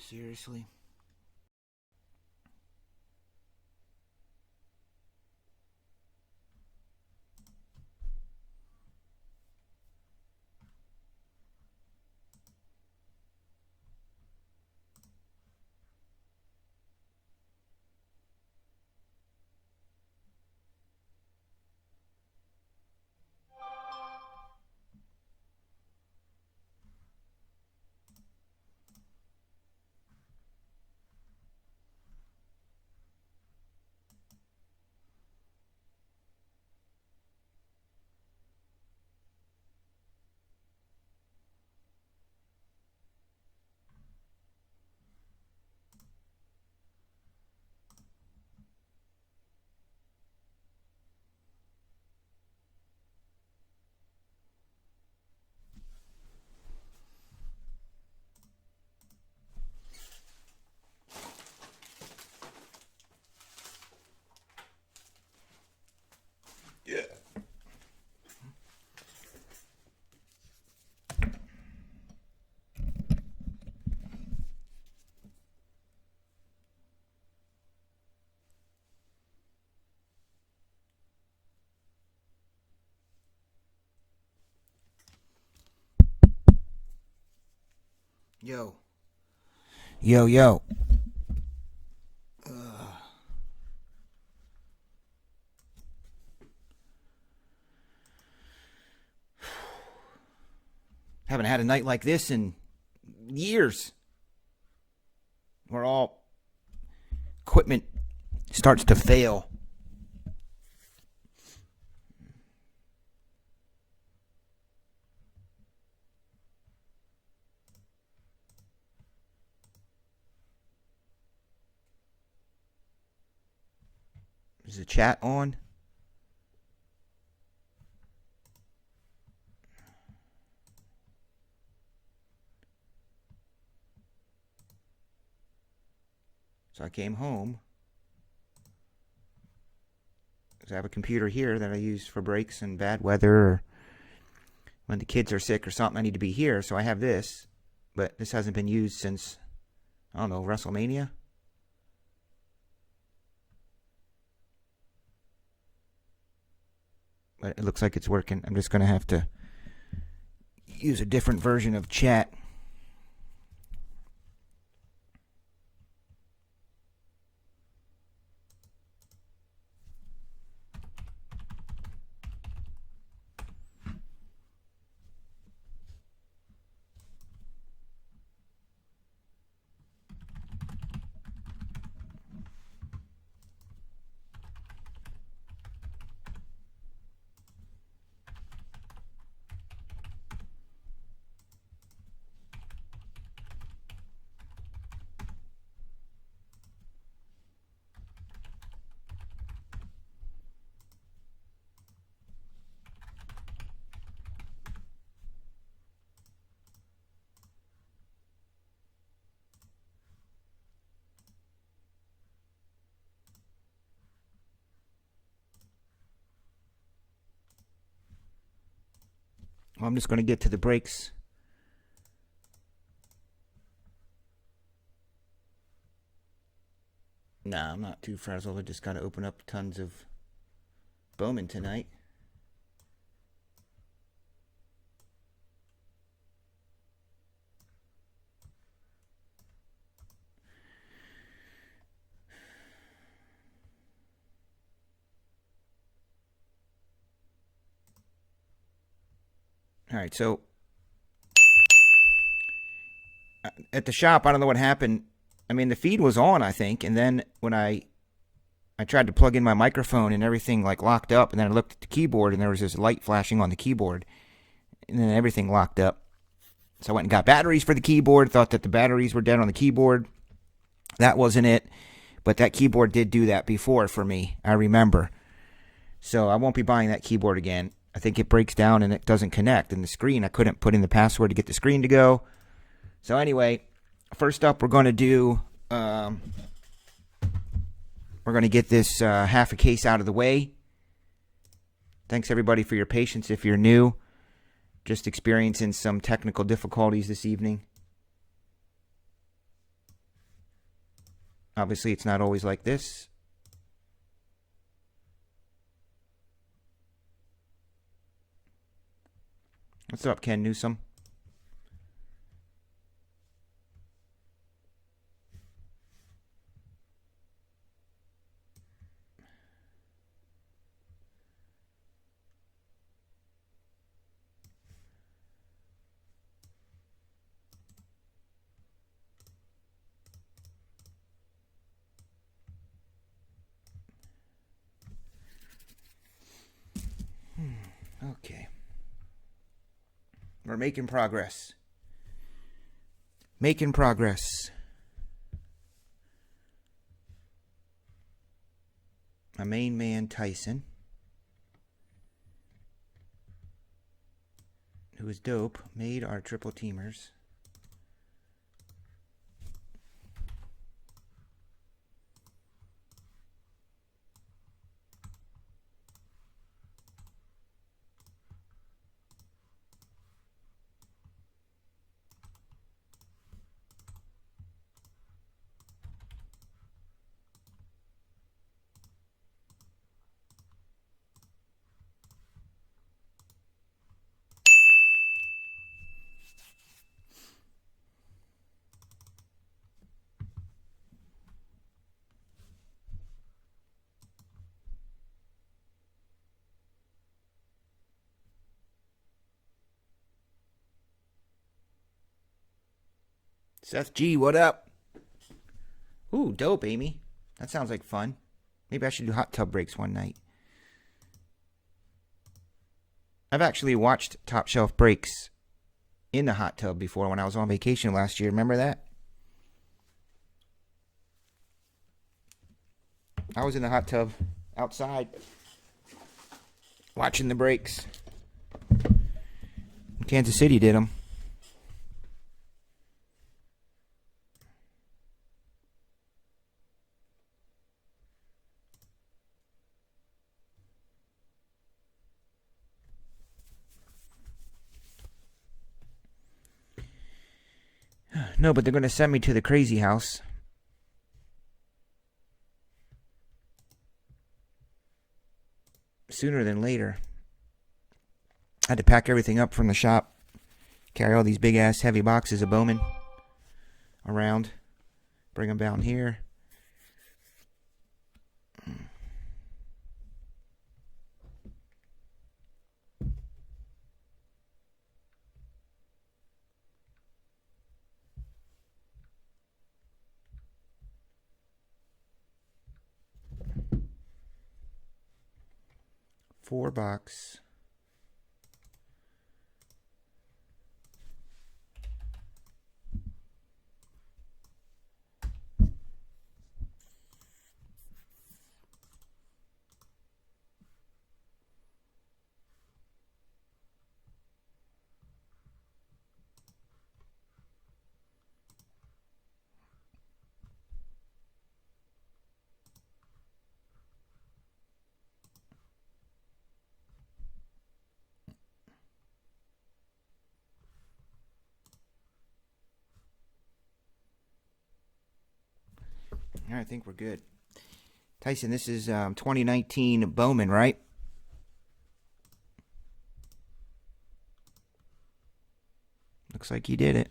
Seriously? Yeah. Yo. Yo, yo. Haven't had a night like this in years. Where all equipment starts to fail. Is the chat on? So I came home. I have a computer here that I use for breaks and bad weather or when the kids are sick or something. I need to be here, so I have this. But this hasn't been used since, I don't know, WrestleMania? But it looks like it's working. I'm just going to have to use a different version of chat. Well, I'm just going to get to the breaks. Nah, I'm not too frazzled. I just got to open up tons of Bowman tonight. All right, so at the shop, I don't know what happened. I mean, the feed was on, I think, and then when I tried to plug in my microphone and everything like locked up, and then I looked at the keyboard and there was this light flashing on the keyboard, and then everything locked up. So I went and got batteries for the keyboard, thought that the batteries were dead on the keyboard. That wasn't it, but that keyboard did do that before for me, I remember. So I won't be buying that keyboard again. I think it breaks down and it doesn't connect. And the screen, I couldn't put in the password to get the screen to go. So anyway, first up, we're going to do, we're going to get this half a case out of the way. Thanks everybody for your patience if you're new. Just experiencing some technical difficulties this evening. Obviously, it's not always like this. What's up, Ken Newsom? Okay. We're making progress. Making progress. My main man, Tyson, who is dope, made our triple teamers. Seth G, what up? Ooh, dope, Amy. That sounds like fun. Maybe I should do hot tub breaks one night. I've actually watched Top Shelf breaks in the hot tub before when I was on vacation last year. Remember that? I was in the hot tub outside watching the breaks. Kansas City did them. No, but they're going to send me to the crazy house. Sooner than later. I had to pack everything up from the shop. Carry all these big ass heavy boxes of Bowman around. Bring them down here. Four box. I think we're good. Tyson, this is 2019 Bowman, right? Looks like you did it.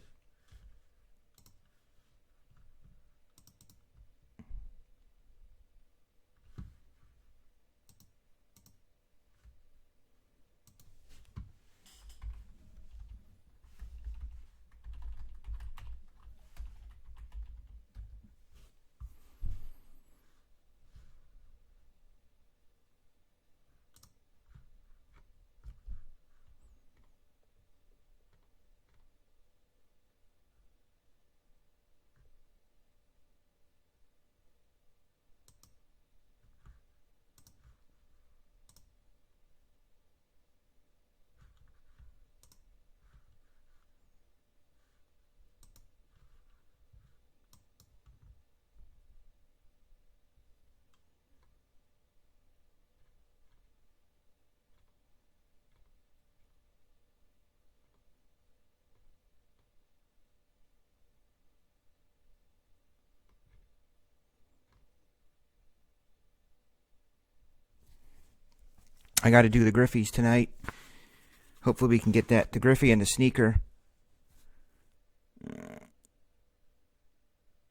I got to do the Griffies tonight. Hopefully we can get that, the Griffey and the sneaker.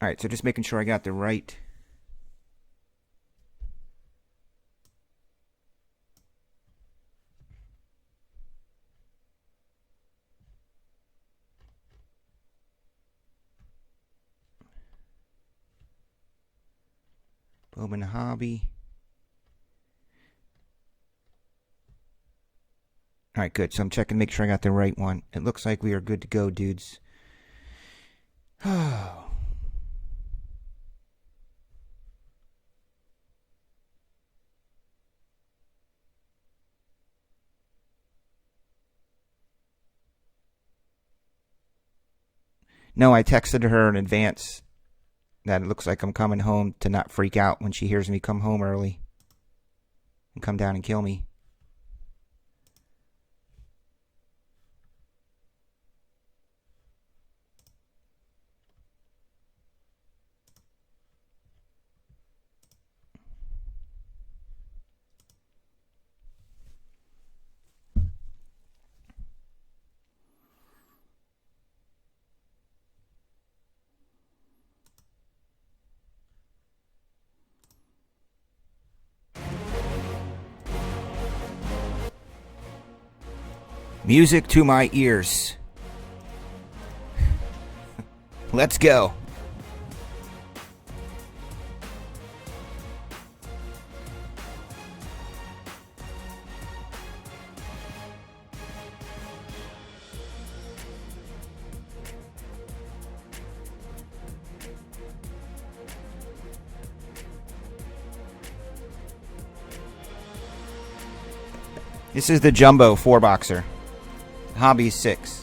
Alright, so just making sure I got the right. Bowman Hobby. Alright, good. So I'm checking to make sure I got the right one. It looks like we are good to go, dudes. Oh. No, I texted her in advance that it looks like I'm coming home to not freak out when she hears me come home early and come down and kill me. Music to my ears. Let's go. This is the Jumbo 4-boxer. Hobby 6.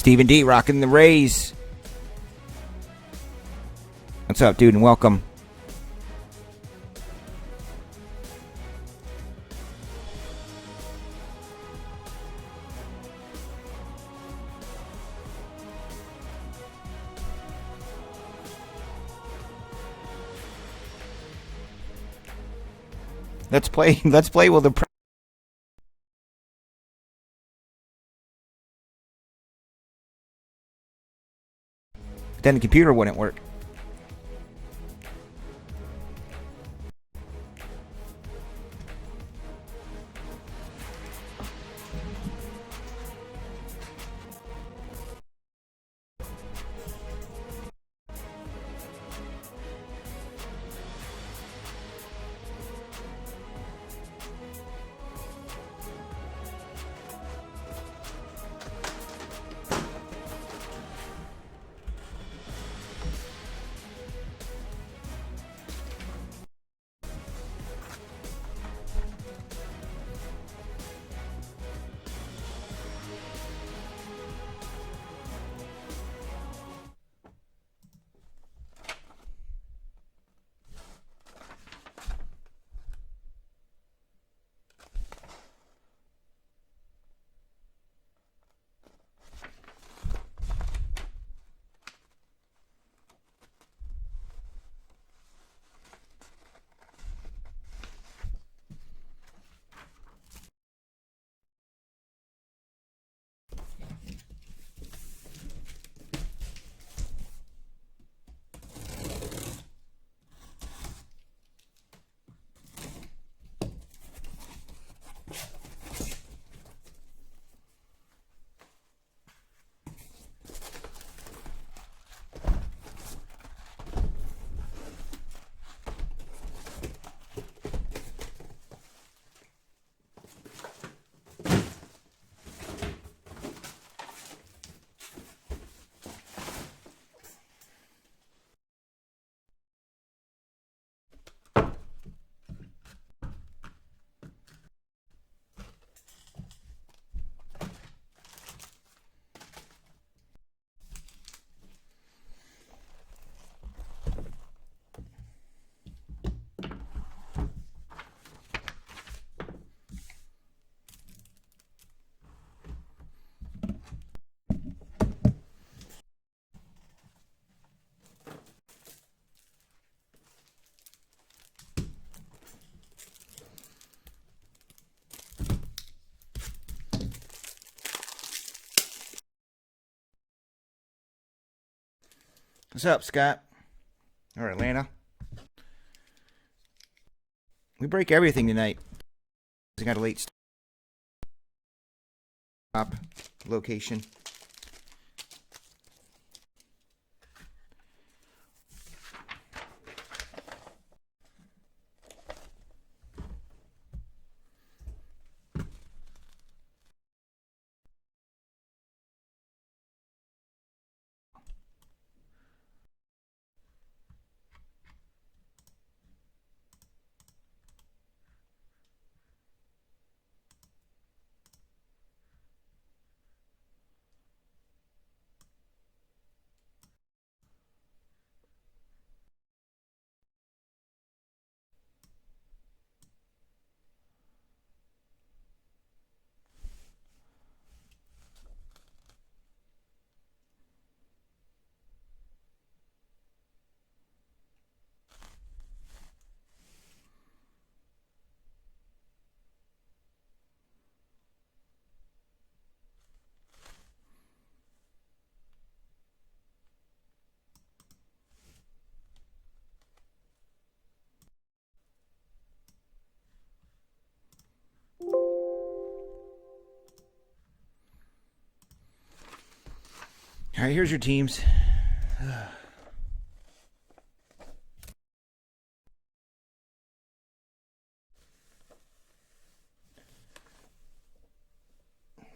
Stephen D rocking the Rays. What's up, dude, and welcome. Let's play with the then the computer wouldn't work. What's up, Scott? Or Atlanta? We break everything tonight. We got a late stop location. All right, here's your teams.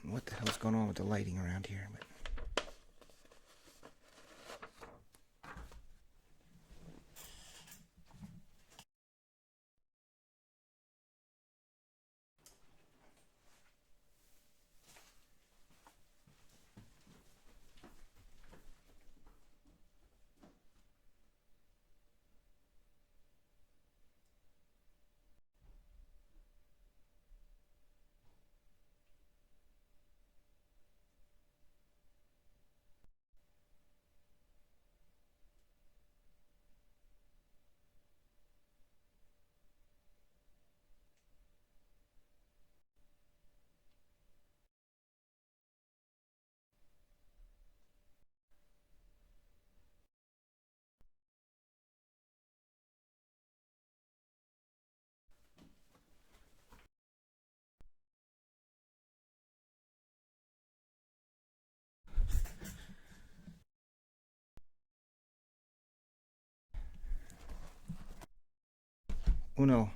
What the hell's going on with the lighting around here? Uno.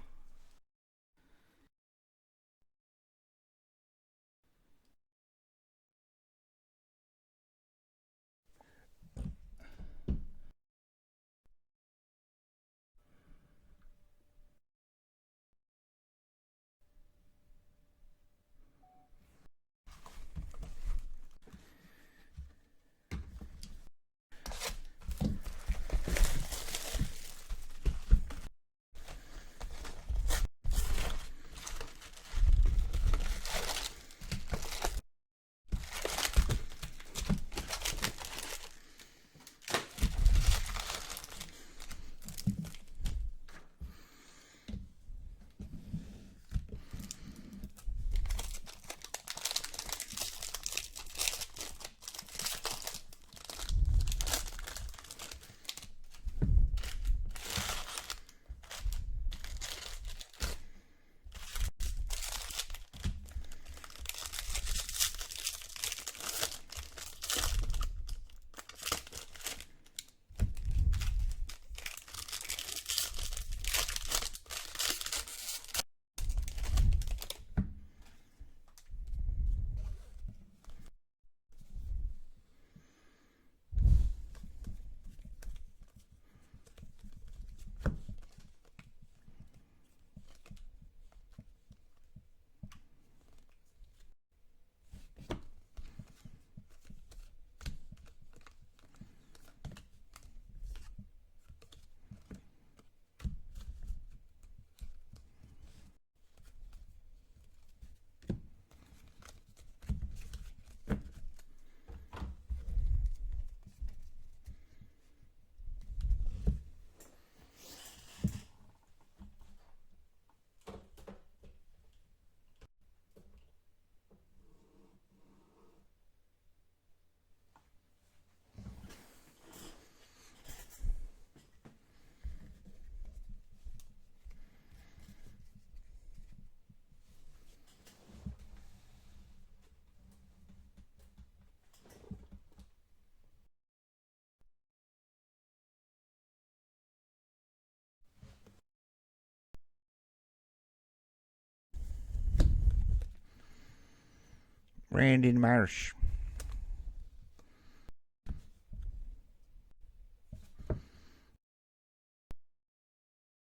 Brandon Marsh.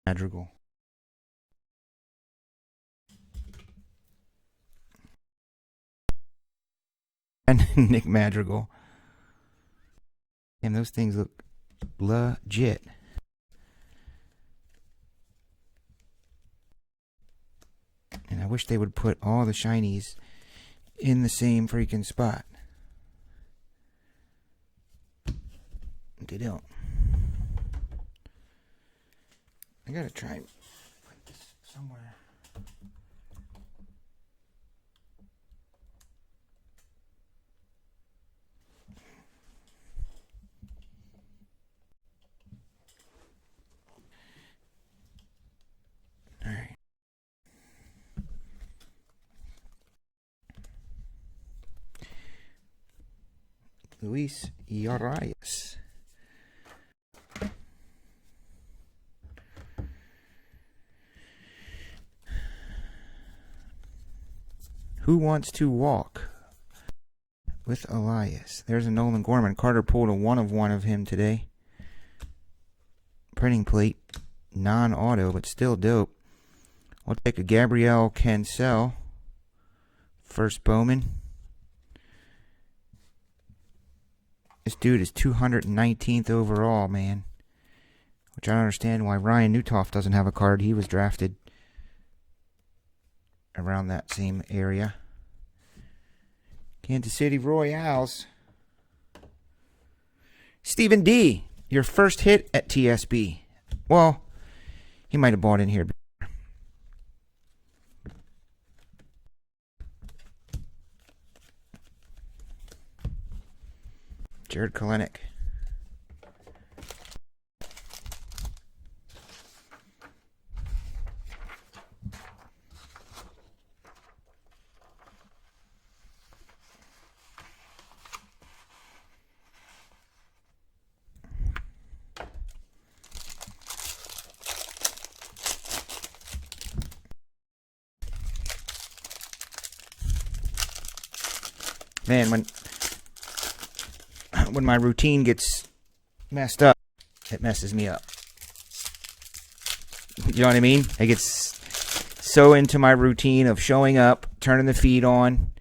Madrigal. And Nick Madrigal. Damn, those things look legit. And I wish they would put all the shinies in the same freaking spot. They don't. I gotta try and put this somewhere. All right. Luis Arias. Who wants to walk with Elias? There's a Nolan Gorman. Carter pulled a 1 of 1 of him today. Printing plate. Non-auto, but still dope. We'll take a Gabrielle Cancel. First Bowman. This dude is 219th overall, man. Which I don't understand why Ryan Newtoff doesn't have a card. He was drafted around that same area. Kansas City Royals. Stephen D., your first hit at TSB. Well, he might have bought in here. Jared Kalenic. Man, when my routine gets messed up, it messes me up. You know what I mean? I get so into my routine of showing up, turning the feed on,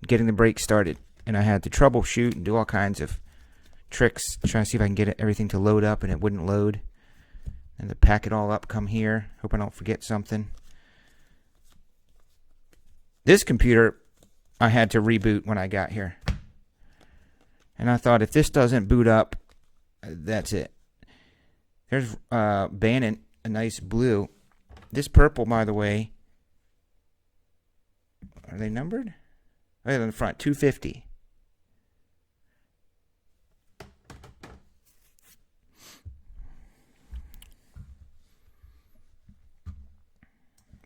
getting the break started. And I had to troubleshoot and do all kinds of tricks, trying to see if I can get everything to load up, and it wouldn't load. And to pack it all up, come here. Hope I don't forget something. This computer I had to reboot when I got here. And I thought, if this doesn't boot up, that's it. There's Bannon, a nice blue. This purple, by the way, are they numbered? Right on the front, 250.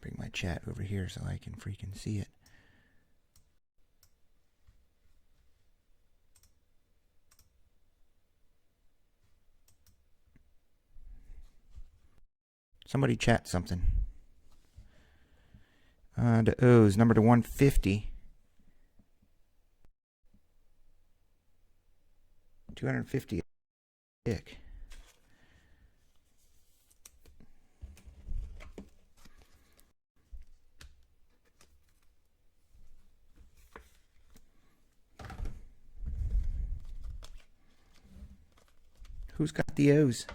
Bring my chat over here so I can freaking see it. Somebody chat something. The O's, number to 150. 250. Dick. Who's got the O's?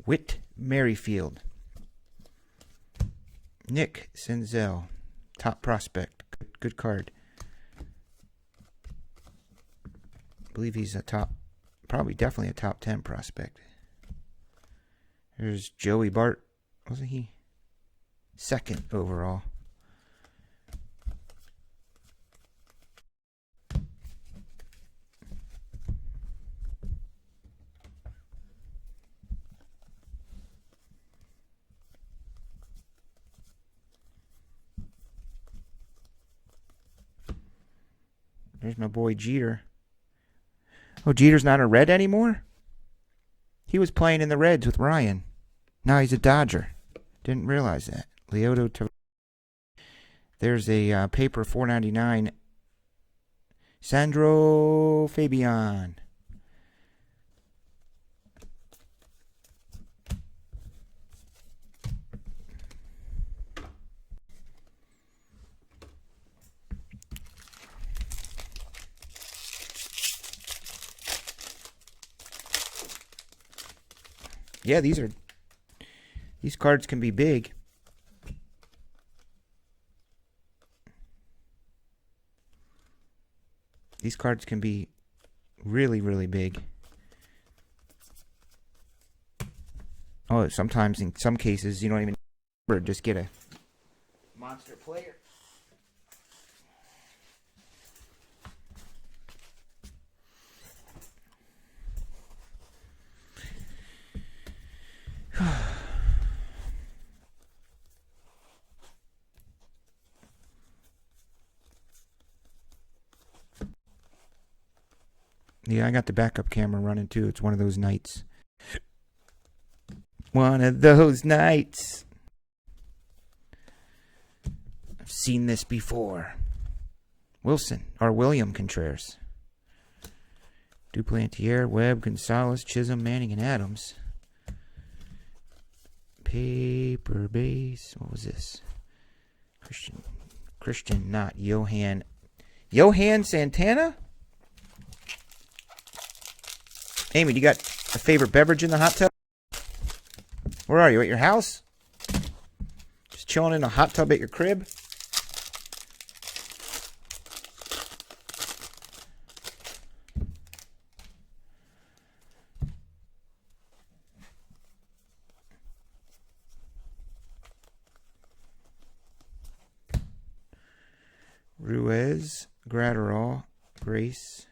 Whit Merrifield. Nick Senzel. Top prospect. Good card. I believe he's a top, probably definitely a top 10 prospect. There's Joey Bart. Wasn't he second overall? There's my boy Jeter. Oh, Jeter's not a Red anymore? He was playing in the Reds with Ryan. Now he's a Dodger. Didn't realize that. There's a paper, $4.99. Sandro Fabian. Yeah, these cards can be big. These cards can be really, really big. Oh, sometimes in some cases you don't even just get a monster player. Yeah, I got the backup camera running too. It's one of those nights. One of those nights. I've seen this before. William Contreras. Duplantier, Webb, Gonzalez, Chisholm, Manning, and Adams. Paper base. What was this? Christian, not Johan. Johan Santana? Amy, do you got a favorite beverage in the hot tub? Where are you? At your house? Just chilling in a hot tub at your crib? Ruiz, Gratterall, Grace,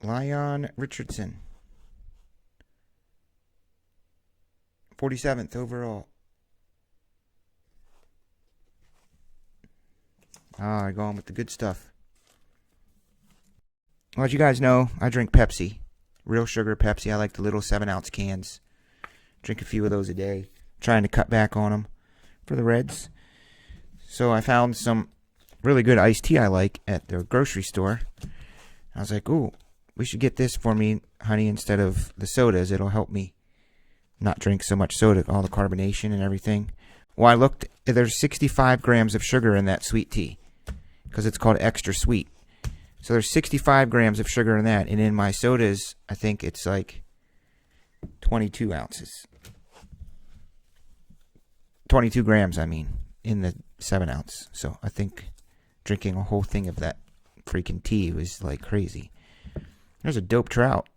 Lyon Richardson, 47th overall. I go on with the good stuff. Well, as you guys know, I drink Pepsi. Real sugar Pepsi. I like the little 7-ounce cans. Drink a few of those a day. Trying to cut back on them for the Reds. So I found some really good iced tea I like at the grocery store. I was like, ooh, we should get this for me, honey, instead of the sodas. It'll help me not drink so much soda, all the carbonation and everything. Well, I looked, there's 65 grams of sugar in that sweet tea because it's called extra sweet. So there's 65 grams of sugar in that. And in my sodas, I think it's like 22 ounces. 22 grams, I mean, in the 7-ounce. So I think drinking a whole thing of that freaking tea was like crazy. There's a dope trout.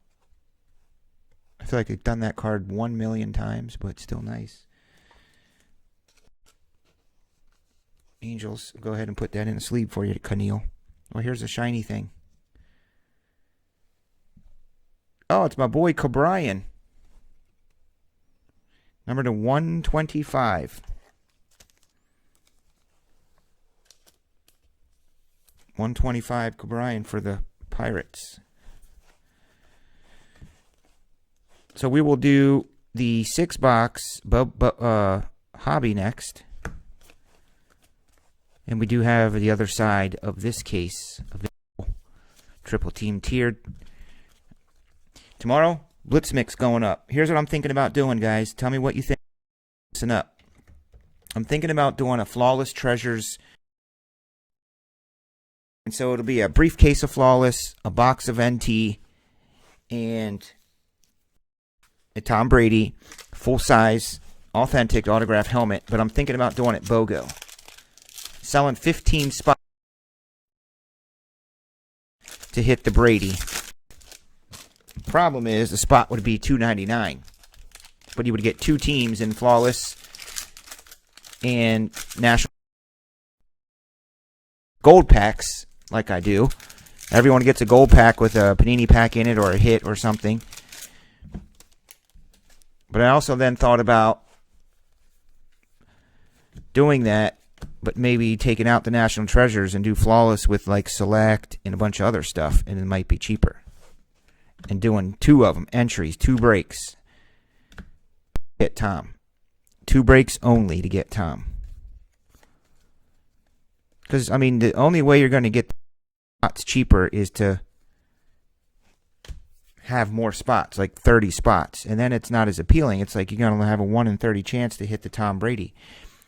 I feel like I've done that card 1 million times, but still nice. Angels, go ahead and put that in a sleeve for you, Keneal. Well, here's a shiny thing. Oh, it's my boy Cobrian. Number to 125. 125 Cobrian for the Pirates. So we will do the 6-box hobby next. And we do have the other side of this case available. Triple team tiered. Tomorrow, Blitz Mix going up. Here's what I'm thinking about doing, guys. Tell me what you think. Listen up. I'm thinking about doing a Flawless Treasures. And so it'll be a briefcase of Flawless, a box of NT, and a Tom Brady full-size, authentic autograph helmet. But I'm thinking about doing it BOGO. Selling 15 spots to hit the Brady. Problem is, the spot would be $2.99. But you would get 2 teams in Flawless and National Gold packs, like I do. Everyone gets a gold pack with a Panini pack in it or a hit or something. But I also then thought about doing that, but maybe taking out the National Treasures and do Flawless with like Select and a bunch of other stuff, and it might be cheaper. And doing 2 of them, entries, 2 breaks. Get Tom. 2 breaks only to get Tom. Because, I mean, the only way you're going to get spots cheaper is to have more spots, like 30 spots. And then it's not as appealing. It's like you're going to have a 1 in 30 chance to hit the Tom Brady.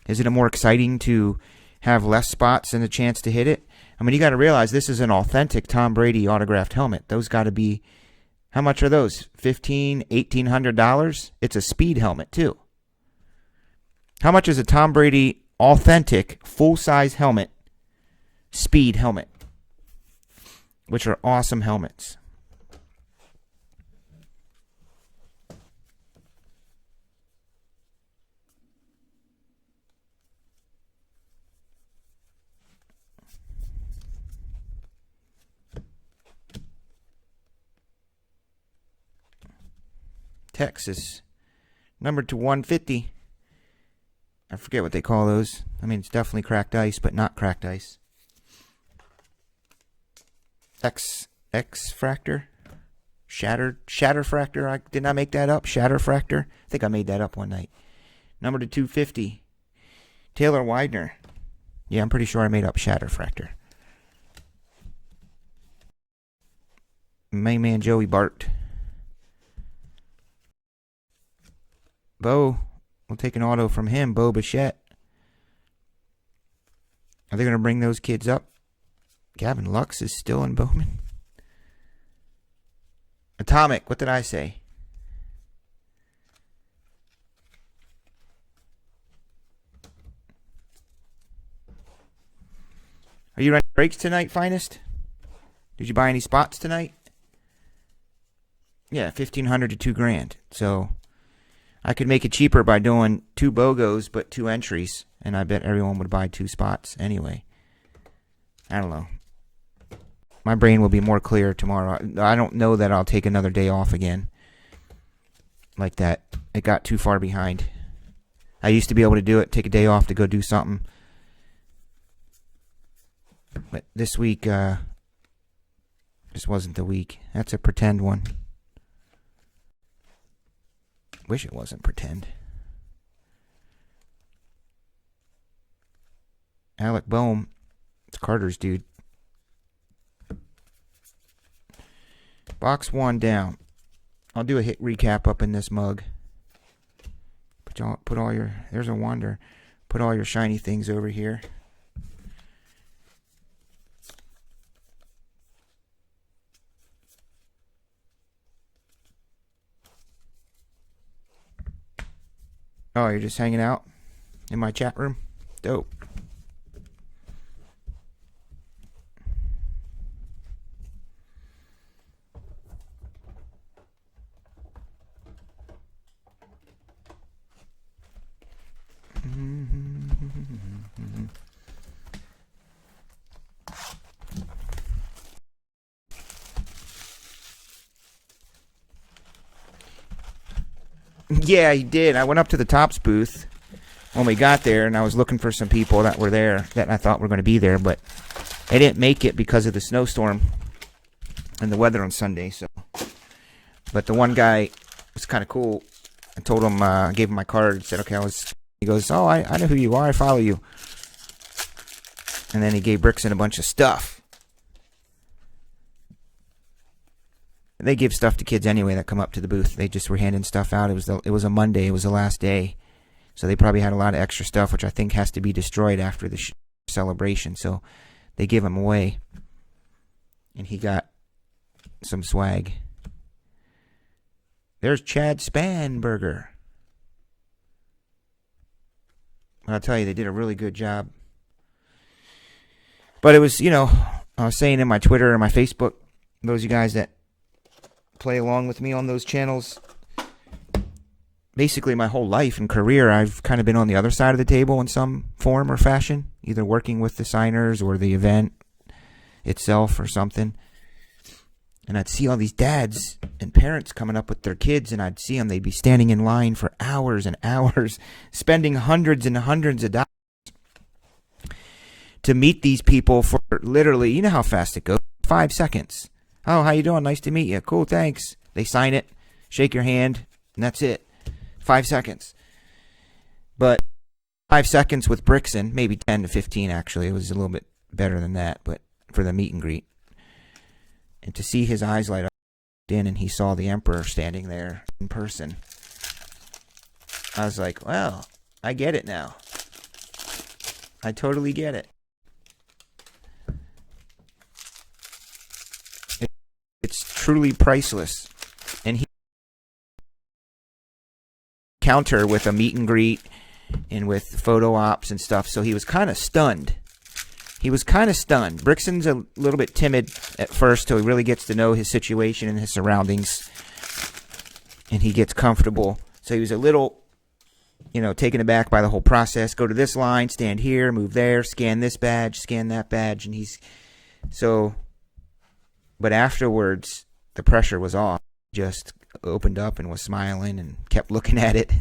Is it more exciting to have less spots and a chance to hit it? I mean, you got to realize this is an authentic Tom Brady autographed helmet. Those got to be, how much are those? $1,500, $1,800? It's a speed helmet, too. How much is a Tom Brady authentic full-size helmet, speed helmet? Which are awesome helmets. Texas, numbered to 150. I forget what they call those. I mean, it's definitely cracked ice, but not cracked ice. X fractor, shatter fractor. I did not make that up. Shatter fractor. I think I made that up one night. Numbered to 250. Taylor Widener. Yeah, I'm pretty sure I made up shatter fractor. Main man Joey Bart. Bo, we'll take an auto from him. Bo Bichette. Are they going to bring those kids up? Gavin Lux is still in Bowman. Atomic, what did I say? Are you running breaks tonight, Finest? Did you buy any spots tonight? Yeah, $1,500 to $2,000. So I could make it cheaper by doing 2 BOGOs but 2 entries, and I bet everyone would buy 2 spots anyway. I don't know. My brain will be more clear tomorrow. I don't know that I'll take another day off again like that. It got too far behind. I used to be able to do it, take a day off to go do something. But this week just wasn't the week. That's a pretend one. Wish it wasn't pretend. Alec Bohm. It's Carter's dude. Box 1 down. I'll do a hit recap up in this mug. Put all your, there's a wonder. Put all your shiny things over here. Oh, you're just hanging out in my chat room? Dope. Yeah, he did. I went up to the Topps booth when we got there, and I was looking for some people that were there that I thought were going to be there, but they didn't make it because of the snowstorm and the weather on Sunday. So, but the one guy was kind of cool. I told him, gave him my card, said, okay, he goes, oh, I know who you are. I follow you. And then he gave Brixton a bunch of stuff. They give stuff to kids anyway that come up to the booth. They just were handing stuff out. It was a Monday. It was the last day. So they probably had a lot of extra stuff, which I think has to be destroyed after the celebration. So they give them away. And he got some swag. There's Chad Spanberger. I'll tell you, they did a really good job. But it was, I was saying in my Twitter and my Facebook, those of you guys that play along with me on those channels, basically my whole life and career, I've kind of been on the other side of the table in some form or fashion, either working with the signers or the event itself or something. And I'd see all these dads and parents coming up with their kids, and I'd see them. They'd be standing in line for hours and hours, spending hundreds and hundreds of dollars to meet these people for literally, you know how fast it goes, 5 seconds. Oh, how you doing? Nice to meet you. Cool, thanks. They sign it, shake your hand, and that's it. 5 seconds. But 5 seconds with Brixton, maybe 10 to 15 actually. It was a little bit better than that, but for the meet and greet. And to see his eyes light up in and he saw the Emperor standing there in person, I was like, well, I get it now. I totally get it. It's truly priceless. And he counter with a meet and greet and with photo ops and stuff, so he was kind of stunned. Brixton's a little bit timid at first till he really gets to know his situation and his surroundings, and he gets comfortable. So he was a little, taken aback by the whole process. Go to this line, stand here, move there, scan this badge, scan that badge, and but afterwards, the pressure was off. He just opened up and was smiling and kept looking at it.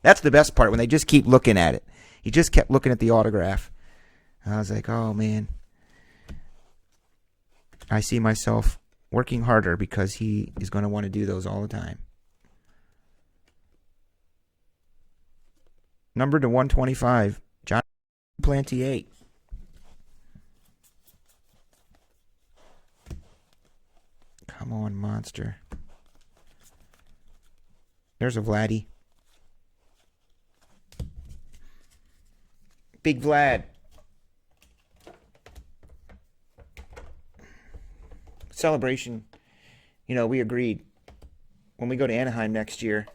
That's the best part, when they just keep looking at it. He just kept looking at the autograph. I was like, oh, man. I see myself working harder because he is going to want to do those all the time. Number to 125, John Plantier. Come on, monster. There's a Vladdy. Big Vlad. Celebration. We agreed. When we go to Anaheim next year,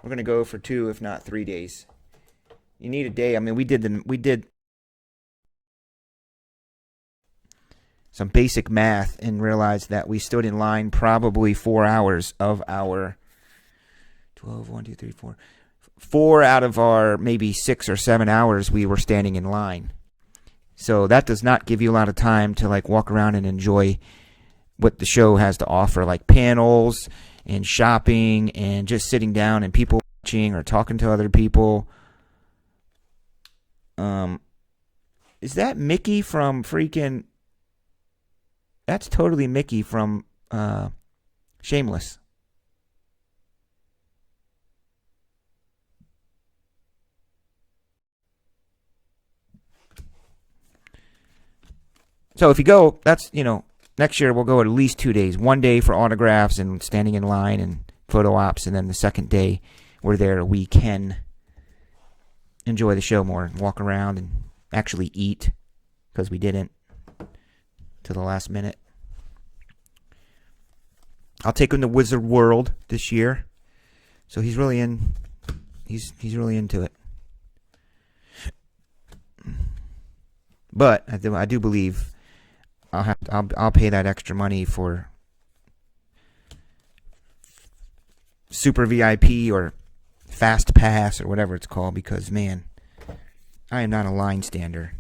we're going to go for 2, if not 3 days. You need a day. I mean, we did some basic math and realized that we stood in line probably 4 hours of our 12, 1, 2, 3, 4. 4 out of our maybe 6 or 7 hours we were standing in line. So that does not give you a lot of time to walk around and enjoy what the show has to offer, like panels and shopping and just sitting down and people watching or talking to other people. Is that Mickey from freaking... That's totally Mickey from Shameless. So if you go, that's, next year we'll go at least 2 days. 1 day for autographs and standing in line and photo ops, and then the second day we're there. We can enjoy the show more and walk around and actually eat, because we didn't to the last minute. I'll take him to Wizard World this year, so he's really really into it. But I do believe I'll pay that extra money for Super VIP or Fast Pass or whatever it's called, because, man, I am not a line stander.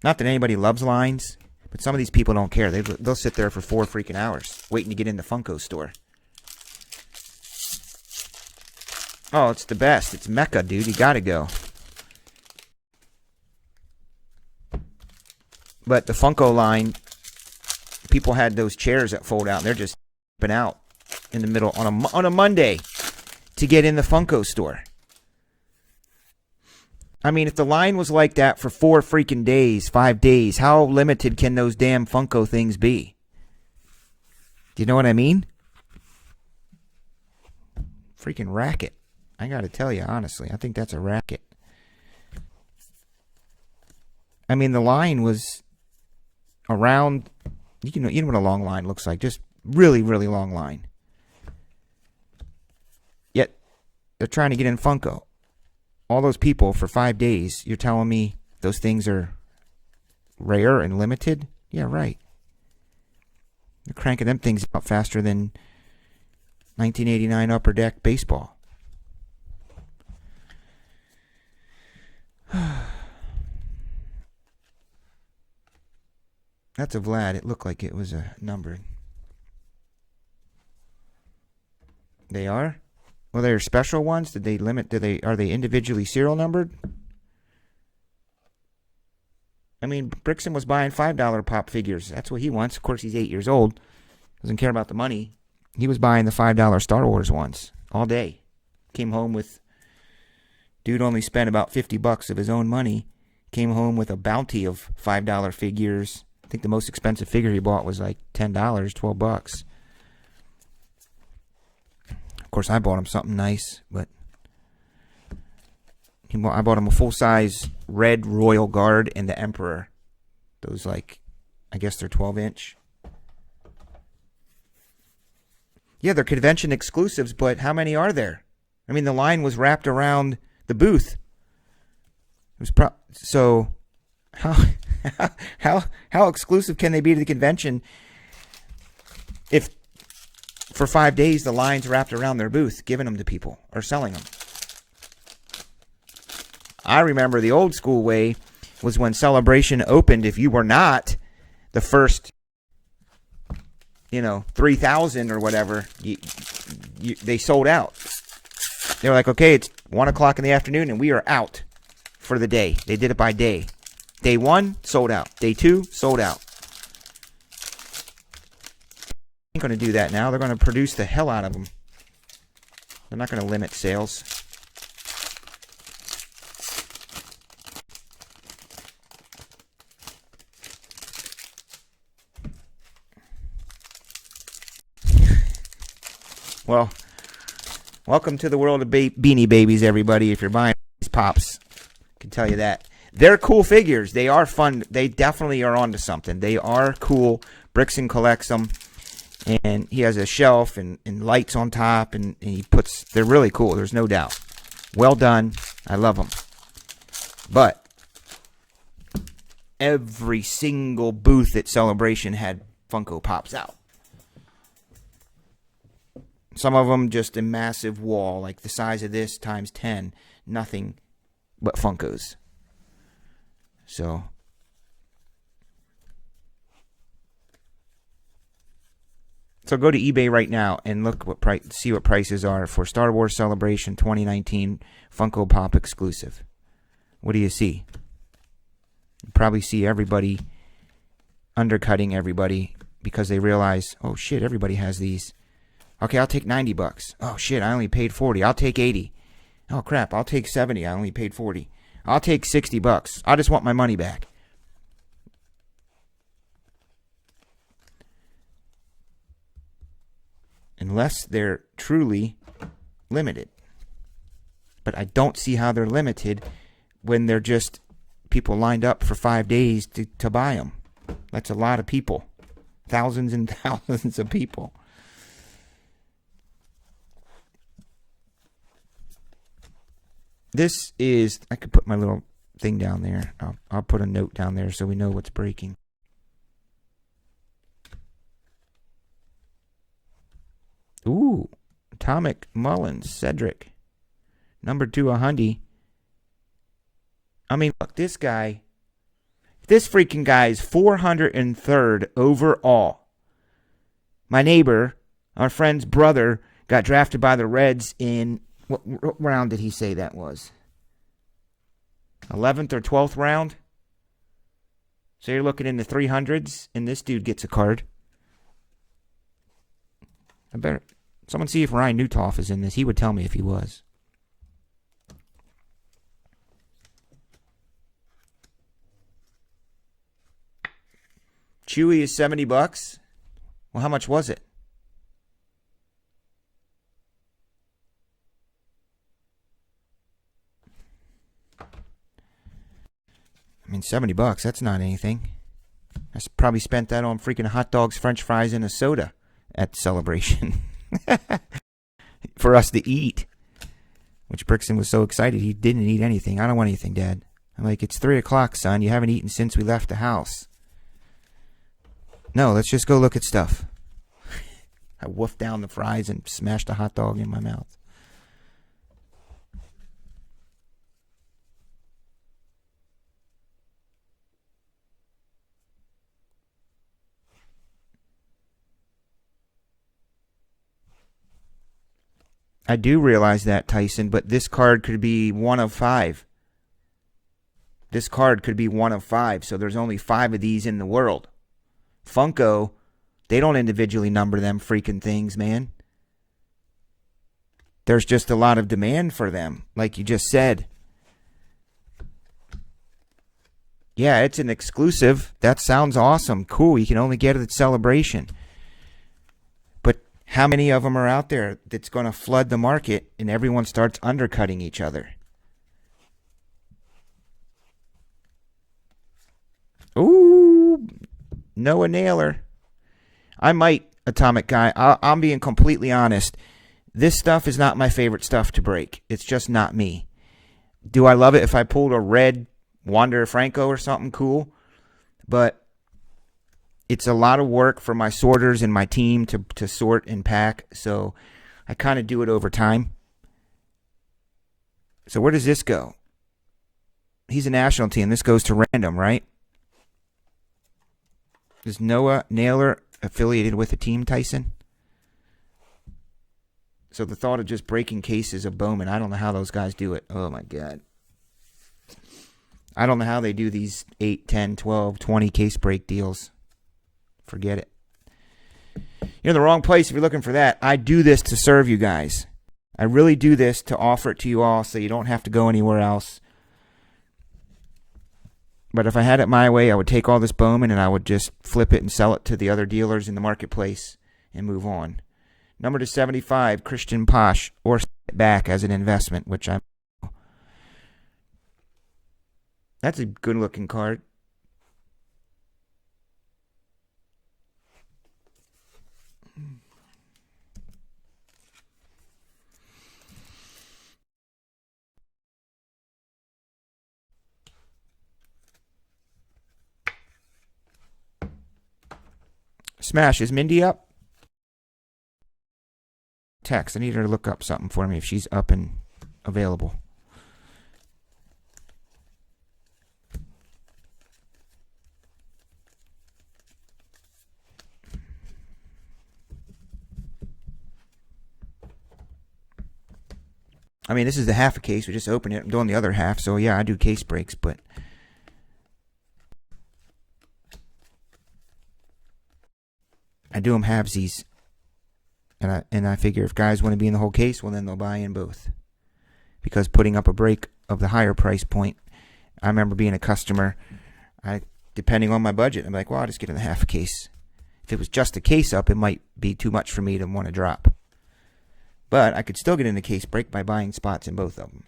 Not that anybody loves lines, but some of these people don't care. They'll sit there for 4 freaking hours waiting to get in the Funko store. Oh, it's the best. It's Mecca, dude. You gotta go. But the Funko line, people had those chairs that fold out. And they're just been out in the middle on a Monday to get in the Funko store. I mean, if the line was like that for 4 freaking days, 5 days, how limited can those damn Funko things be? Do you know what I mean? Freaking racket. I gotta tell you, honestly, I think that's a racket. I mean, the line was around, you know what a long line looks like, just really, really long line. Yet, they're trying to get in Funko. All those people for 5 days, you're telling me those things are rare and limited? Yeah, right. They're cranking them things out faster than 1989 Upper Deck baseball. That's a Vlad. It looked like it was a numbered. They are? Well, they're special ones. Did they limit? Are they individually serial numbered? I mean, Brixton was buying $5 pop figures. That's what he wants. Of course, he's 8 years old. Doesn't care about the money. He was buying the $5 Star Wars ones all day. Came home with... Dude only spent about $50 of his own money. Came home with a bounty of $5 figures. I think the most expensive figure he bought was like $10, $12. Of course, I bought him something nice, but... I bought him a full-size red Royal Guard and the Emperor. Those, like, I guess they're 12-inch. Yeah, they're convention exclusives, but how many are there? I mean, the line was wrapped around the booth. It was so how exclusive can they be to the convention if for 5 days the line's wrapped around their booth, giving them to people or selling them? I remember the old school way was when Celebration opened. If you were not the first, 3,000 or whatever, they sold out. They were like, okay, it's 1 o'clock in the afternoon and we are out for the day. They did it by day. Day 1, sold out. Day 2, sold out. They're going to do that now. They're going to produce the hell out of them. They're not going to limit sales. Well, welcome to the world of Beanie Babies, everybody. If you're buying these pops, I can tell you that. They're cool figures. They are fun. They definitely are onto something. They are cool. Brixton collects them. And he has a shelf and lights on top. And they're really cool. There's no doubt. Well done. I love them. But every single booth at Celebration had Funko Pops out. Some of them just a massive wall, like the size of this times 10. Nothing but Funkos. So go to eBay right now and look see what prices are for Star Wars Celebration 2019 Funko Pop exclusive. What do you see? You probably see everybody undercutting everybody because they realize, oh shit, everybody has these. Okay, I'll take $90. Oh shit, I only paid $40. I'll take $80. Oh crap, I'll take $70. I only paid $40. I'll take $60. I just want my money back. Unless they're truly limited. But I don't see how they're limited when they're just people lined up for 5 days to buy them. That's a lot of people. Thousands and thousands of people. This is, I could put my little thing down there. I'll put a note down there so we know what's breaking. Ooh, Atomic Mullins, Cedric. Number 2, a Hundy. I mean, look, this freaking guy is 403rd overall. My neighbor, our friend's brother, got drafted by the Reds in... What round did he say that was? 11th or 12th round? So you're looking in the 300s, and this dude gets a card. I better... Someone see if Ryan Newtoff is in this. He would tell me if he was. Chewy is $70. Well, how much was it? I mean, $70, that's not anything. I probably spent that on freaking hot dogs, french fries, and a soda at Celebration. For us to eat. Which Brixton was so excited he didn't eat anything. I don't want anything, Dad. I'm like, it's 3 o'clock, son. You haven't eaten since we left the house. No, let's just go look at stuff. I woofed down the fries and smashed a hot dog in my mouth. I do realize that, Tyson, but this card could be one of 5. This card could be one of 5, so there's only 5 of these in the world. Funko, they don't individually number them freaking things, man. There's just a lot of demand for them, like you just said. Yeah, it's an exclusive. That sounds awesome. Cool, you can only get it at Celebration. But how many of them are out there that's going to flood the market and everyone starts undercutting each other? Ooh, Noah Naylor. I might, Atomic Guy. I'm being completely honest. This stuff is not my favorite stuff to break. It's just not me. Do I love it if I pulled a red Wander Franco or something cool? But it's a lot of work for my sorters and my team to sort and pack. So I kind of do it over time. So where does this go? He's a national team. This goes to random, right? Is Noah Naylor affiliated with a team, Tyson? So the thought of just breaking cases of Bowman, I don't know how those guys do it. Oh, my God. I don't know how they do these 8, 10, 12, 20 case break deals. Forget it. You're in the wrong place if you're looking for that. I do this to serve you guys. I really do this to offer it to you all so you don't have to go anywhere else. But if I had it my way, I would take all this Bowman and I would just flip it and sell it to the other dealers in the marketplace and move on. Number to 75, Christian Posh, or sell it back as an investment, which I'm... That's a good-looking card. Smash, is Mindy up? Text, I need her to look up something for me if she's up and available. I mean, this is the half a case. We just opened it. I'm doing the other half. So, yeah, I do case breaks, but... I do them halvesies. And I figure if guys want to be in the whole case, well, then they'll buy in both. Because putting up a break of the higher price point, I remember being a customer, depending on my budget, I'm like, well, I'll just get in the half a case. If it was just a case up, it might be too much for me to want to drop. But I could still get in the case break by buying spots in both of them.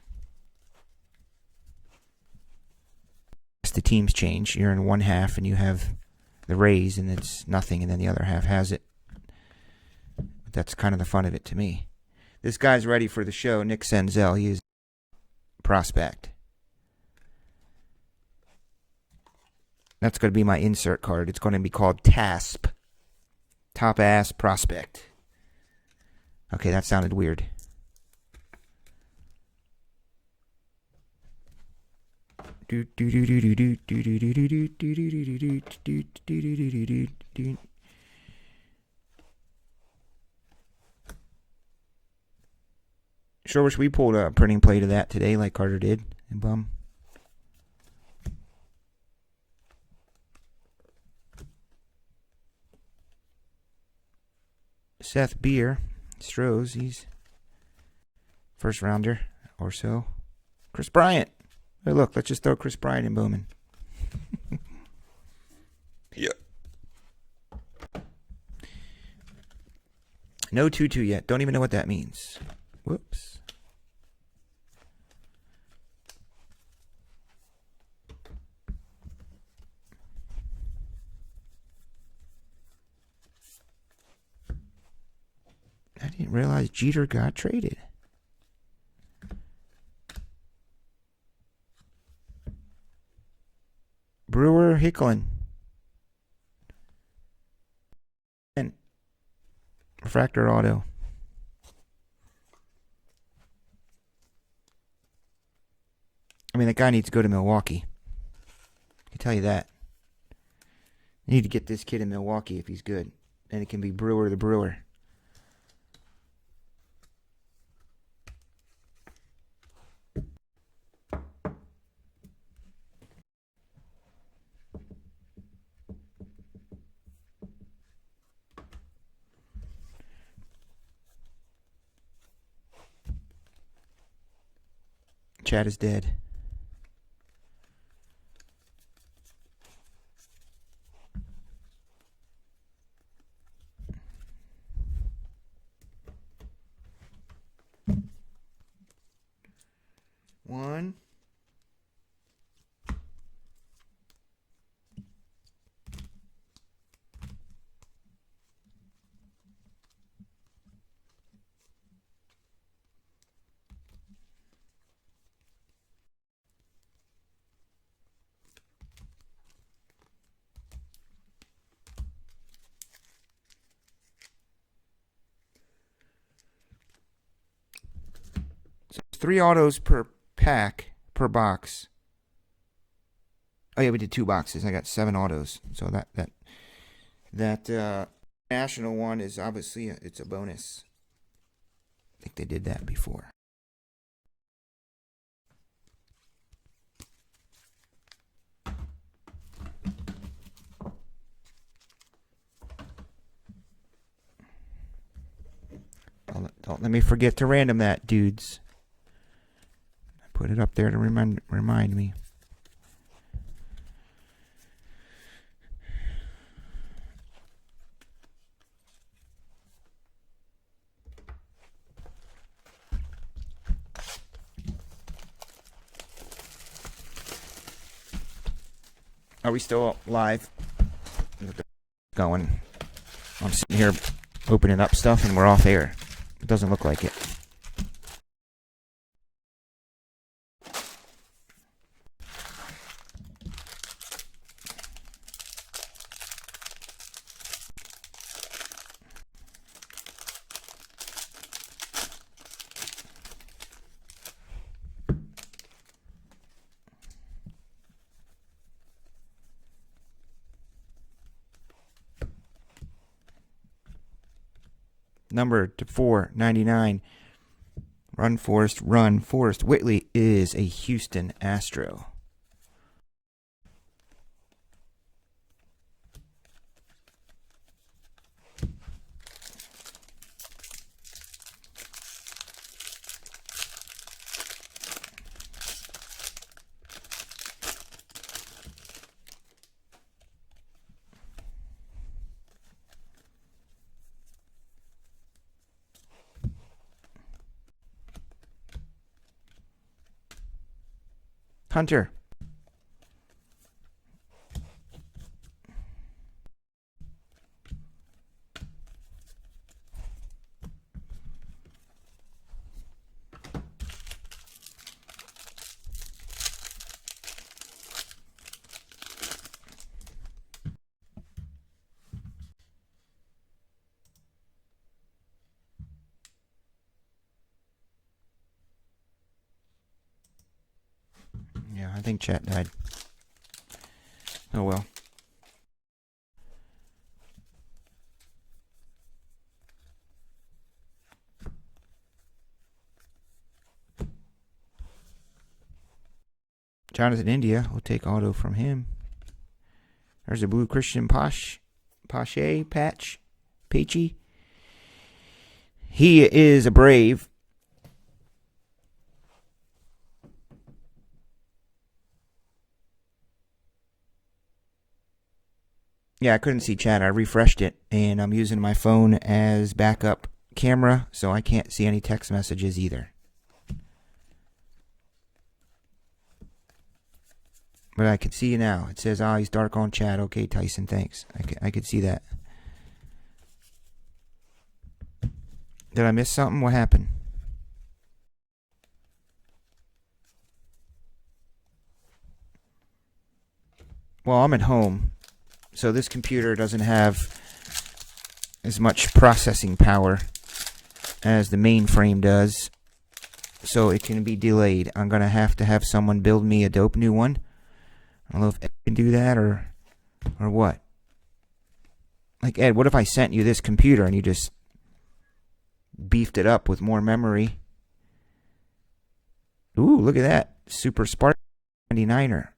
As the teams change, you're in one half and you have the raise and it's nothing, and then the other half has it. But that's kind of the fun of it to me. This guy's ready for the show, Nick Senzel. He is a prospect. That's going to be my insert card. It's going to be called TASP. Top Ass Prospect. Okay, that sounded weird. Sure wish we pulled a printing plate of that today like Carter did in Bum. Seth Beer, Strohs, he's first rounder or so. Chris Bryant. Hey, look, let's just throw Chris Bryant in Bowman. Yeah. No 2-2 yet. Don't even know what that means. Whoops. I didn't realize Jeter got traded. Brewer Hicklin. And Refractor Auto. I mean, that guy needs to go to Milwaukee. I can tell you that. You need to get this kid in Milwaukee if he's good. And it can be Brewer the Brewer. Chat is dead. One. So it's 3 autos per pack, per box. Oh yeah, we did 2 boxes. I got 7 autos. So that national one is obviously it's a bonus. I think they did that before. Don't let me forget to random that, dudes. I put it up there to remind me. Are we still live? Going. I'm sitting here opening up stuff and we're off air. It doesn't look like it. Number to 499. Run, Forrest, run. Forrest Whitley is a Houston Astro. Hunter. Yeah, I think chat died. Oh well. Jonathan India, we'll take auto from him. There's a blue Christian Patchy. He is a Brave. Yeah, I couldn't see chat. I refreshed it, and I'm using my phone as backup camera, so I can't see any text messages either. But I can see you now. It says, he's dark on chat. Okay, Tyson, thanks. I could see that. Did I miss something? What happened? Well, I'm at home, so this computer doesn't have as much processing power as the mainframe does, so it can be delayed. I'm going to have someone build me a dope new one. I don't know if Ed can do that or what. Like, Ed, what if I sent you this computer and you just beefed it up with more memory? Ooh, look at that. Super Spark 99er.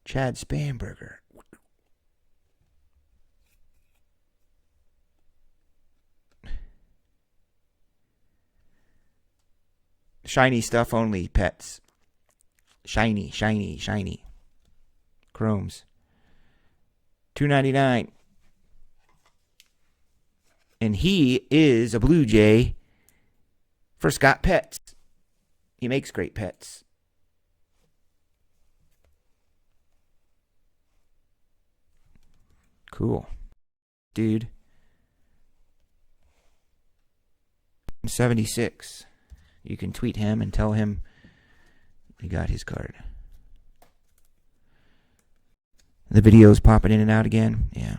Chad Spanberger. Shiny stuff only, pets. Shiny, shiny, shiny. Chromes. $2.99. And he is a Blue Jay for Scott Pets. He makes great pets. Cool. Dude. 76. You can tweet him and tell him you got his card. The video's popping in and out again. Yeah.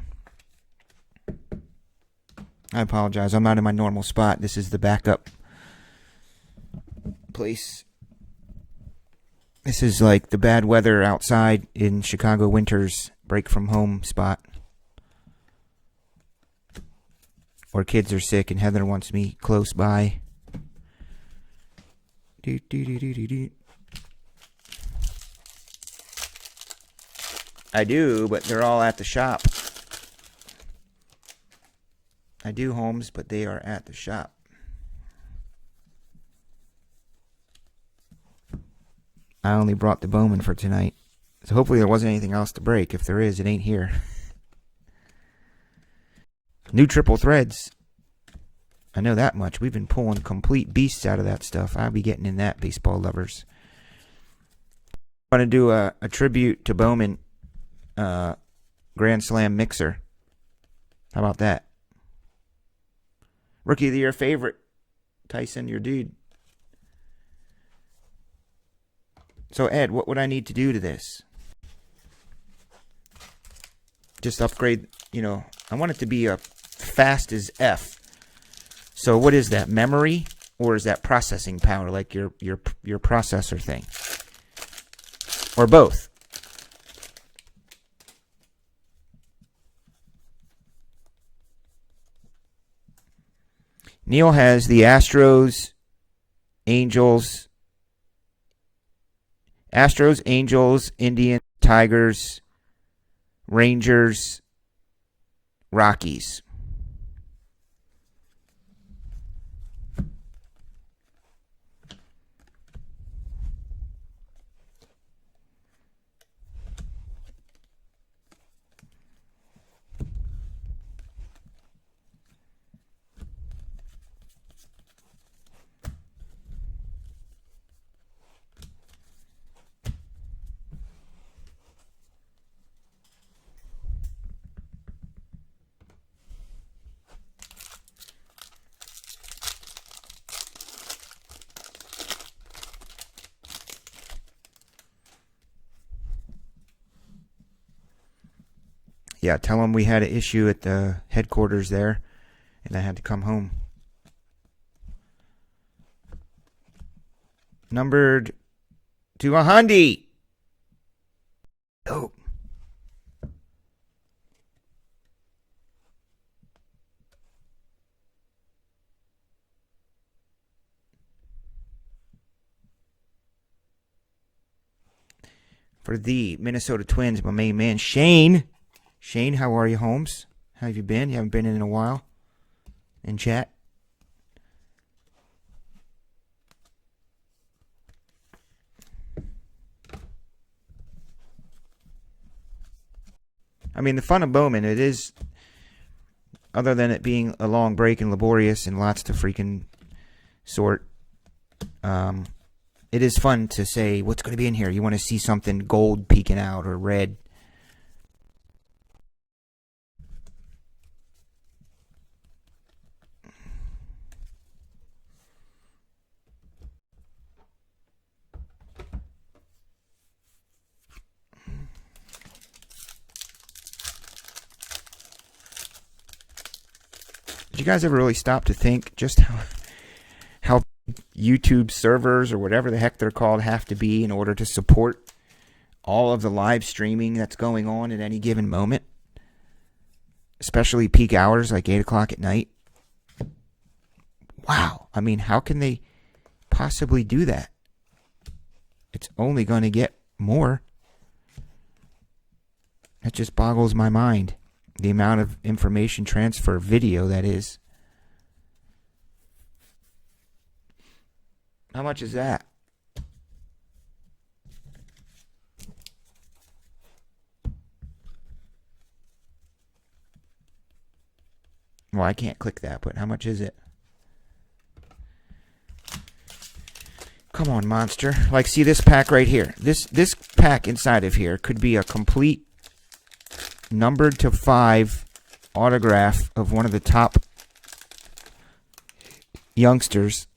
I apologize. I'm not in my normal spot. This is the backup place. This is like the bad weather outside in Chicago winters break from home spot. Or kids are sick and Heather wants me close by. I do, but they're all at the shop. I do, Holmes, but they are at the shop. I only brought the Bowman for tonight. So hopefully there wasn't anything else to break. If there is, it ain't here. New triple threads. I know that much. We've been pulling complete beasts out of that stuff. I'll be getting in that, baseball lovers. I'm going to do a tribute to Bowman Grand Slam mixer. How about that? Rookie of the Year favorite. Tyson, your dude. So, Ed, what would I need to do to this? Just upgrade, I want it to be fast as F. So what is that, memory? Or is that processing power, like your processor thing? Or both? Neil has the Astros, Angels, Indians, Tigers, Rangers, Rockies. Yeah, tell them we had an issue at the headquarters there, and I had to come home. Numbered to 100. Oh. For the Minnesota Twins, my main man, Shane. Shane, how are you, Holmes? How have you been? You haven't been in a while. In chat. I mean, the fun of Bowman, it is, other than it being a long break and laborious and lots to freaking sort, it is fun to say, what's going to be in here? You want to see something gold peeking out or red. Did you guys ever really stop to think just how YouTube servers or whatever the heck they're called have to be in order to support all of the live streaming that's going on at any given moment? Especially peak hours like 8 o'clock at night. Wow. I mean, how can they possibly do that? It's only going to get more. That just boggles my mind. The amount of information transfer, video that is. How much is that? Well, I can't click that, but how much is it? Come on, monster. Like, see this pack right here. This pack inside of here could be a complete numbered to 5 autograph of one of the top youngsters.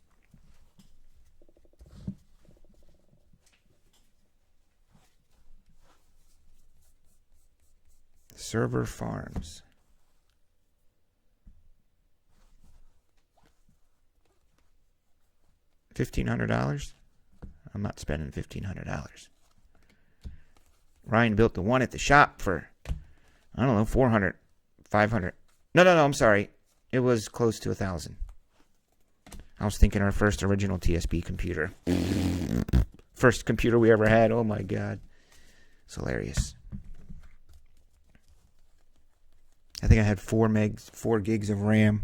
Server Farms. $1,500? I'm not spending $1,500. Ryan built the one at the shop for, I don't know, 400, 500. No, I'm sorry. It was close to 1,000. I was thinking our first original TSP computer. First computer we ever had. Oh my God. It's hilarious. I think I had 4 gigs of RAM.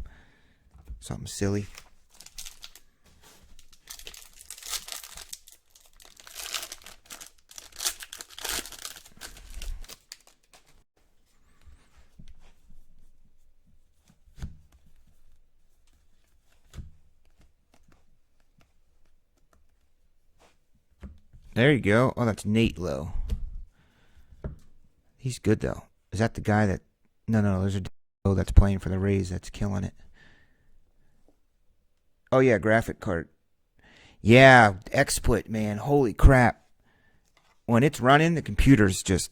Something silly. There you go. Oh, that's Nate Lowe. He's good, though. Is that the guy that... No, there's a Lowe that's playing for the Rays that's killing it. Oh, yeah, graphic card. Yeah, XSplit, man. Holy crap. When it's running, the computer's just...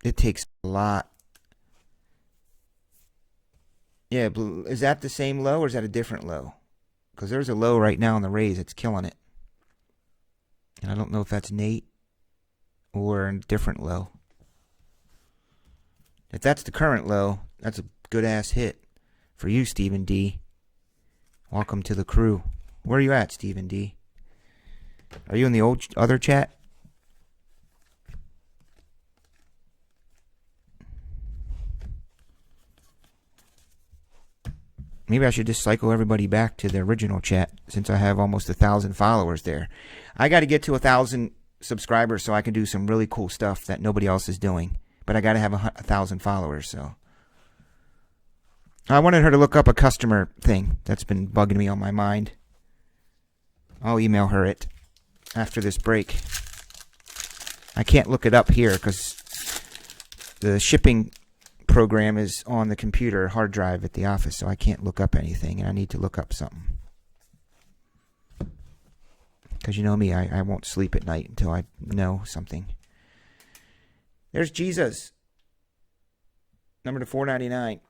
It takes a lot. Yeah, is that the same Lowe or is that a different Lowe? Because there's a Lowe right now in the Rays that's killing it. And I don't know if that's Nate or a different Lowe. If that's the current Lowe, that's a good-ass hit for you, Stephen D. Welcome to the crew. Where are you at, Stephen D? Are you in the other chat? Maybe I should just cycle everybody back to the original chat since I have almost 1,000 followers there. I got to get to 1,000 subscribers so I can do some really cool stuff that nobody else is doing. But I got to have 1,000 followers, so. I wanted her to look up a customer thing that's been bugging me on my mind. I'll email her it after this break. I can't look it up here because the shipping program is on the computer hard drive at the office, so I can't look up anything, and I need to look up something. Because you know me, I won't sleep at night until I know something. There's Jesus. Number to 499.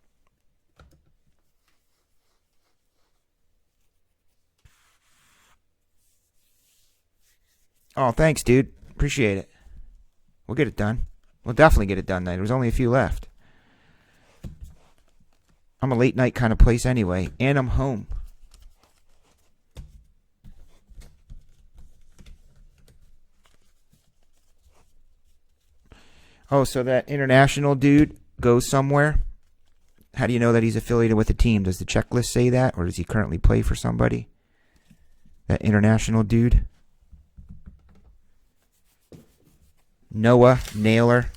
Oh, thanks, dude. Appreciate it. We'll get it done. We'll definitely get it done. There was only a few left. I'm a late night kind of place anyway, and I'm home. Oh, so that international dude goes somewhere? How do you know that he's affiliated with a team? Does the checklist say that, or does he currently play for somebody? That international dude? Noah Naylor.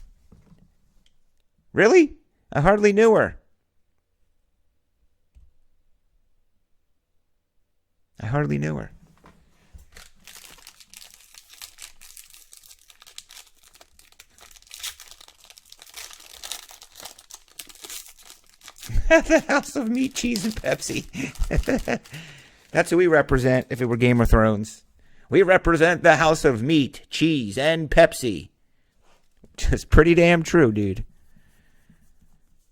Really? I hardly knew her. I hardly knew her. The House of Meat, Cheese, and Pepsi. That's who we represent if it were Game of Thrones. We represent the House of Meat, Cheese, and Pepsi. Just pretty damn true, dude.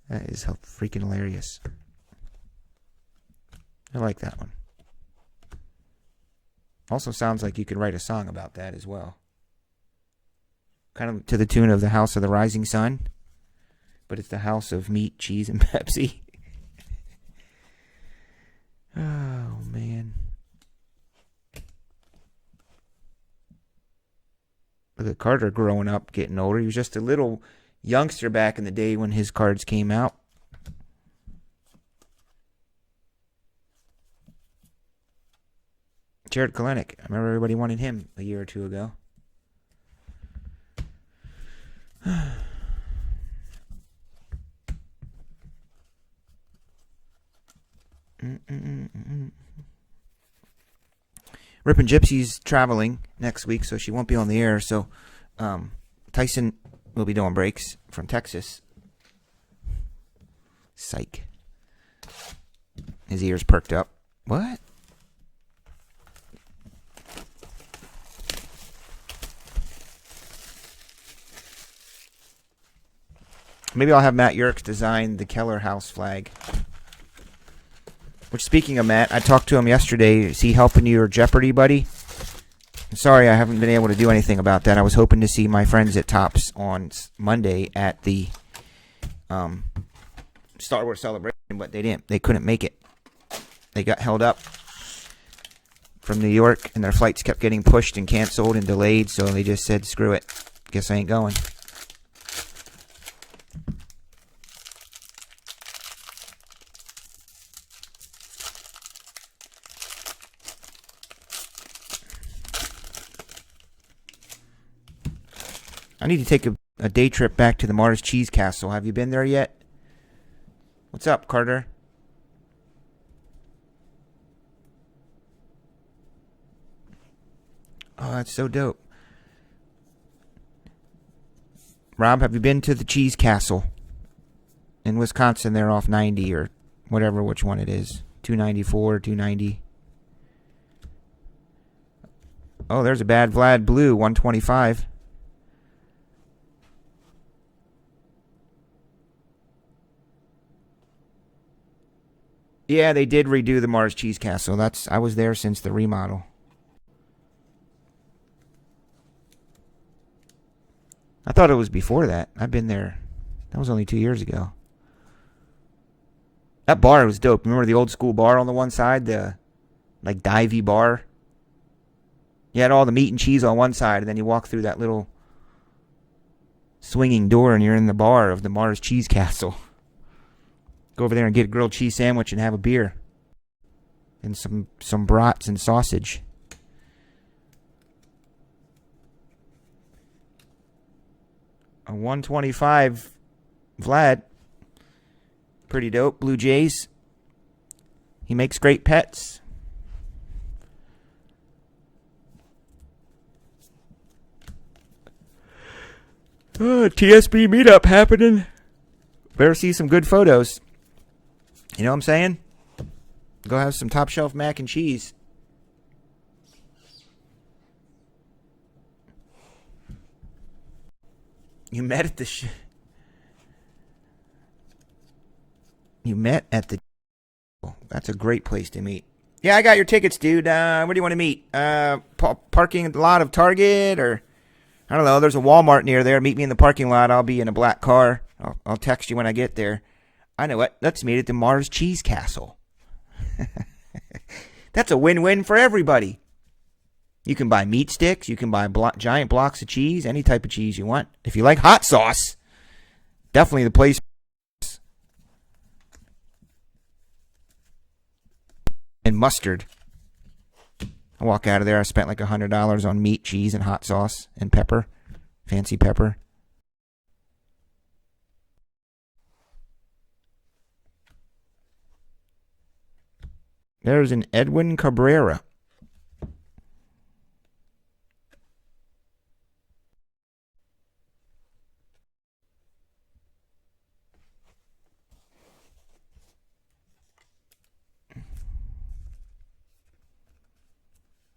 That is freaking hilarious. I like that one. Also sounds like you could write a song about that as well. Kind of to the tune of the House of the Rising Sun. But it's the House of Meat, Cheese, and Pepsi. Oh, man. Look at Carter growing up, getting older. He was just a little youngster back in the day when his cards came out. Jared Kalenic. I remember everybody wanted him a year or two ago. Rippin' Gypsy's traveling next week, so she won't be on the air. So Tyson will be doing breaks from Texas. Psych. His ears perked up. What? Maybe I'll have Matt Yerkes design the Keller House flag. Which, speaking of Matt, I talked to him yesterday. Is he helping you or Jeopardy, buddy? I'm sorry I haven't been able to do anything about that. I was hoping to see my friends at Tops on Monday at the Star Wars Celebration, but they didn't. They couldn't make it. They got held up from New York, and their flights kept getting pushed and canceled and delayed, so they just said, screw it. Guess I ain't going. I need to take a day trip back to the Mars Cheese Castle. Have you been there yet? What's up, Carter? Oh, that's so dope. Rob, have you been to the Cheese Castle? In Wisconsin, they're off 90 or whatever, which one it is. 294, 290. Oh, there's a Bad Vlad Blue, 125. Yeah, they did redo the Mars Cheese Castle. I was there since the remodel. I thought it was before that. I've been there. That was only 2 years ago. That bar was dope. Remember the old school bar on the one side? The, like, divey bar? You had all the meat and cheese on one side, and then you walk through that little swinging door, and you're in the bar of the Mars Cheese Castle. Go over there and get a grilled cheese sandwich and have a beer. And some brats and sausage. A 125 Vlad. Pretty dope. Blue Jays. He makes great pets. TSB meetup happening. Better see some good photos. You know what I'm saying? Go have some top shelf mac and cheese. You met at the You met at the That's a great place to meet. Yeah, I got your tickets, dude. Where do you want to meet? Parking lot of Target, or I don't know. There's a Walmart near there. Meet me in the parking lot. I'll be in a black car. I'll text you when I get there. I know what. Let's meet at the Mars Cheese Castle. That's a win-win for everybody. You can buy meat sticks. You can buy giant blocks of cheese. Any type of cheese you want. If you like hot sauce, definitely the place. And mustard. I walk out of there. I spent like $100 on meat, cheese, and hot sauce and pepper. Fancy pepper. There's an Edwin Cabrera.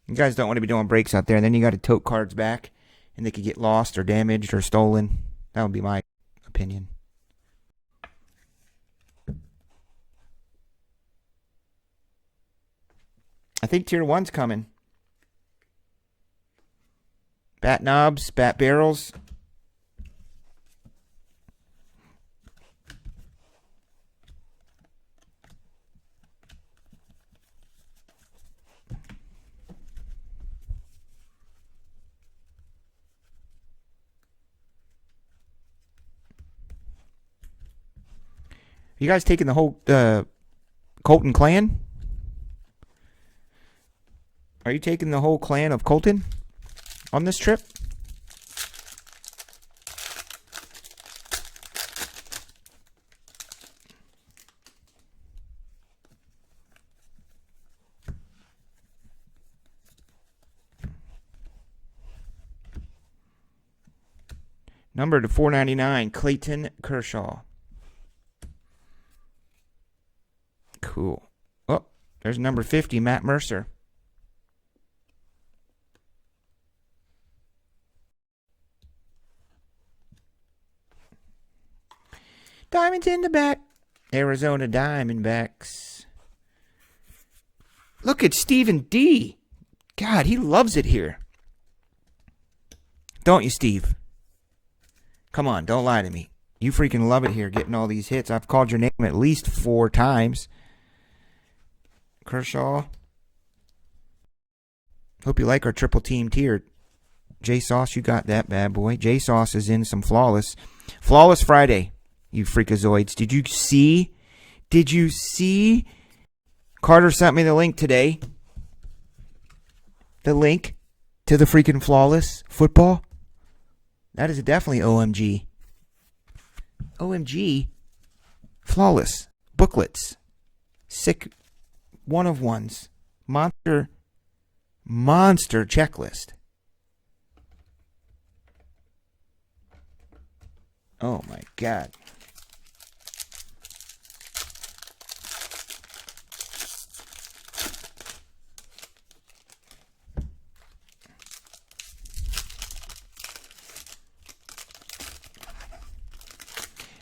You guys don't want to be doing breaks out there, and then you got to tote cards back, and they could get lost or damaged or stolen. That would be my opinion. I think Tier 1's coming. Bat knobs, bat barrels. You guys taking the whole Colton clan? Are you taking the whole clan of Colton on this trip? Number to 499, Clayton Kershaw. Cool. Oh, there's number 50, Matt Mercer. Diamonds in the back. Arizona Diamondbacks. Look at Stephen D. God, he loves it here. Don't you, Steve? Come on, don't lie to me. You freaking love it here, getting all these hits. I've called your name at least 4 times. Kershaw. Hope you like our triple team tier. J Sauce, you got that bad boy. J Sauce is in some Flawless. Flawless Friday, you freakazoids. Did you see? Did you see? Carter sent me the link today. The link to the freaking Flawless football. That is definitely OMG. OMG. Flawless. Booklets. Sick one of ones. Monster checklist. Oh my God.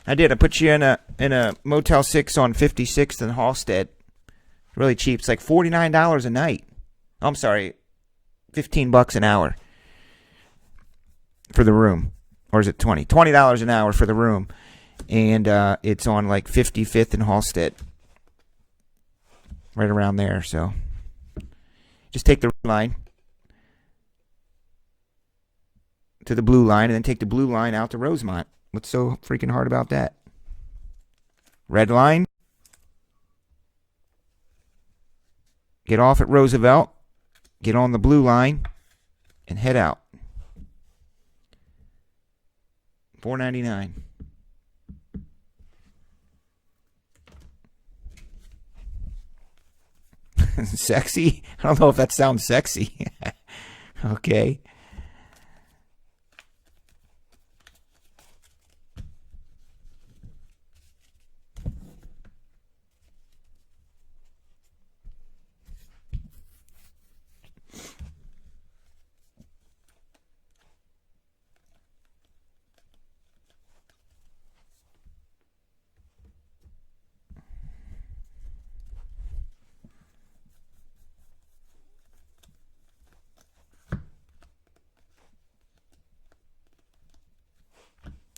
I did. I put you in a Motel 6 on 56th and Halstead. Really cheap. It's like $49 a night. I'm sorry, $15 an hour for the room. Or is it $20? $20 an hour for the room. And it's on like 55th and Halstead. Right around there. So just take the red line to the blue line and then take the blue line out to Rosemont. What's so freaking hard about that? Red line. Get off at Roosevelt. Get on the blue line. And head out. $4.99. Sexy? I don't know if that sounds sexy. Okay.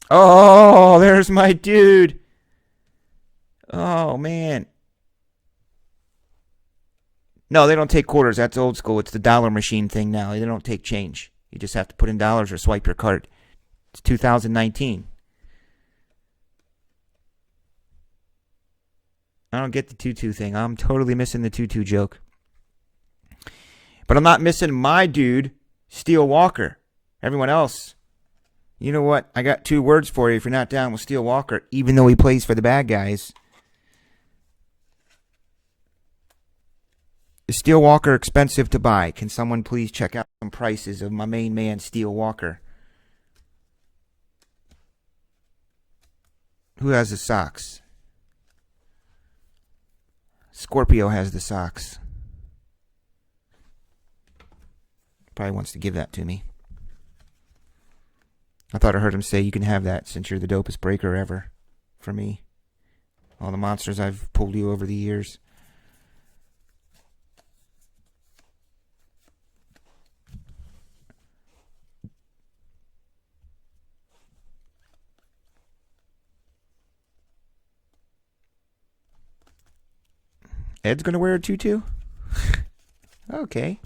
Oh, there's my dude. Oh, man. No, they don't take quarters. That's old school. It's the dollar machine thing now. They don't take change. You just have to put in dollars or swipe your card. It's 2019. I don't get the tutu thing. I'm totally missing the tutu joke. But I'm not missing my dude, Steel Walker. Everyone else. You know what? I got 2 words for you if you're not down with Steel Walker, even though he plays for the bad guys. Is Steel Walker expensive to buy? Can someone please check out some prices of my main man, Steel Walker? Who has the socks? Scorpio has the socks. Probably wants to give that to me. I thought I heard him say you can have that since you're the dopest breaker ever for me. All the monsters I've pulled you over the years. Ed's going to wear a tutu? Okay.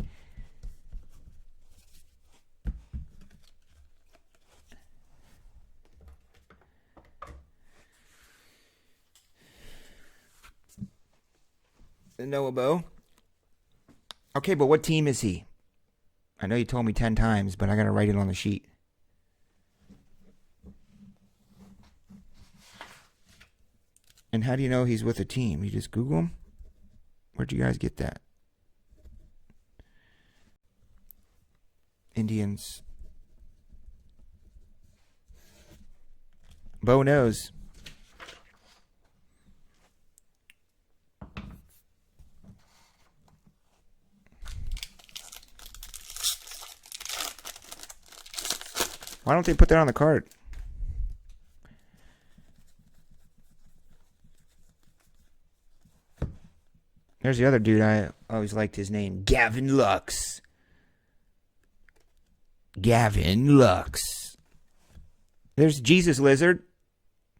The Noah Bow. Okay, but what team is he? I know you told me 10 times, but I got to write it on the sheet. And how do you know he's with a team? You just Google him? Where'd you guys get that? Indians. Bo knows. Why don't they put that on the card? There's the other dude. I always liked his name. Gavin Lux. Gavin Lux. There's Jesus Lizard.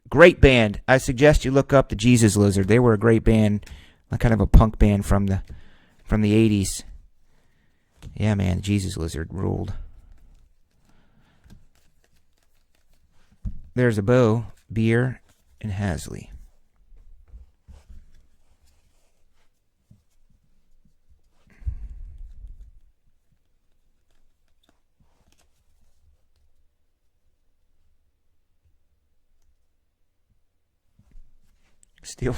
Great band. I suggest you look up the Jesus Lizard. They were a great band. Kind of a punk band from the 80s. Yeah, man. Jesus Lizard ruled. There's a Bo, Beer, and Hasley. Still.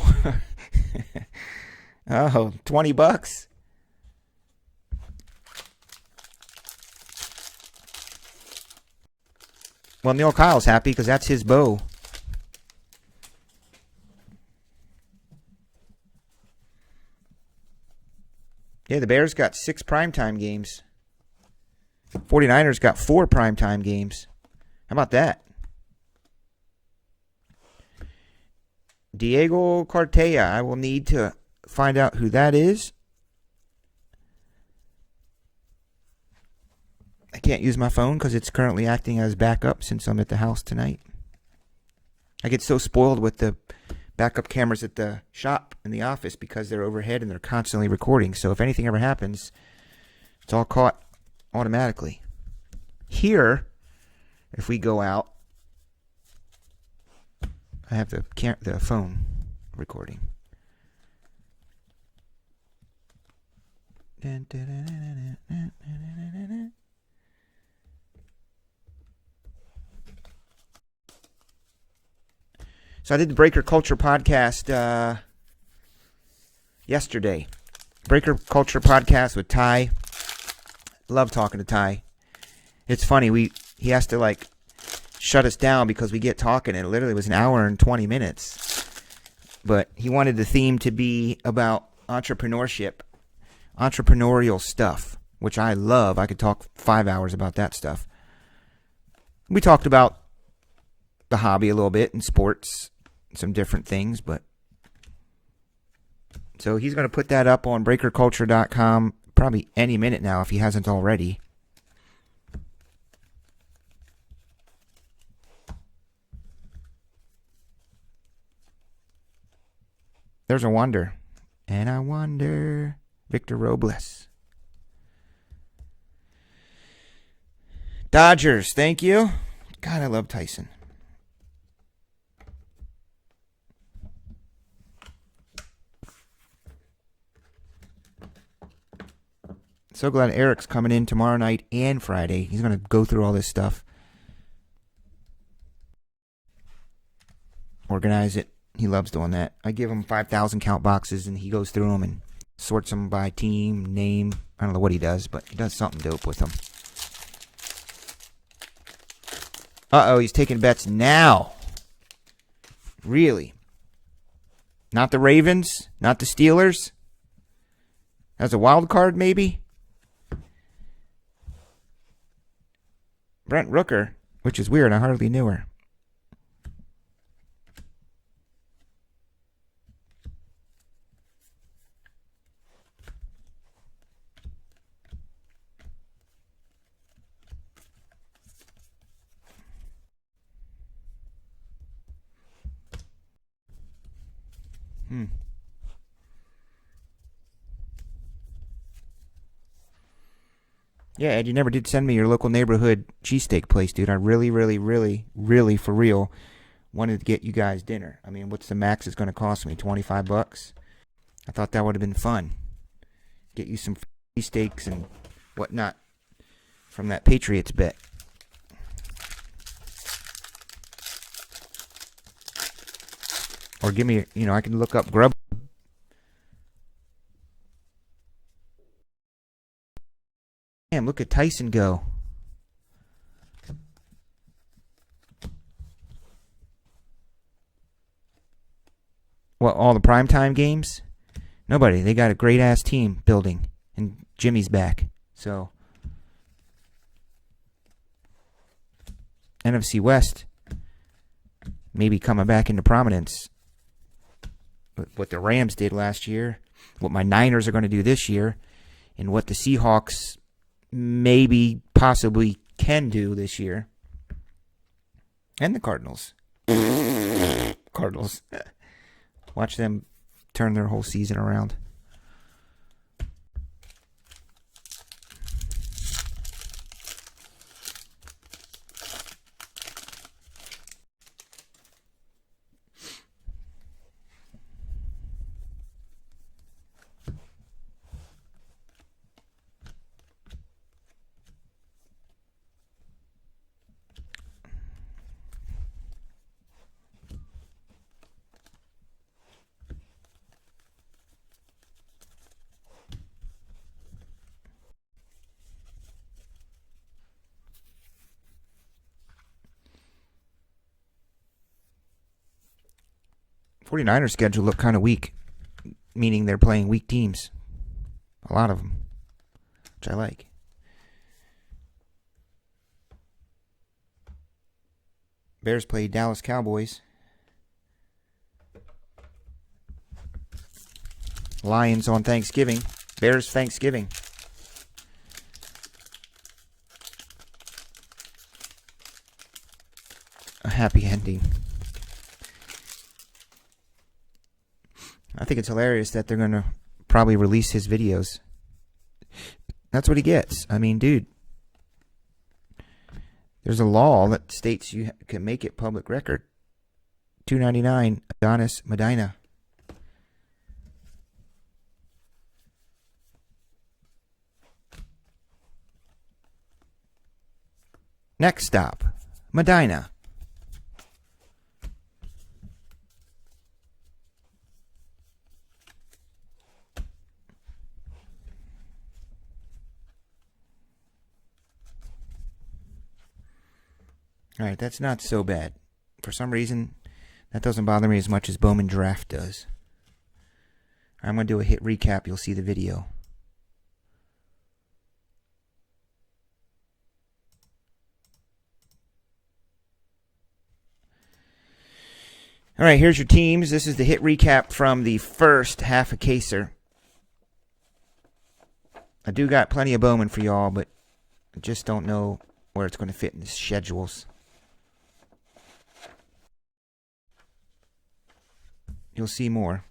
Oh, $20. Well, Neil Kyle's happy because that's his Bo. Yeah, the Bears got 6 primetime games. 49ers got 4 primetime games. How about that? Diego Cartella. I will need to find out who that is. I can't use my phone because it's currently acting as backup since I'm at the house tonight. I get so spoiled with the backup cameras at the shop in the office because they're overhead and they're constantly recording. So if anything ever happens, it's all caught automatically. Here, if we go out, I have the phone recording. So I did the Breaker Culture podcast yesterday. Breaker Culture podcast with Ty. Love talking to Ty. It's funny. He has to shut us down because we get talking. It literally was an hour and 20 minutes. But he wanted the theme to be about entrepreneurship, entrepreneurial stuff, which I love. I could talk 5 hours about that stuff. We talked about the hobby a little bit and sports, some different things, but so he's going to put that up on breakerculture.com probably any minute now if he hasn't already. There's a wonder. And I wonder. Victor Robles. Dodgers, thank you. God, I love Tyson. So glad Eric's coming in tomorrow night and Friday. He's going to go through all this stuff. Organize it. He loves doing that. I give him 5,000 count boxes and he goes through them and sorts them by team, name. I don't know what he does, but he does something dope with them. Uh-oh, he's taking bets now. Really? Not the Ravens? Not the Steelers? As a wild card, maybe? Brent Rooker, which is weird. I hardly knew her. Yeah, Ed, you never did send me your local neighborhood cheesesteak place, dude. I really, really, really, really, for real, wanted to get you guys dinner. I mean, what's the max it's going to cost me? $25? I thought that would have been fun. Get you some steaks and whatnot from that Patriots bet. Or give me, I can look up Grub. Damn, look at Tyson go. What, all the primetime games? Nobody. They got a great-ass team building. And Jimmy's back. So, NFC West maybe coming back into prominence. What the Rams did last year, what my Niners are going to do this year, and what the Seahawks maybe possibly can do this year. And the Cardinals. Cardinals. Watch them turn their whole season around. '49ers schedule look kind of weak, meaning they're playing weak teams. A lot of them, which I like. Bears play Dallas Cowboys. Lions on Thanksgiving. Bears Thanksgiving. A happy ending. I think it's hilarious that they're going to probably release his videos. That's what he gets. I mean, dude, there's a law that states you can make it public record. $2.99 Adonis Medina. Next stop, Medina. All right, that's not so bad. For some reason, that doesn't bother me as much as Bowman Draft does. I'm going to do a hit recap. You'll see the video. All right, here's your teams. This is the hit recap from the first half of Caser. I do got plenty of Bowman for y'all, but I just don't know where it's going to fit in the schedules. You'll see more.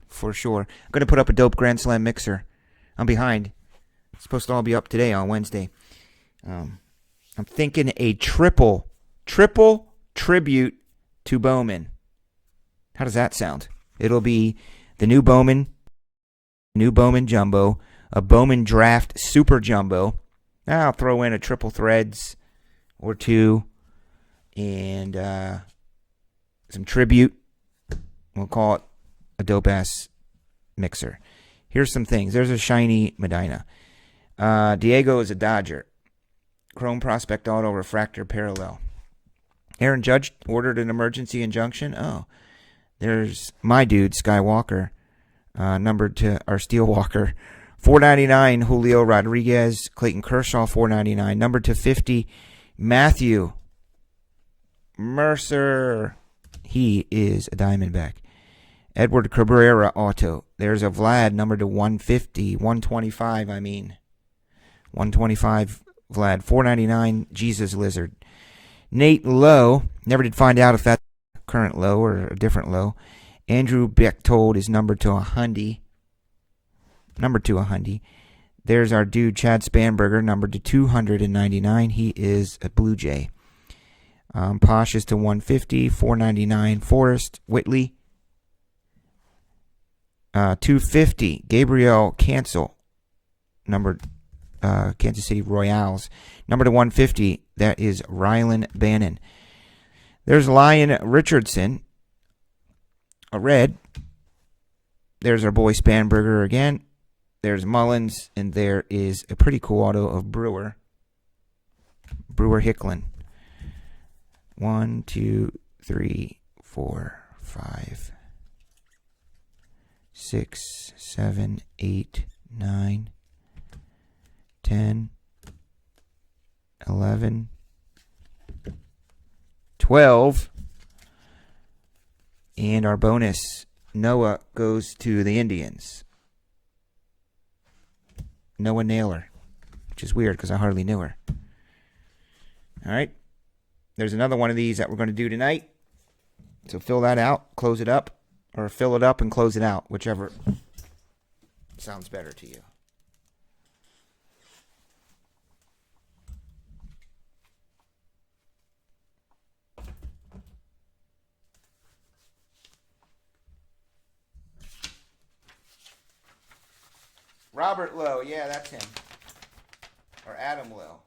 For sure. I'm going to put up a dope Grand Slam mixer. I'm behind. It's supposed to all be up today on Wednesday. I'm thinking a triple tribute to Bowman. How does that sound? It'll be the new Bowman Jumbo, a Bowman Draft Super Jumbo. I'll throw in a triple threads or two, and some tribute. We'll call it a dope-ass mixer. Here's some things. There's a shiny Medina. Diego is a Dodger. Chrome Prospect Auto Refractor Parallel. Aaron Judge ordered an emergency injunction. Oh, there's my dude, Skywalker, numbered to our Steelwalker. $4.99, Julio Rodriguez. Clayton Kershaw, $4.99. Numbered to 50, Matthew Mercer. He is a Diamondback. Edward Cabrera auto. There's a Vlad numbered to 150. 125, I mean. 125 Vlad. $4.99, Jesus Lizard. Nate Lowe. Never did find out if that's current low or a different low. Andrew Bechtold is numbered to 100. Numbered to 100. There's our dude Chad Spanberger, numbered to 299. He is a Blue Jay. Posh is to 150. 499 Forrest Whitley. 250 Gabriel Cancel. Kansas City Royals. Number to 150, that is Rylan Bannon. There's Lyon Richardson, a red. There's our boy Spanberger again. There's Mullins, and there is a pretty cool auto of Brewer Hicklin. 1, 2, 3, 4, 5, 6, 7, 8, 9, 10, 11, 12. And our bonus, Noah, goes to the Indians. Noah Naylor, which is weird because I hardly knew her. All right. There's another one of these that we're going to do tonight. So fill that out, close it up, or fill it up and close it out, whichever sounds better to you. Robert Lowe, yeah, that's him. Or Adam Lowe.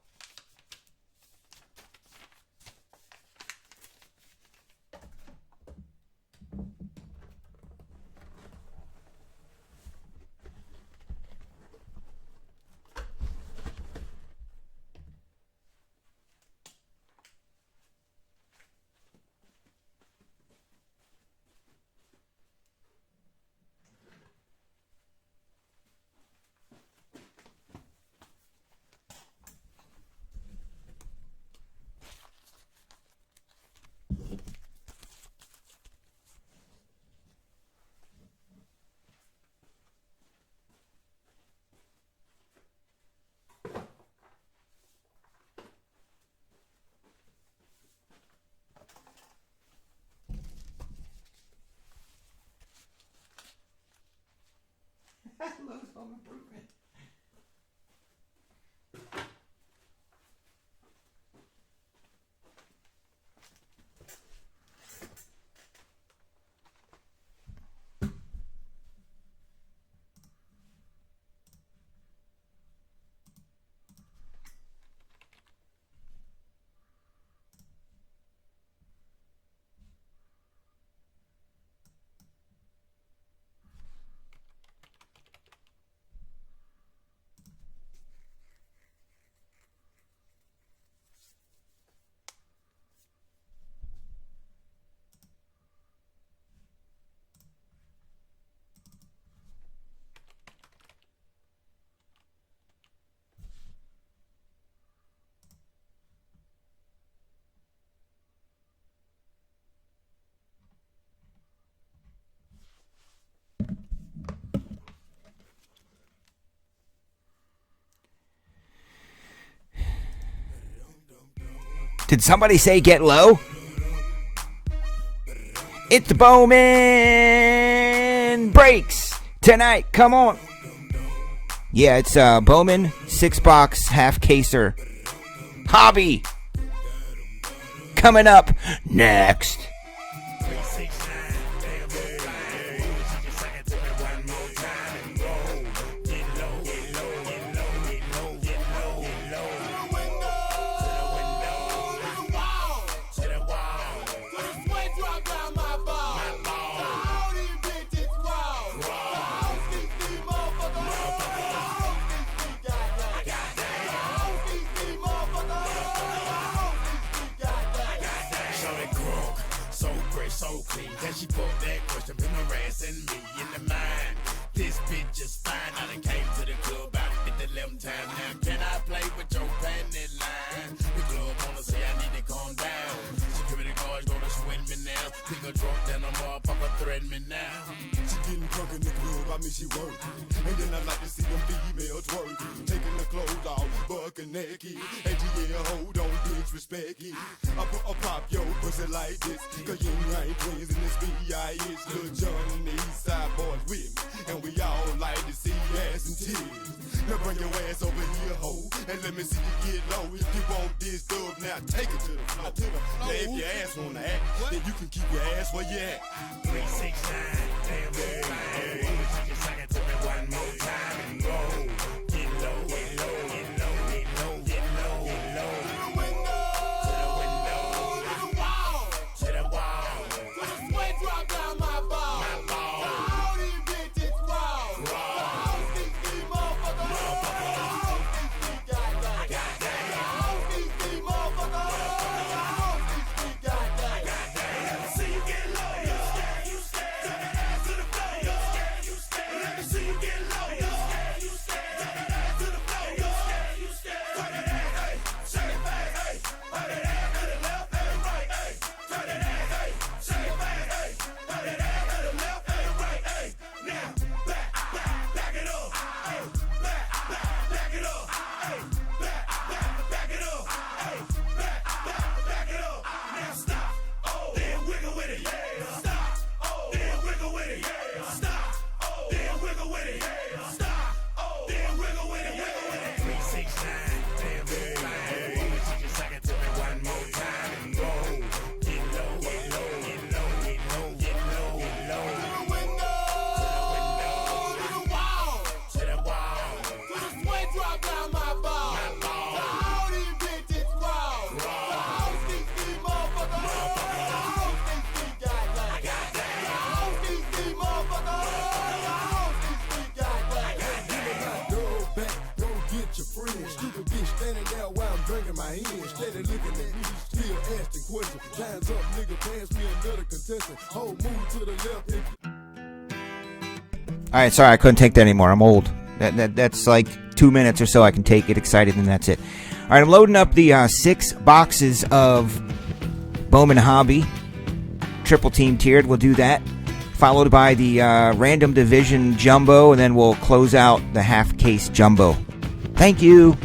Lowe's Home Improvement. Did somebody say get low? It's the Bowman breaks tonight. Come on. Yeah, it's Bowman 6-box half caser hobby coming up next. So clean, can she put that question been harassing me in the mind? This bitch is fine. I done came to the club about 50-11 times now. Can I play with your panty line? The club wanna say I need to calm down. Security guards gonna sweat me now. Pick a drunk, then a motherfucker threaten me now. She getting drunk in the club, I mean she working. And then I like to see them females twerking. Taking the clothes off, bucking naked. And yeah, hold on, disrespect it. I pop your pussy like this. Cause you ain't twins in this B.I.H. Lil John and the East Side boys with me. And we all like to see ass and titties. Now bring your ass over here, ho. And let me see you get low. If you want this dub, now take it to the floor. Now if your ass wanna act, then you can keep your ass where you at. 369, damn, hey, hey. Suck it to me one more time and go. Get low. my hand, steady looking at me, still asking questions. Time's up, nigga, pass me another contestant. Whole move to the left. All right, sorry, I couldn't take that anymore. I'm old. That's like 2 minutes or so I can take, get excited, and that's it. All right, I'm loading up the 6 boxes of Bowman Hobby, triple team tiered. We'll do that, followed by the random division jumbo, and then we'll close out the half case jumbo. Thank you.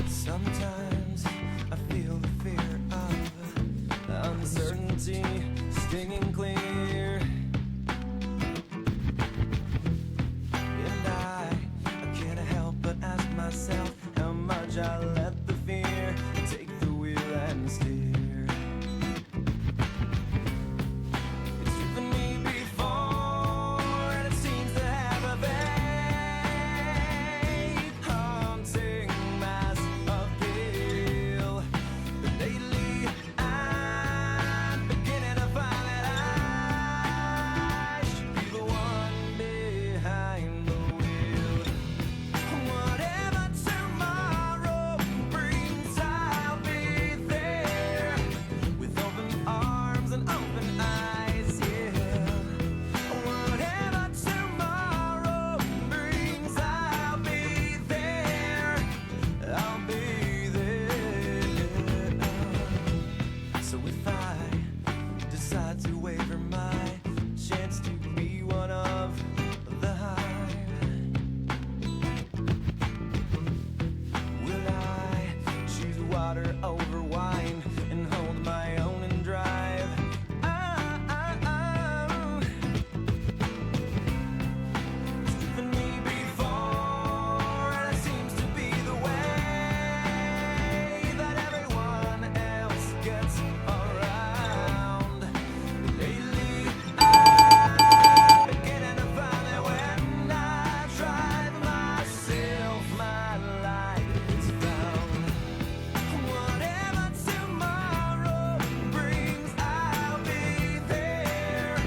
Sometimes I feel the fear of the uncertainty stinging clear, and I can't help but ask myself how much I let the fear take the wheel and steer. It's driven me before, and it seems to have a vague haunting mass appeal. But lately I'm beginning to find that I should be the one behind the wheel. Whatever tomorrow brings, I'll be there with open arms and open eyes, yeah. Whatever tomorrow brings, I'll be there. I'll be there. So if I decide to waver my chance to be one of the hive, will I choose water over wine and hold my own and drive? It's driven me before, and it seems to be the way that everyone else gets around. Lately, I'm beginning to find that when I drive myself, my light is found. Whatever tomorrow brings, I'll be there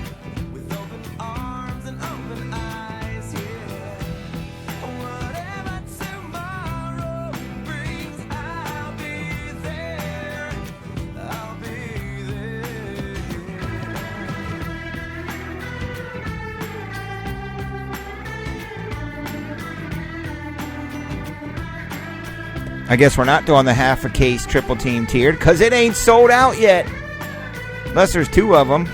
with open arms and open eyes, yeah. Whatever tomorrow brings, I'll be there. I'll be there. I guess we're not doing the half a case triple team tiered because it ain't sold out yet. Unless there's 2 of them.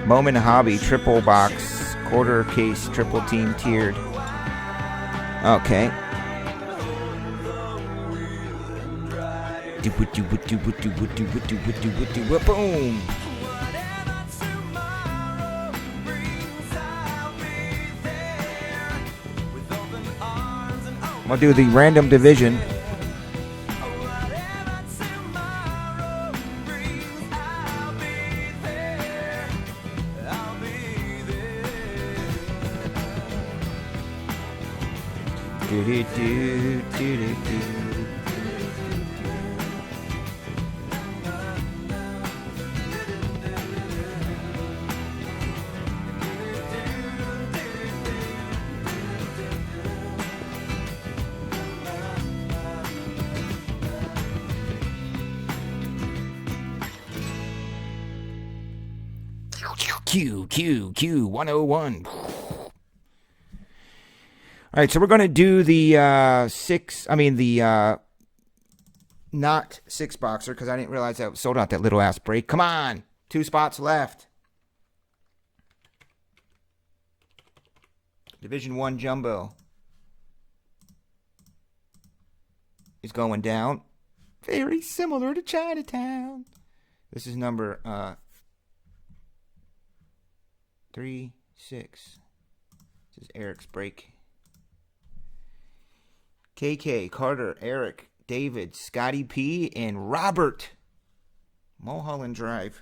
Bowman Hobby triple box, quarter case triple team tiered. Okay. Boom. Whatever tomorrow brings, I'll be there with open arms and open. We'll do the random division. Whatever tomorrow brings, I'll be there. I'll be there. Do-do-do-do-do-do. Q 101. All right, so we're going to do the not 6 boxer because I didn't realize I sold out that little ass break. Come on, 2 spots left. Division 1 jumbo is going down. Very similar to Chinatown. This is number 3, 6. This is Eric's break. KK, Carter, Eric, David, Scotty P, and Robert. Mulholland Drive.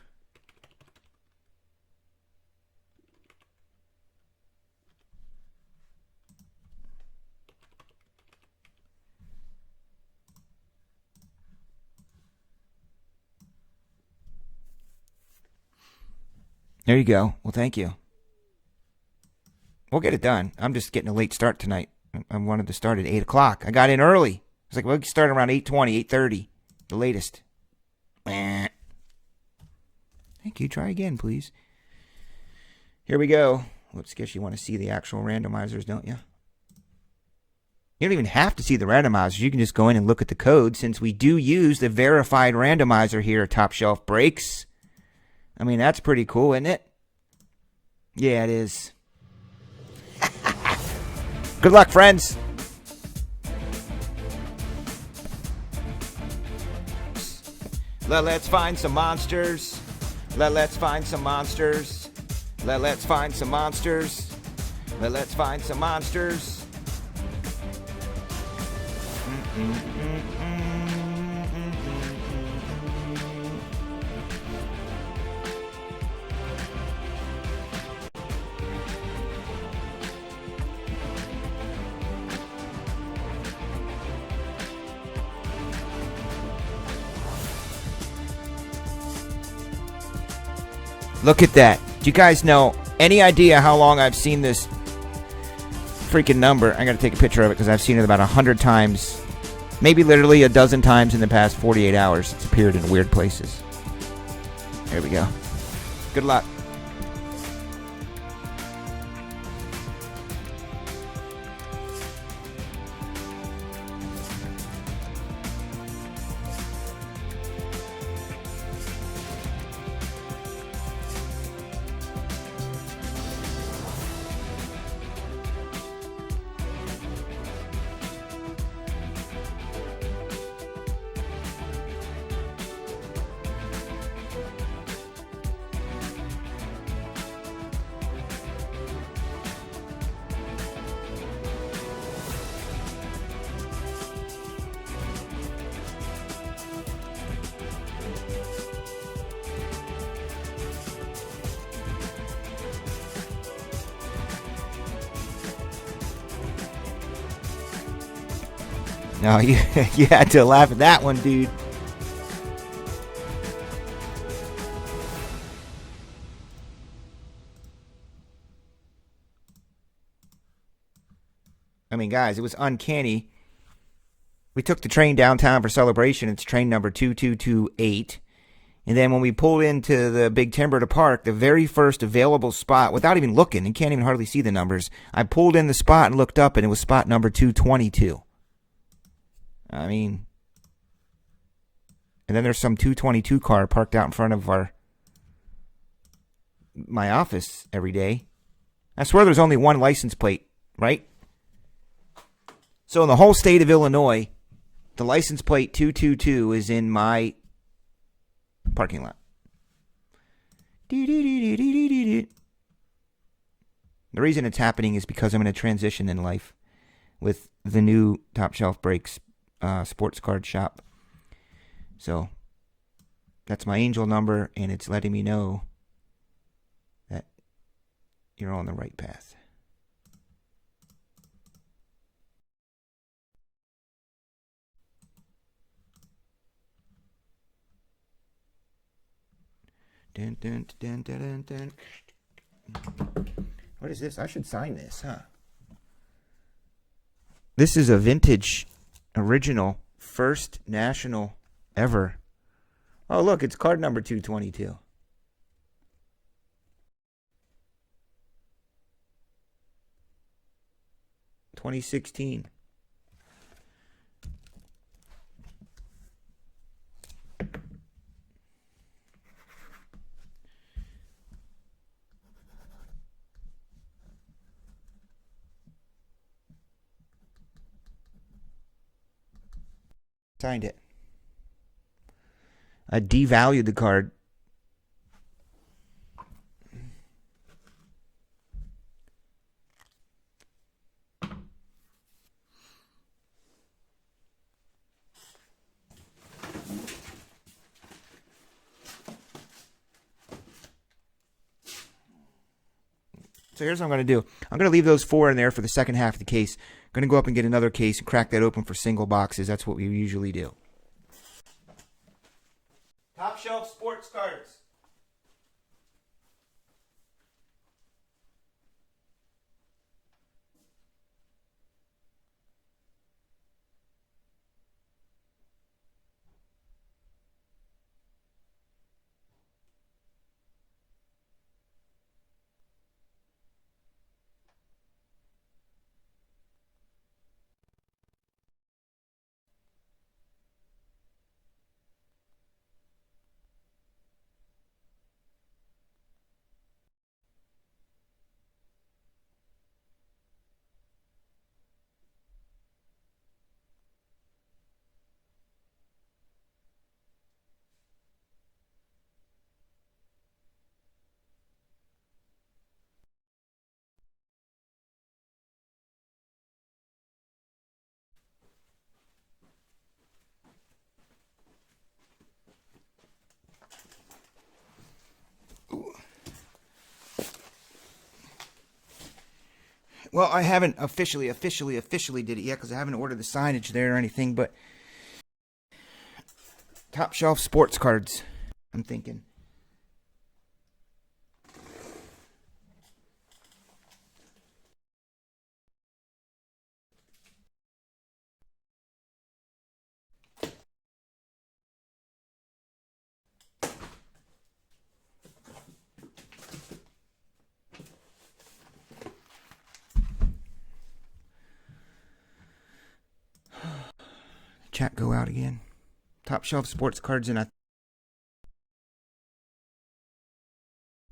There you go. Well, thank you. We'll get it done. I'm just getting a late start tonight. I wanted to start at 8 o'clock. I got in early. I was like, we'll start around 8:20, 8:30, the latest. Thank you. Try again, please. Here we go. Let's guess you want to see the actual randomizers, don't you? You don't even have to see the randomizers. You can just go in and look at the code, since we do use the verified randomizer here at Top Shelf Breaks. I mean, that's pretty cool, isn't it? Yeah, it is. Good luck, friends. Let's find some monsters. Let's find some monsters. Let's find some monsters. Let's find some monsters. Look at that. Do you guys know any idea how long I've seen this freaking number? I gotta take a picture of it because I've seen it about 100 times. Maybe literally a dozen times in the past 48 hours. It's appeared in weird places. There we go. Good luck. No, you had to laugh at that one, dude. I mean, guys, it was uncanny. We took the train downtown for celebration. It's train number 2228. And then when we pulled into the Big Timber to park, the very first available spot, without even looking, and can't even hardly see the numbers, I pulled in the spot and looked up, and it was spot number 222. I mean, and then there's some 222 car parked out in front of my office every day. I swear there's only one license plate, right? So in the whole state of Illinois, the license plate 222 is in my parking lot. The reason it's happening is because I'm in a transition in life with the new Top Shelf Breaks sports card shop. So that's my angel number, and it's letting me know that you're on the right path. Dun, dun, dun, dun, dun, dun. What is this? I should sign this, huh? This is a vintage, original, first national ever. Oh, look, it's card number 222. $2016. Signed it. I devalued the card. So here's what I'm going to do. I'm going to leave those 4 in there for the second half of the case. I'm going to go up and get another case and crack that open for single boxes. That's what we usually do. Top Shelf Sports Cards. Well, I haven't officially did it yet because I haven't ordered the signage there or anything, but top shelf sports cards, I'm thinking. Chat go out again. Top shelf sports cards, and it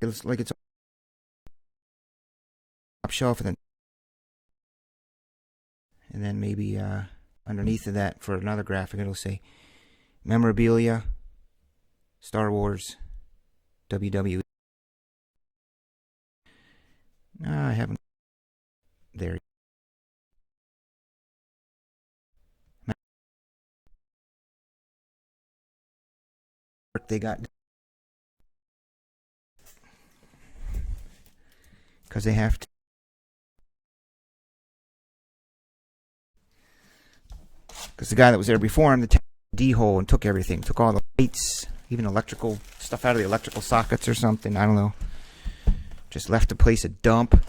looks like it's top shelf, and then maybe underneath of that for another graphic it'll say memorabilia, Star Wars, WWE. No, I haven't. There. They got because they have to. Because the guy that was there before him, the D-hole, and took everything, took all the lights, even electrical stuff out of the electrical sockets or something. I don't know. Just left the place a dump.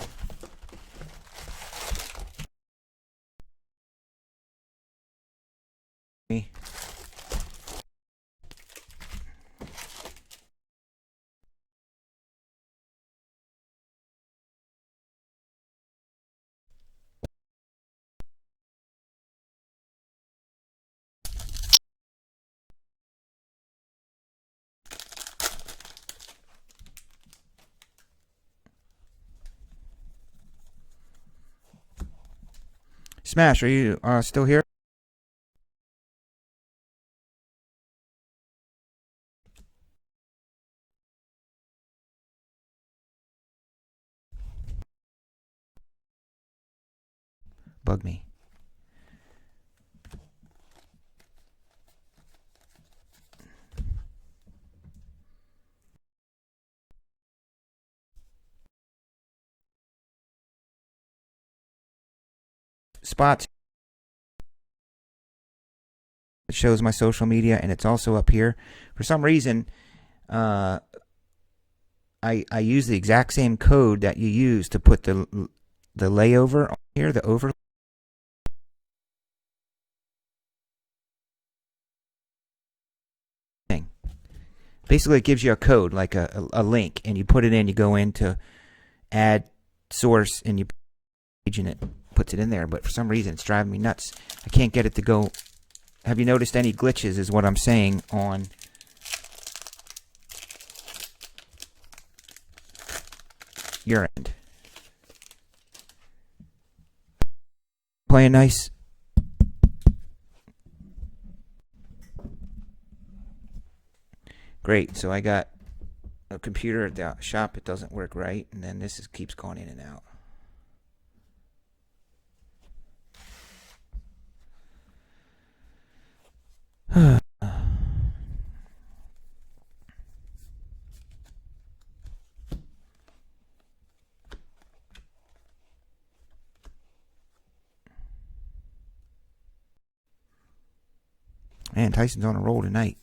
Me. Smash, are you still here? Bug me. Spots. It shows my social media, and it's also up here. For some reason, I use the exact same code that you use to put the layover on here, the over. Thing. Basically, it gives you a code, like a link, and you put it in. You go in to add source, and you page, and it puts it in there. But for some reason, it's driving me nuts. I can't get it to go. Have you noticed any glitches, is what I'm saying, on your end? Playing nice? Great, so I got a computer at the shop. It doesn't work right, and then this keeps going in and out. Man, Tyson's on a roll tonight.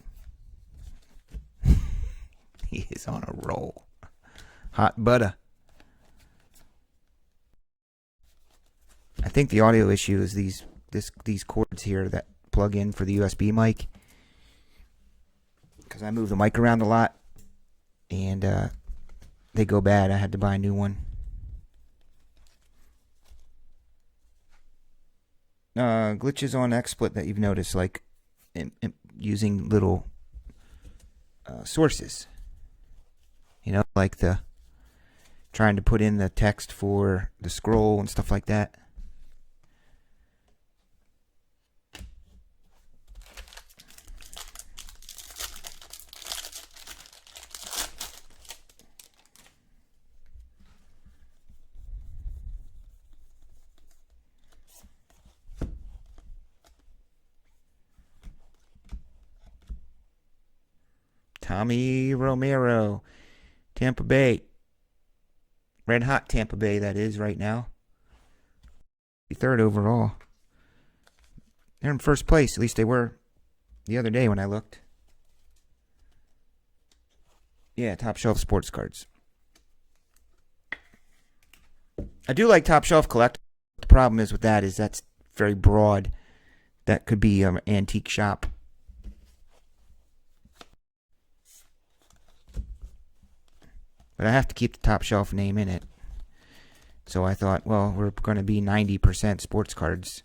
He is on a roll. Hot butter. I think the audio issue is these cords here that plug in for the USB mic. Because I move the mic around a lot, and they go bad. I had to buy a new one. Glitches on XSplit that you've noticed, like using little sources. You know, like the trying to put in the text for the scroll and stuff like that. Tommy Romero, Tampa Bay. Red hot Tampa Bay, that is, right now. 63rd overall. They're in first place. At least they were the other day when I looked. Yeah, Top Shelf Sports Cards. I do like Top Shelf Collect. The problem is with that is that's very broad. That could be an antique shop. But I have to keep the Top Shelf name in it. So I thought, well, we're going to be 90% sports cards.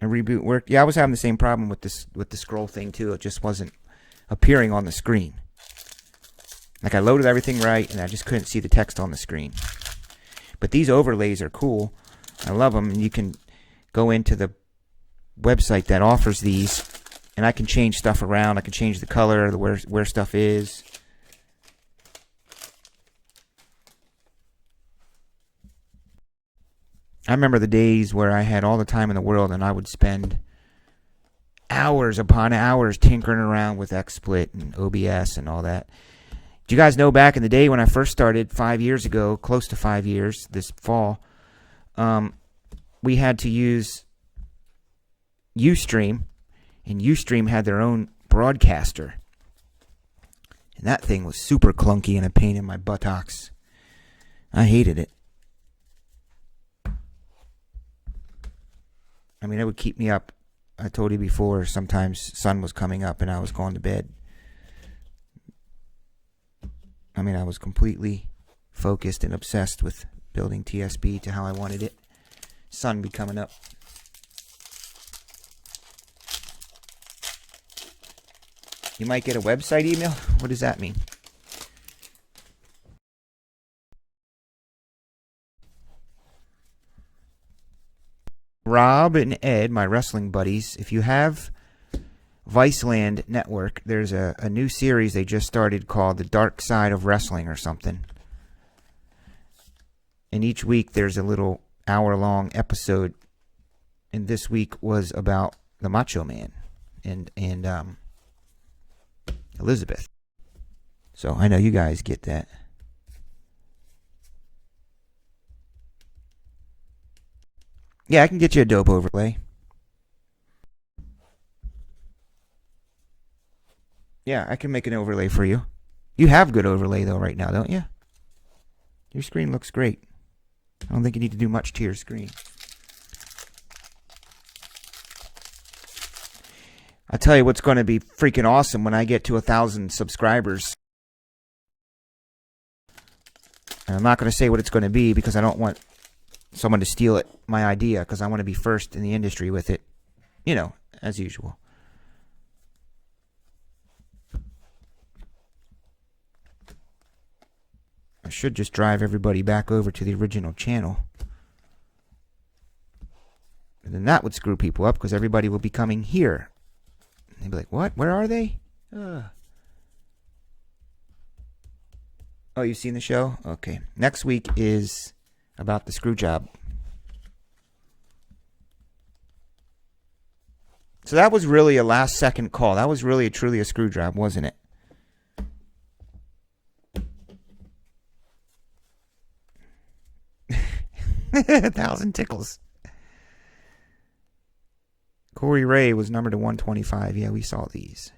A reboot worked. Yeah, I was having the same problem with the scroll thing too. It just wasn't appearing on the screen. Like I loaded everything right, and I just couldn't see the text on the screen. But these overlays are cool. I love them, and you can go into the website that offers these, and I can change stuff around. I can change the color, where stuff is. I remember the days where I had all the time in the world, and I would spend hours upon hours tinkering around with XSplit and OBS and all that. Do you guys know back in the day when I first started 5 years ago, close to 5 years, this fall, we had to use Ustream, and Ustream had their own broadcaster. And that thing was super clunky and a pain in my buttocks. I hated it. I mean, it would keep me up. I told you before, sometimes sun was coming up and I was going to bed. I mean, I was completely focused and obsessed with building TSB to how I wanted it. Sun be coming up. You might get a website email? What does that mean? Rob and Ed, my wrestling buddies, if you have Viceland Network, there's a new series they just started called The Dark Side of Wrestling or something. And each week there's a little hour-long episode. And this week was about the Macho Man and Elizabeth. So I know you guys get that. Yeah, I can get you a dope overlay. Yeah, I can make an overlay for you. You have good overlay though right now, don't you? Your screen looks great. I don't think you need to do much to your screen. I'll tell you what's going to be freaking awesome when I get to 1,000 subscribers. And I'm not going to say what it's going to be because I don't want someone to steal it, my idea, because I want to be first in the industry with it. You know, as usual. I should just drive everybody back over to the original channel. And then that would screw people up because everybody will be coming here. They'd be like, what? Where are they? Oh, you've seen the show? Okay. Next week is about the screw job. So that was really a last second call. That was really truly a screw job, wasn't it? $1,000 tickles. Corey Ray was numbered to 125. Yeah, we saw these.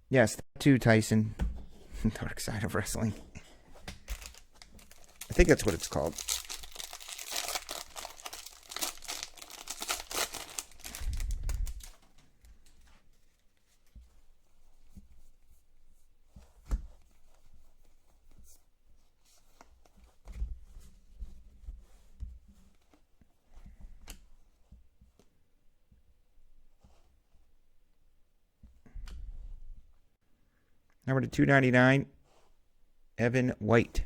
Yes, that too, Tyson. Dark Side of Wrestling. I think that's what it's called. Number to 299, Evan White.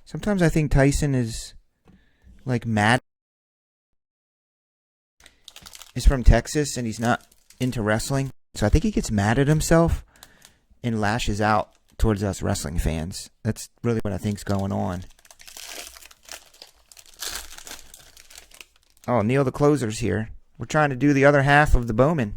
Sometimes I think Tyson is like mad is from Texas and he's not into wrestling. So I think he gets mad at himself and lashes out towards us wrestling fans. That's really what I think's going on. Oh, Neil the Closer's here. We're trying to do the other half of the Bowman.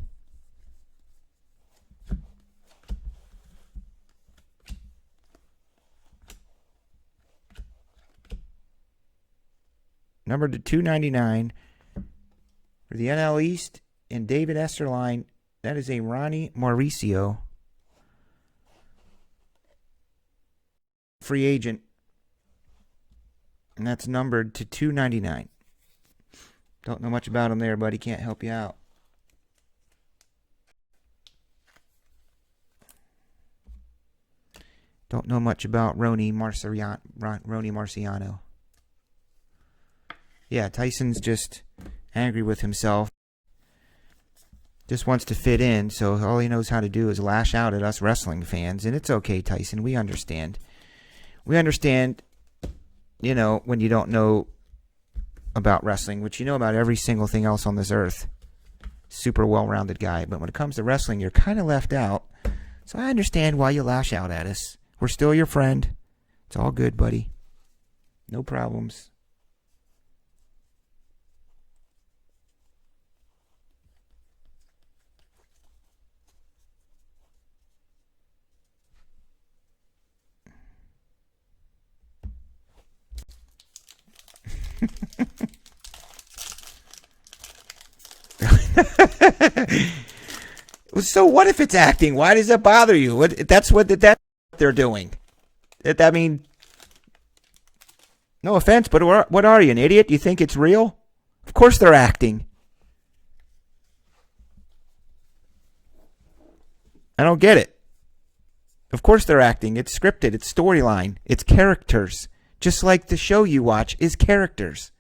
Number to 299 for the NL East and David Esterline. That is a Ronnie Mauricio. Free agent. And that's numbered to 299. Don't know much about him there, buddy. Can't help you out. Don't know much about Ronnie Marciano. Yeah, Tyson's just angry with himself. Just wants to fit in, so all he knows how to do is lash out at us wrestling fans. And it's okay, Tyson. We understand. We understand, when you don't know about wrestling, which you know about every single thing else on this earth. Super well-rounded guy. But when it comes to wrestling, you're kind of left out. So I understand why you lash out at us. We're still your friend. It's all good, buddy. No problems. So what if it's acting? Why does that bother you? That's what they're doing. I mean, no offense, but what are you, an idiot? You think it's real? Of course they're acting. I don't get it. Of course they're acting. It's scripted. It's storyline. It's characters. Just like the show you watch is characters.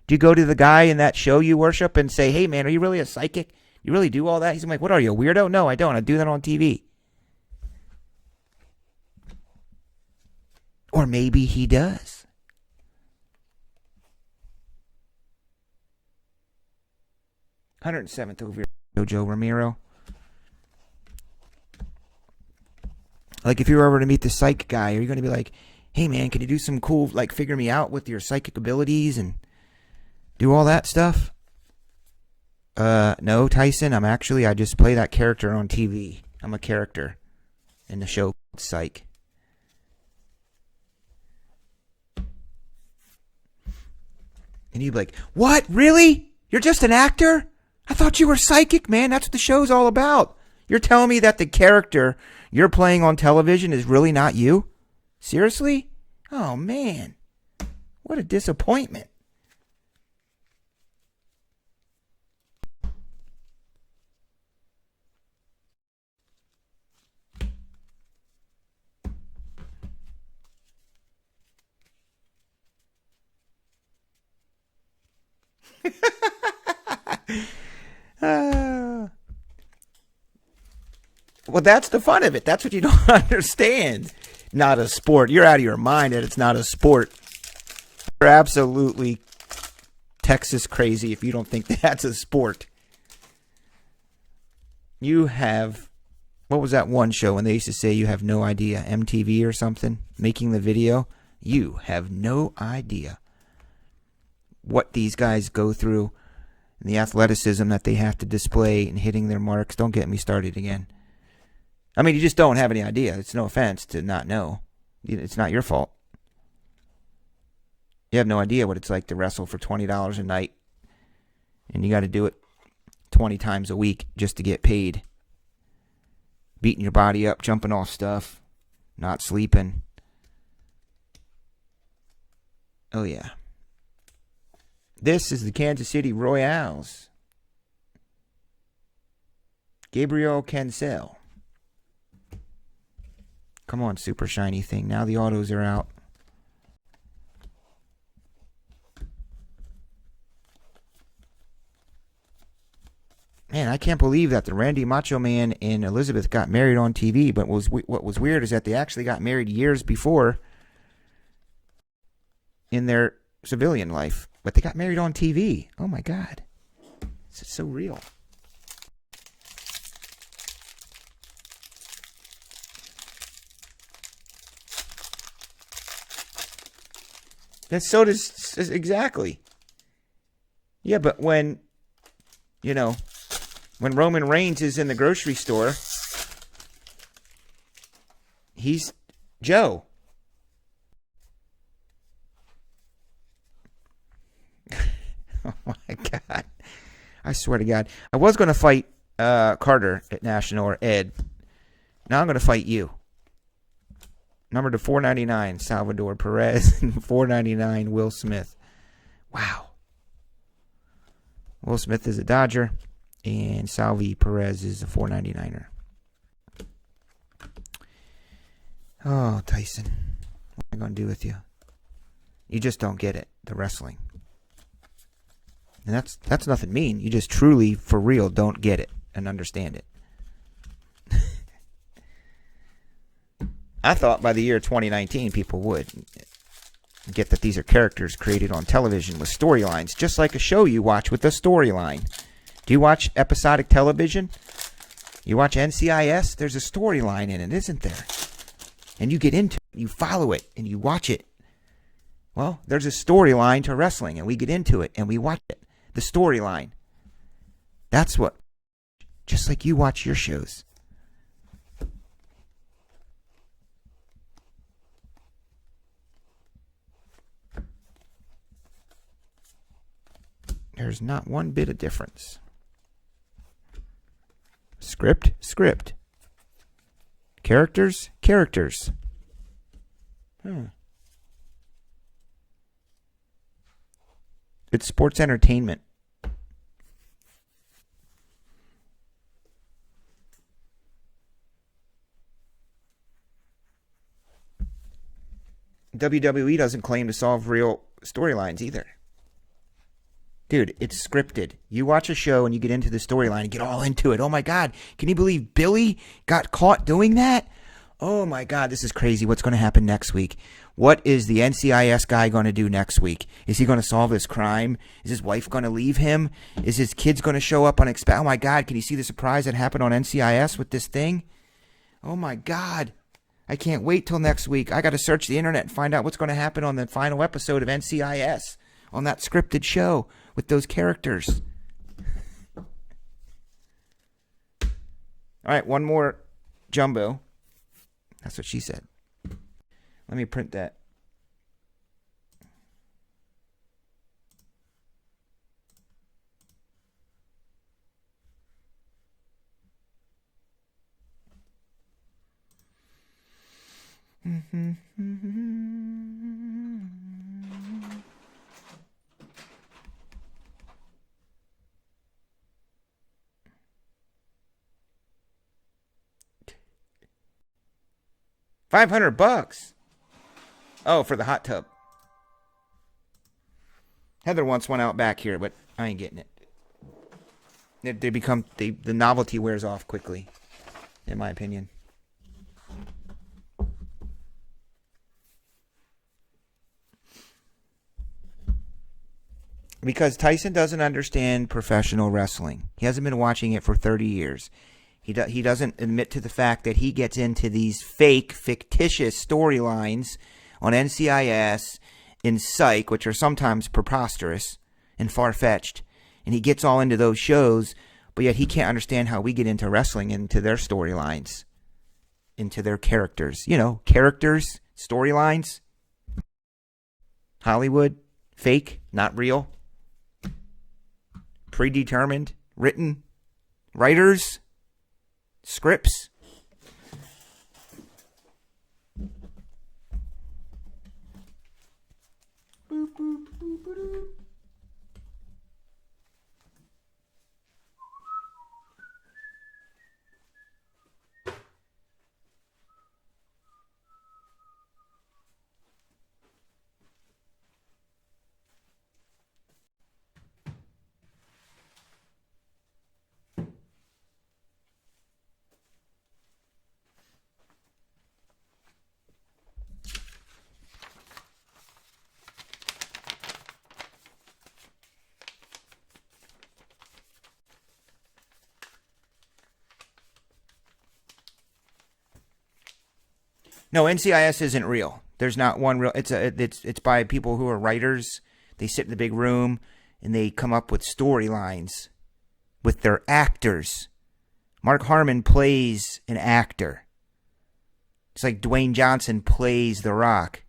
Do you go to the guy in that show you worship and say, hey, man, are you really a psychic? You really do all that? He's like, what are you, a weirdo? No, I don't. I do that on TV. Or maybe he does. $107th over Joe Ramiro. Like, if you were ever to meet the psych guy, are you going to be like, hey, man, can you do some cool, like, figure me out with your psychic abilities and do all that stuff? No, Tyson, I just play that character on TV. I'm a character in the show Psych. And you'd be like, what? Really? You're just an actor? I thought you were psychic, man. That's what the show's all about. You're telling me that the character you're playing on television is really not you? Seriously? Oh, man. What a disappointment. Well, that's the fun of it. That's what you don't understand. Not a sport. You're out of your mind that it's not a sport. You're absolutely Texas crazy if you don't think that's a sport. You have... What was that one show when they used to say you have no idea? MTV or something? Making the video? You have no idea what these guys go through and the athleticism that they have to display in hitting their marks. Don't get me started again. I mean, you just don't have any idea. It's no offense to not know. It's not your fault. You have no idea what it's like to wrestle for $20 a night. And you got to do it 20 times a week just to get paid. Beating your body up, jumping off stuff, not sleeping. Oh, yeah. This is the Kansas City Royals. Gabriel Cancel. Come on, super shiny thing. Now the autos are out. Man, I can't believe that the Randy Macho Man and Elizabeth got married on TV. But what was weird is that they actually got married years before in their civilian life. But they got married on TV. Oh, my God. It's so real. That's so does exactly. Yeah, but when Roman Reigns is in the grocery store, he's Joe. Oh my God. I swear to God. I was going to fight Carter at National or Ed. Now I'm going to fight you. Number to 499, Salvador Perez. And 499, Will Smith. Wow. Will Smith is a Dodger. And Salvi Perez is a 499er. Oh, Tyson. What am I going to do with you? You just don't get it. The wrestling. And that's nothing mean. You just truly, for real, don't get it and understand it. I thought by the year 2019 people would get that these are characters created on television with storylines, just like a show you watch with a storyline. Do you watch episodic television? You watch NCIS? There's a storyline in it, isn't there? And you get into it, you follow it, and you watch it. Well, there's a storyline to wrestling, and we get into it, and we watch it. The storyline. That's what, just like you watch your shows. There's not one bit of difference. Script, script. Characters, characters. It's sports entertainment. WWE doesn't claim to solve real storylines either. Dude, it's scripted. You watch a show and you get into the storyline and get all into it. Oh my God, can you believe Billy got caught doing that? Oh my God, this is crazy. What's going to happen next week? What is the NCIS guy going to do next week? Is he going to solve this crime? Is his wife going to leave him? Is his kids going to show up unexpected? Oh my God, can you see the surprise that happened on NCIS with this thing? Oh my God. I can't wait till next week. I got to search the internet and find out what's going to happen on the final episode of NCIS on that scripted show with those characters. All right, one more jumbo. That's what she said. Let me print that. $500. Oh, for the hot tub. Heather wants one out back here, but I ain't getting it. The novelty wears off quickly, in my opinion. Because Tyson doesn't understand professional wrestling. He hasn't been watching it for 30 years. He doesn't admit to the fact that he gets into these fake, fictitious storylines on NCIS, in Psych, which are sometimes preposterous and far-fetched. And he gets all into those shows, but yet he can't understand how we get into wrestling, into their storylines, into their characters. You know, characters, storylines. Hollywood, fake, not real. Predetermined, written, writers, scripts. No, NCIS isn't real. There's not one real. It's by people who are writers. They sit in the big room and they come up with storylines with their actors. Mark Harmon plays an actor. It's like Dwayne Johnson plays The Rock.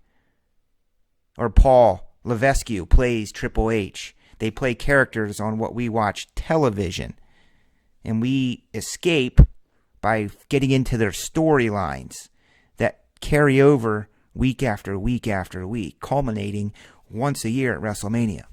Or Paul Levesque plays Triple H. They play characters on what we watch television. And we escape by getting into their storylines that carry over week after week after week, culminating once a year at WrestleMania.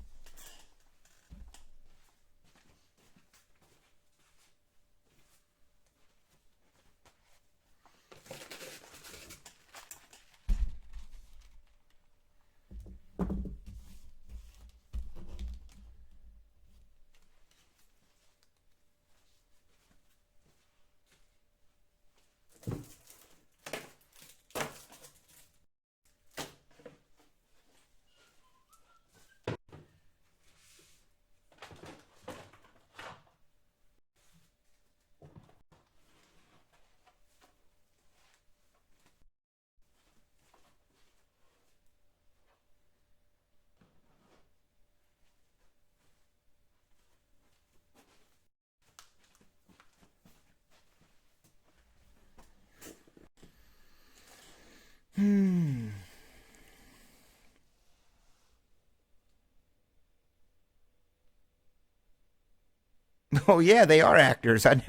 Oh yeah, they are actors. I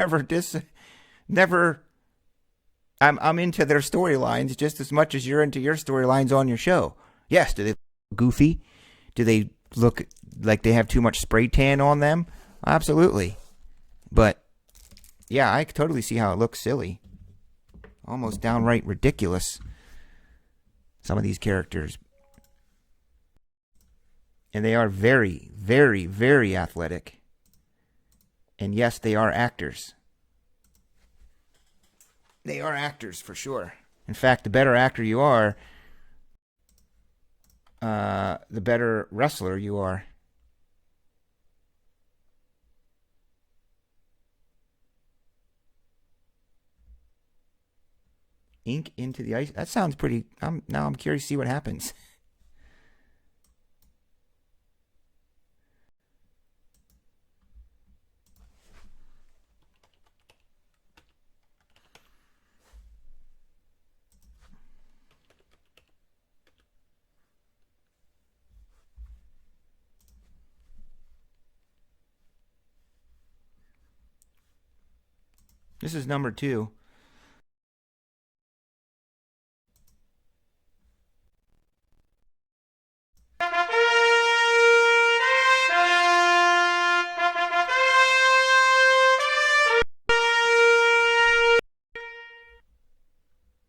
never. I'm into their storylines just as much as you're into your storylines on your show. Yes, do they look goofy? Do they look like they have too much spray tan on them? Absolutely. But yeah, I totally see how it looks silly. Almost downright ridiculous. Some of these characters. And they are very, very, very athletic. And yes, they are actors. They are actors for sure. In fact, the better actor you are, the better wrestler you are. Ink into the ice. That sounds pretty. Now I'm curious to see what happens. This is number 2.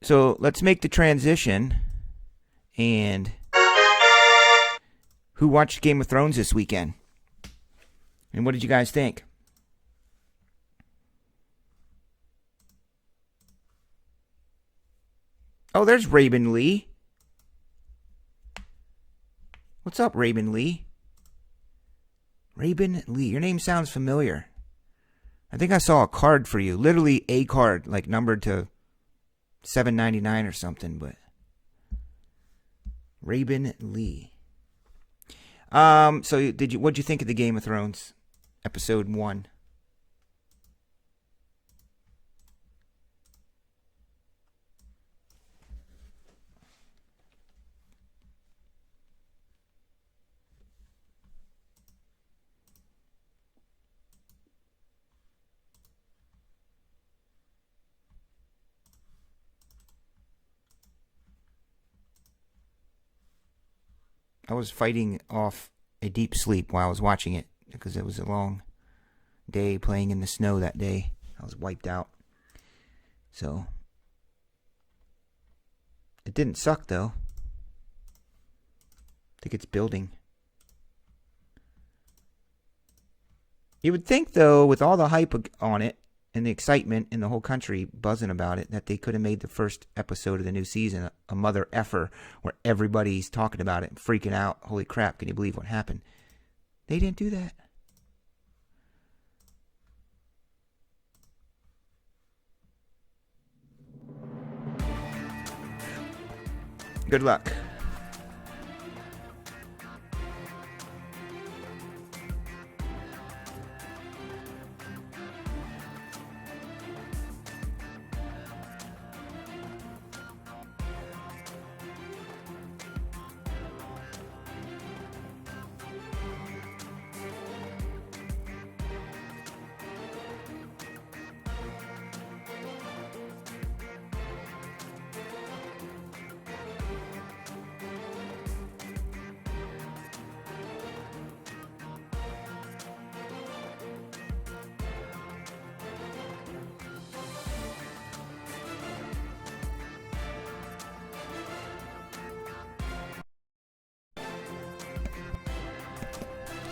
So let's make the transition. And who watched Game of Thrones this weekend? And what did you guys think? Oh, there's Rabin Lee. What's up, Rabin Lee? Rabin Lee. Your name sounds familiar. I think I saw a card for you. Literally a card, like numbered to $7.99 or something, but Rabin Lee. So what'd you think of the Game of Thrones episode 1? I was fighting off a deep sleep while I was watching it because it was a long day playing in the snow that day. I was wiped out. So it didn't suck though. I think it's building. You would think though, with all the hype on it and the excitement in the whole country buzzing about it, that they could have made the first episode of the new season a mother effer where everybody's talking about it and freaking out. Holy crap, can you believe what happened? They didn't do that. Good luck.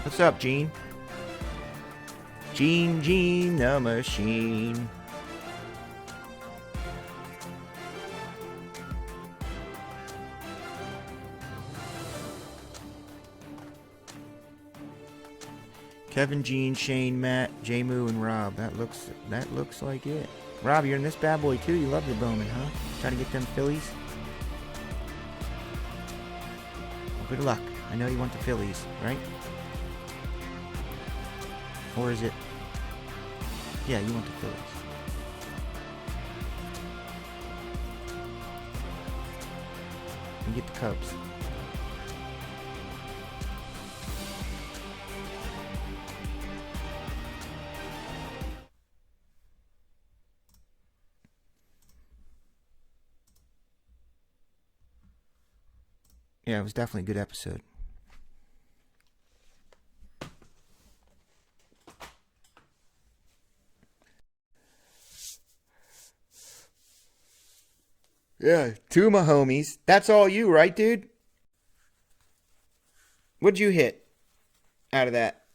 What's up, Gene? Gene the machine. Kevin, Gene, Shane, Matt, J-Moo, and Rob. That looks like it. Rob, you're in this bad boy too. You love your Bowman, huh? Trying to get them Phillies. Well, good luck. I know you want the Phillies, right? Or is it? Yeah, you want the Phillies. You get the Cubs. Yeah, it was definitely a good episode. Yeah, two of my homies. That's all you, right, dude? What'd you hit out of that?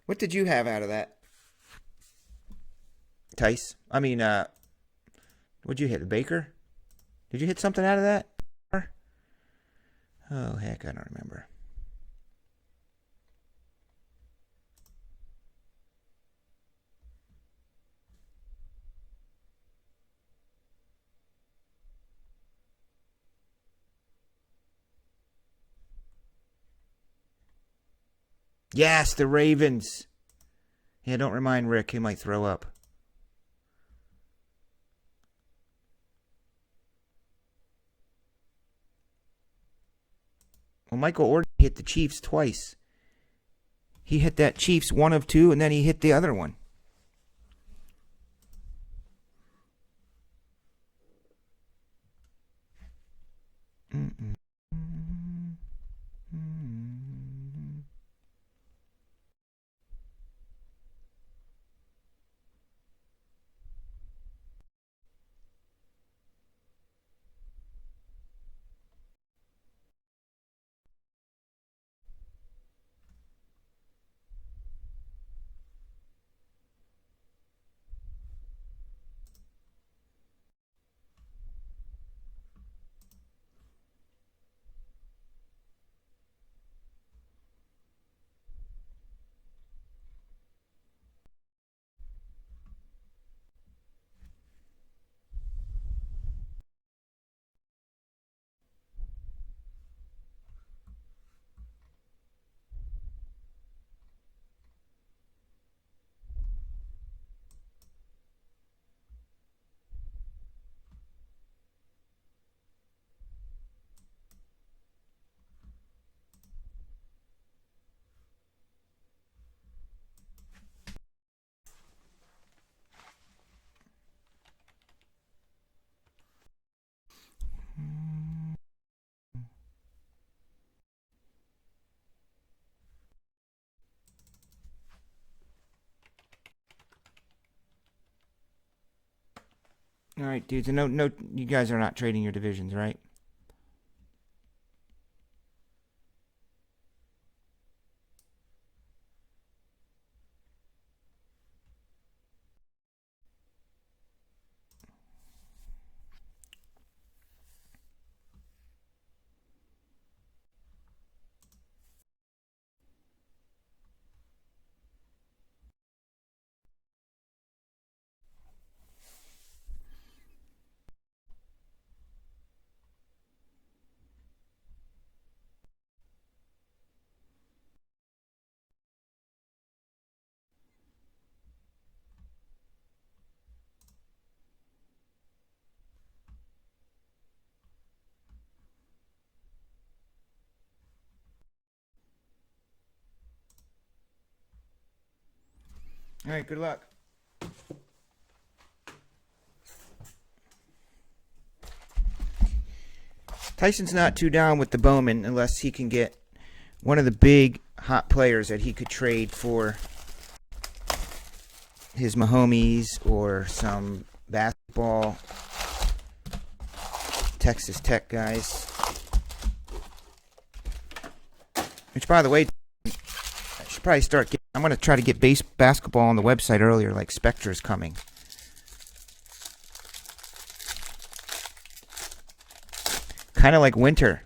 What did you have out of that? Tice? I mean, what'd you hit? Baker? Did you hit something out of that? Oh, heck, I don't remember. Yes, the Ravens. Yeah, don't remind Rick. He might throw up. Well, Michael Orton hit the Chiefs twice. He hit that Chiefs 1 of 2, and then he hit the other one. Mm-mm. All right, dudes. No, you guys are not trading your divisions, right? All right, good luck. Tyson's not too down with the Bowman unless he can get one of the big hot players that he could trade for his Mahomes or some basketball Texas Tech guys. Which, by the way, I should probably start getting... I'm going to try to get basketball on the website earlier, like Spectre's coming. Kind of like winter.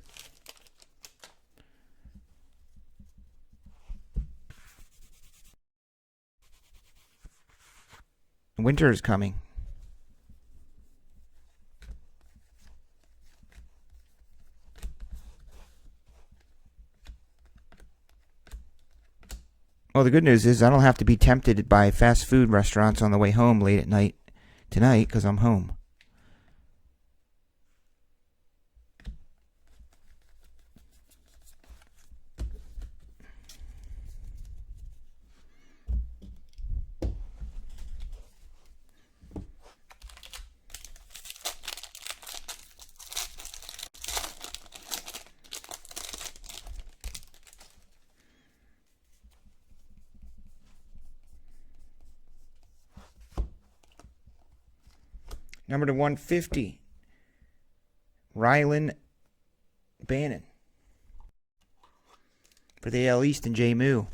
Winter is coming. Well, the good news is I don't have to be tempted by fast food restaurants on the way home late at night tonight because I'm home. Number to 150, Rylan Bannon. For the AL East and J. Moo.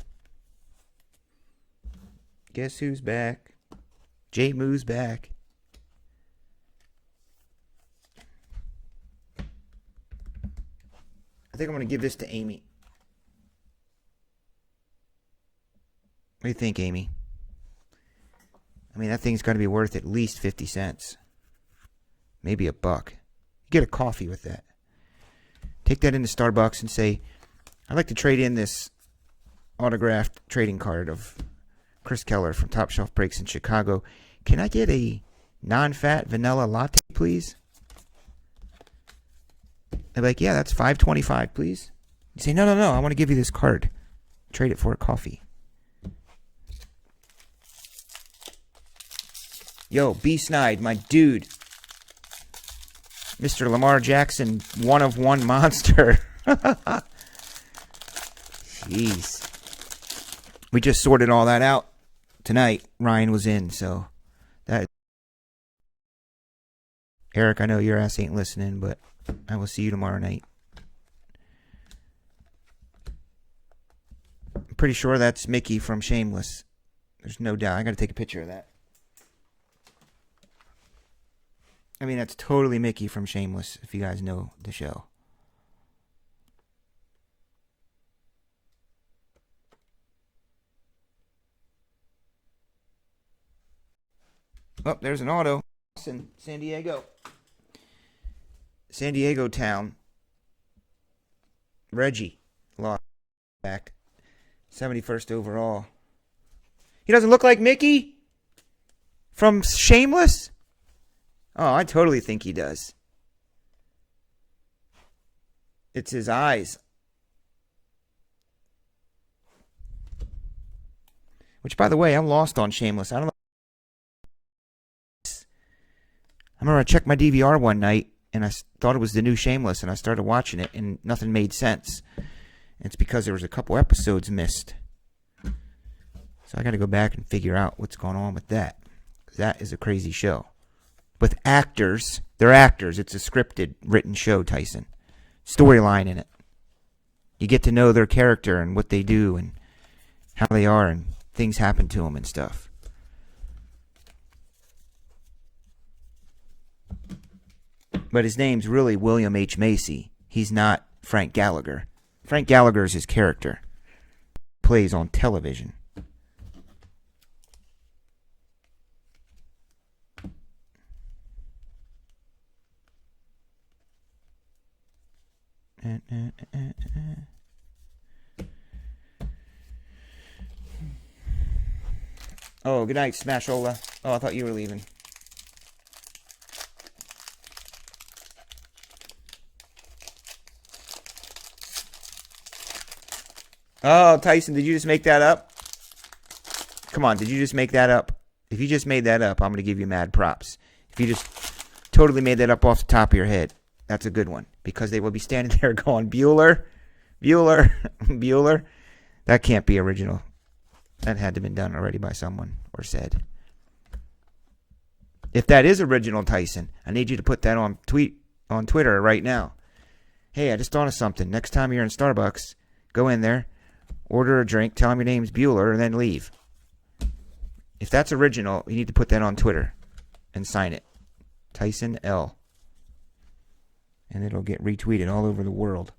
Guess who's back? J. Moo's back. I think I'm going to give this to Amy. What do you think, Amy? I mean, that thing's got to be worth at least 50 cents. Maybe $1. You get a coffee with that. Take that into Starbucks and say, I'd like to trade in this autographed trading card of Chris Keller from Top Shelf Breaks in Chicago. Can I get a non-fat vanilla latte, please? They're like, yeah, that's $5.25, please. You say, no, I want to give you this card. Trade it for a coffee. Yo, B. Snide, my dude. Mr. Lamar Jackson, one-of-one monster. Jeez. We just sorted all that out tonight. Ryan was in, so that. Eric, I know your ass ain't listening, but I will see you tomorrow night. I'm pretty sure that's Mickey from Shameless. There's no doubt. I got to take a picture of that. I mean, that's totally Mickey from Shameless, if you guys know the show. Oh, there's an auto. In San Diego. San Diego town. Reggie lost back. 71st overall. He doesn't look like Mickey from Shameless? Oh, I totally think he does. It's his eyes. Which, by the way, I'm lost on Shameless. I don't know. I remember I checked my DVR one night, and I thought it was the new Shameless, and I started watching it, and nothing made sense. It's because there was a couple episodes missed. So I got to go back and figure out what's going on with that. That is a crazy show. With actors. They're actors. It's a scripted, written show, Tyson. Storyline in it. You get to know their character and what they do and how they are and things happen to them and stuff. But his name's really William H. Macy. He's not Frank Gallagher. Frank Gallagher is his character. Plays on television. Oh, good night, Smashola. Oh, I thought you were leaving. Oh, Tyson, did you just make that up? Come on, did you just make that up? If you just made that up, I'm going to give you mad props. If you just totally made that up off the top of your head, that's a good one. Because they will be standing there going, Bueller, Bueller, Bueller. That can't be original. That had to have been done already by someone or said. If that is original, Tyson, I need you to put that on Twitter right now. Hey, I just thought of something. Next time you're in Starbucks, go in there, order a drink, tell them your name's Bueller, and then leave. If that's original, you need to put that on Twitter and sign it. Tyson L. And it'll get retweeted all over the world.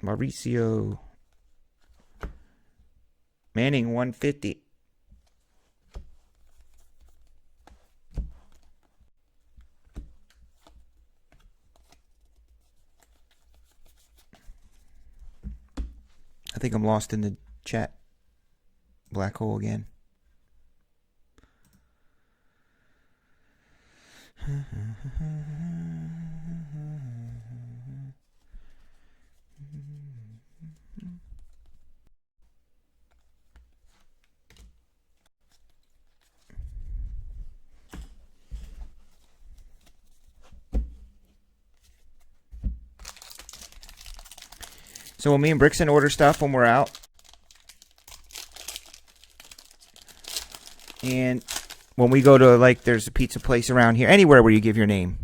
Mauricio Manning 150. I think I'm lost in the chat black hole again. So when me and Brixton order stuff when we're out, and when we go to, like, there's a pizza place around here, anywhere where you give your name,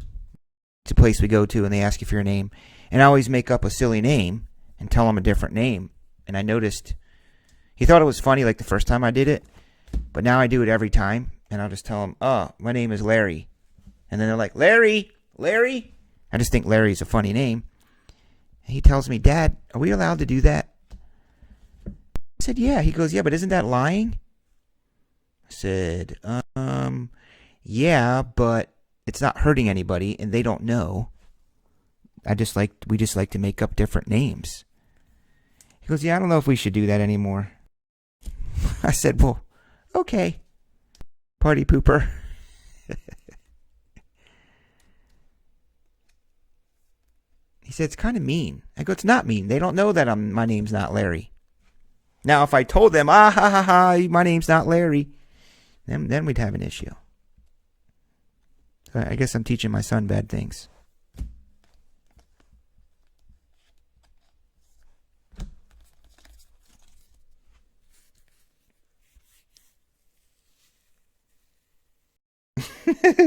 it's a place we go to and they ask you for your name, and I always make up a silly name and tell them a different name. And I noticed he thought it was funny like the first time I did it, but now I do it every time, and I'll just tell them, oh, my name is Larry, and then they're like, Larry. I just think Larry's a funny name. He tells me, Dad, are we allowed to do that? I said, yeah. He goes, yeah, but isn't that lying? I said, yeah, but it's not hurting anybody and they don't know. We just like to make up different names. He goes, yeah, I don't know if we should do that anymore. I said, well, okay. Party pooper. He said, it's kind of mean. I go, it's not mean. They don't know that my name's not Larry. Now, if I told them, my name's not Larry, then we'd have an issue. So I guess I'm teaching my son bad things.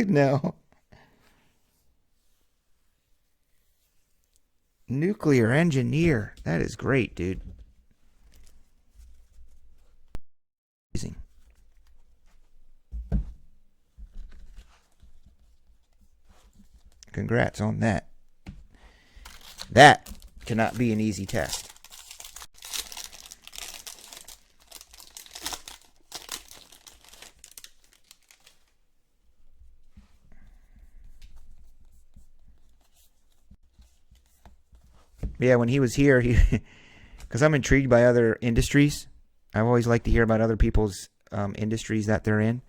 No. Nuclear engineer. That is great, dude. Amazing. Congrats on that. That cannot be an easy test. Yeah, when he was here, because I'm intrigued by other industries. I always like to hear about other people's industries that they're in.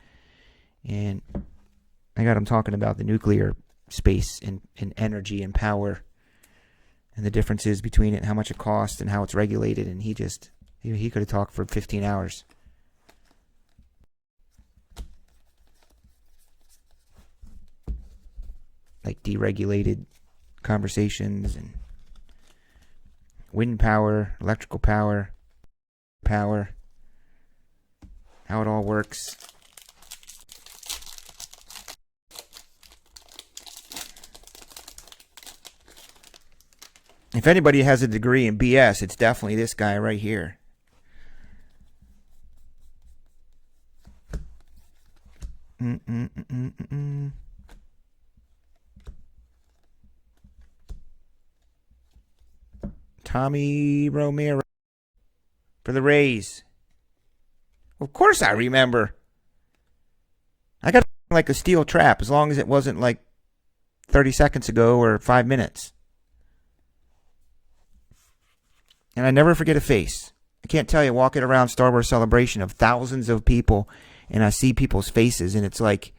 And I got him talking about the nuclear space and energy and power and the differences between it and how much it costs and how it's regulated. And he could have talked for 15 hours. Like deregulated conversations and wind power, electrical power, how it all works. If anybody has a degree in BS, it's definitely this guy right here. Tommy Romero for the Rays. Of course I remember. I got like a steel trap as long as it wasn't like 30 seconds ago or 5 minutes. And I never forget a face. I can't tell you, walking around Star Wars Celebration of thousands of people, and I see people's faces, and it's like,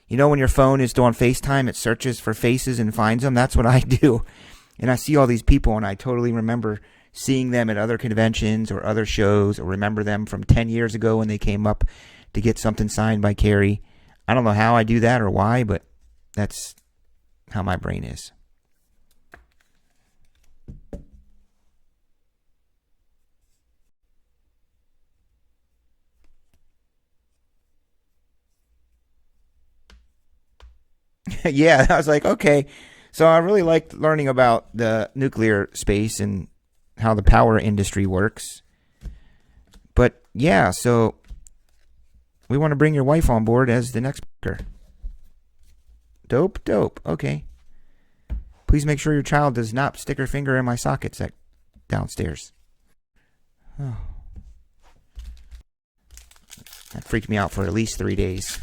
you know when your phone is doing FaceTime, it searches for faces and finds them? That's what I do. And I see all these people, and I totally remember seeing them at other conventions or other shows, or remember them from 10 years ago when they came up to get something signed by Carrie. I don't know how I do that or why, but that's how my brain is. Yeah, I was like, okay. So I really liked learning about the nuclear space and how the power industry works. But yeah, so we want to bring your wife on board as the next speaker. Dope, dope. Okay. Please make sure your child does not stick her finger in my socket downstairs. Oh. That freaked me out for at least 3 days.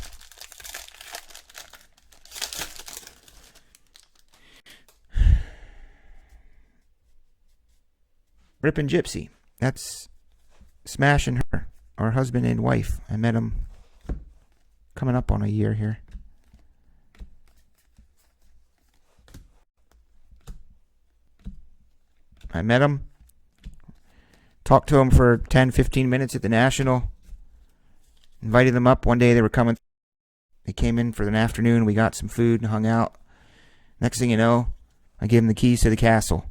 Rippin' Gypsy. That's Smash and her, our husband and wife. I met him coming up on a year here. I met him, talked to him for 10, 15 minutes at the National, invited them up. One day they were coming. They came in for an afternoon. We got some food and hung out. Next thing you know, I gave them the keys to the castle.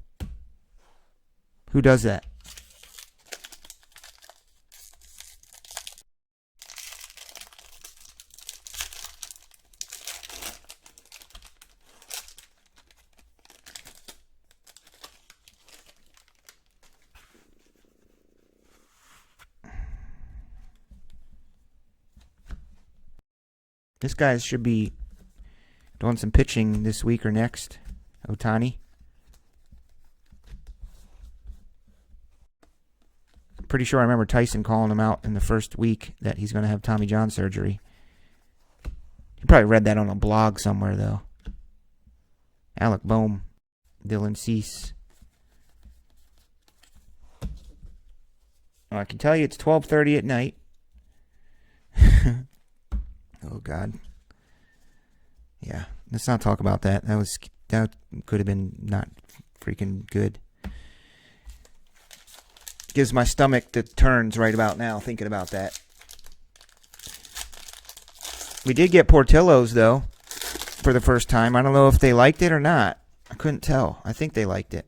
Who does that? This guy should be doing some pitching this week or next. Otani. Pretty sure I remember Tyson calling him out in the first week that he's going to have Tommy John surgery. You probably read that on a blog somewhere, though. Alec Bohm, Dylan Cease. Oh, I can tell you it's 12:30 at night. Oh, God. Yeah, let's not talk about that. That could have been not freaking good. Gives my stomach the turns right about now thinking about that. We did get Portillo's, though, for the first time. I don't know if they liked it or not. I couldn't tell. I think they liked it.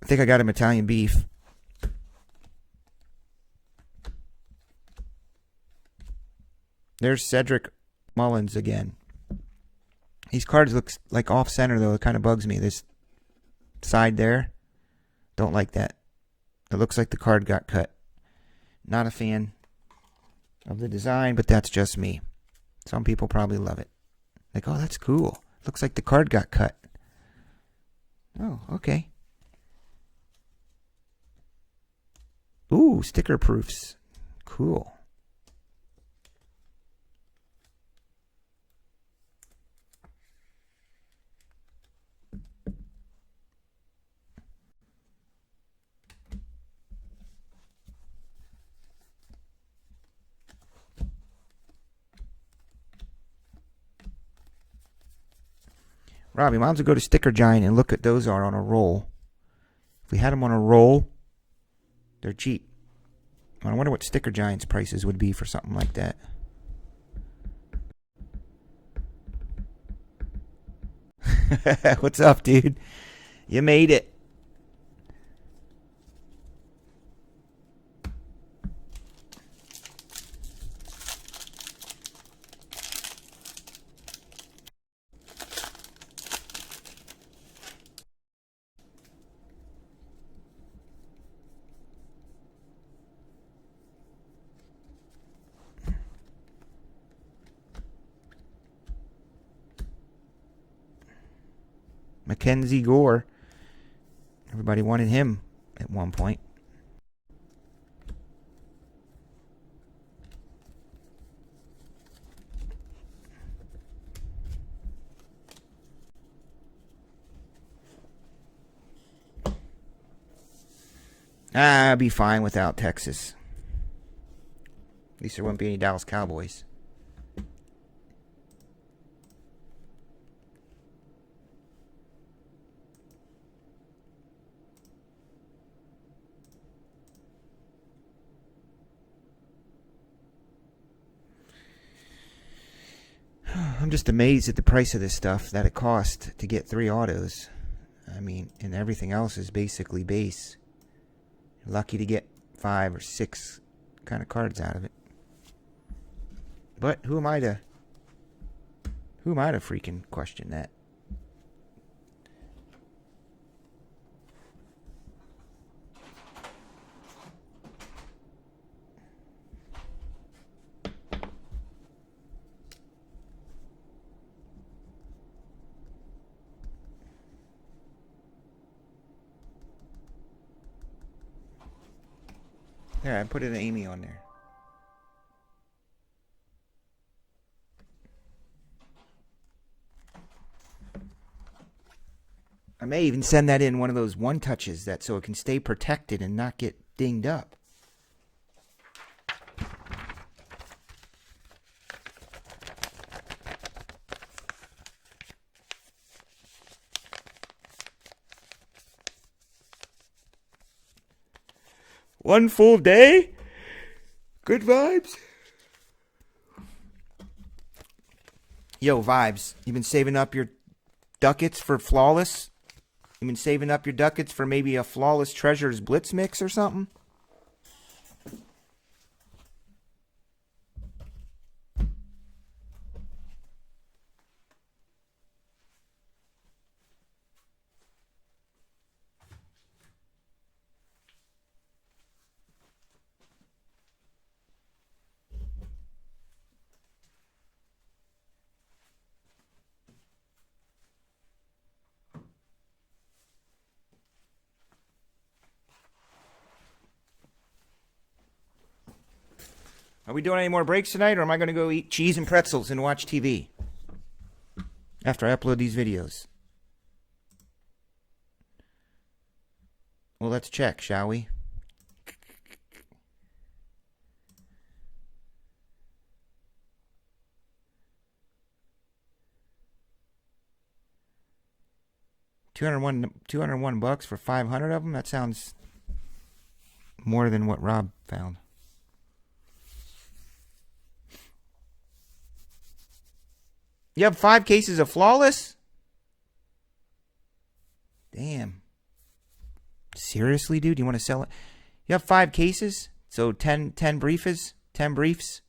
I think I got him Italian beef. There's Cedric Mullins again. These cards look like off-center, though. It kind of bugs me. This side there, don't like that. It looks like the card got cut. Not a fan of the design, but that's just me. Some people probably love it. Like, oh, that's cool. Looks like the card got cut. Oh, okay. Ooh, sticker proofs. Cool. Robbie, might as well go to Sticker Giant and look at those are on a roll. If we had them on a roll, they're cheap. I wonder what Sticker Giant's prices would be for something like that. What's up, dude? You made it. Mackenzie Gore. Everybody wanted him at one point. I'd be fine without Texas. At least there wouldn't be any Dallas Cowboys. I'm just amazed at the price of this stuff that it cost to get 3 autos. I mean, and everything else is basically base. You're lucky to get 5 or 6 kind of cards out of it. But who am I to freaking question that? There, I put an Amy on there. I may even send that in one of those one touches that so it can stay protected and not get dinged up. One full day? Good vibes? Yo, vibes. You been saving up your ducats for flawless? You been saving up your ducats for maybe a flawless treasures blitz mix or something? Are we doing any more breaks tonight, or am I going to go eat cheese and pretzels and watch TV after I upload these videos? Well, let's check, shall we? $201 for 500 of them? That sounds more than what Rob found. You have 5 cases of flawless? Damn. Seriously, dude? You want to sell it? You have 5 cases? So 10 briefs? 10 briefs?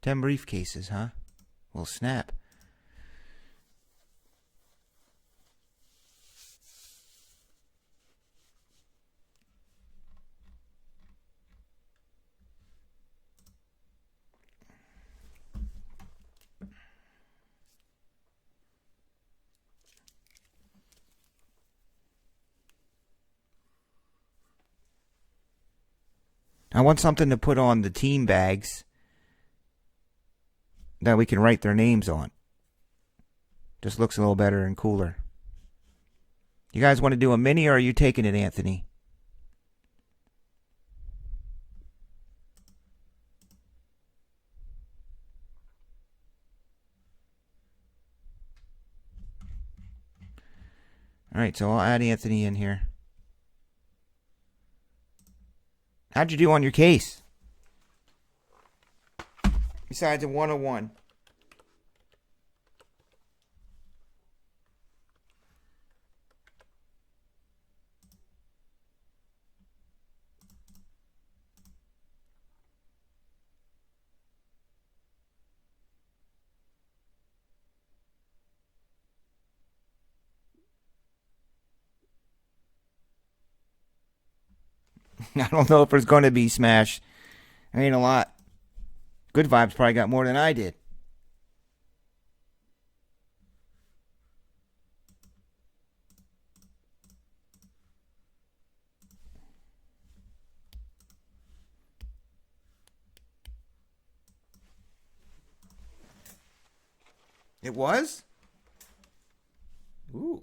Ten briefcases, huh? Well, snap. I want something to put on the team bags that we can write their names on. Just looks a little better and cooler. You guys want to do a mini, or are you taking it, Anthony? All right, so I'll add Anthony in here. How'd you do on your case? Besides a 101. I don't know if there's going to be Smash. I ain't a lot. Good Vibes probably got more than I did. It was? Ooh.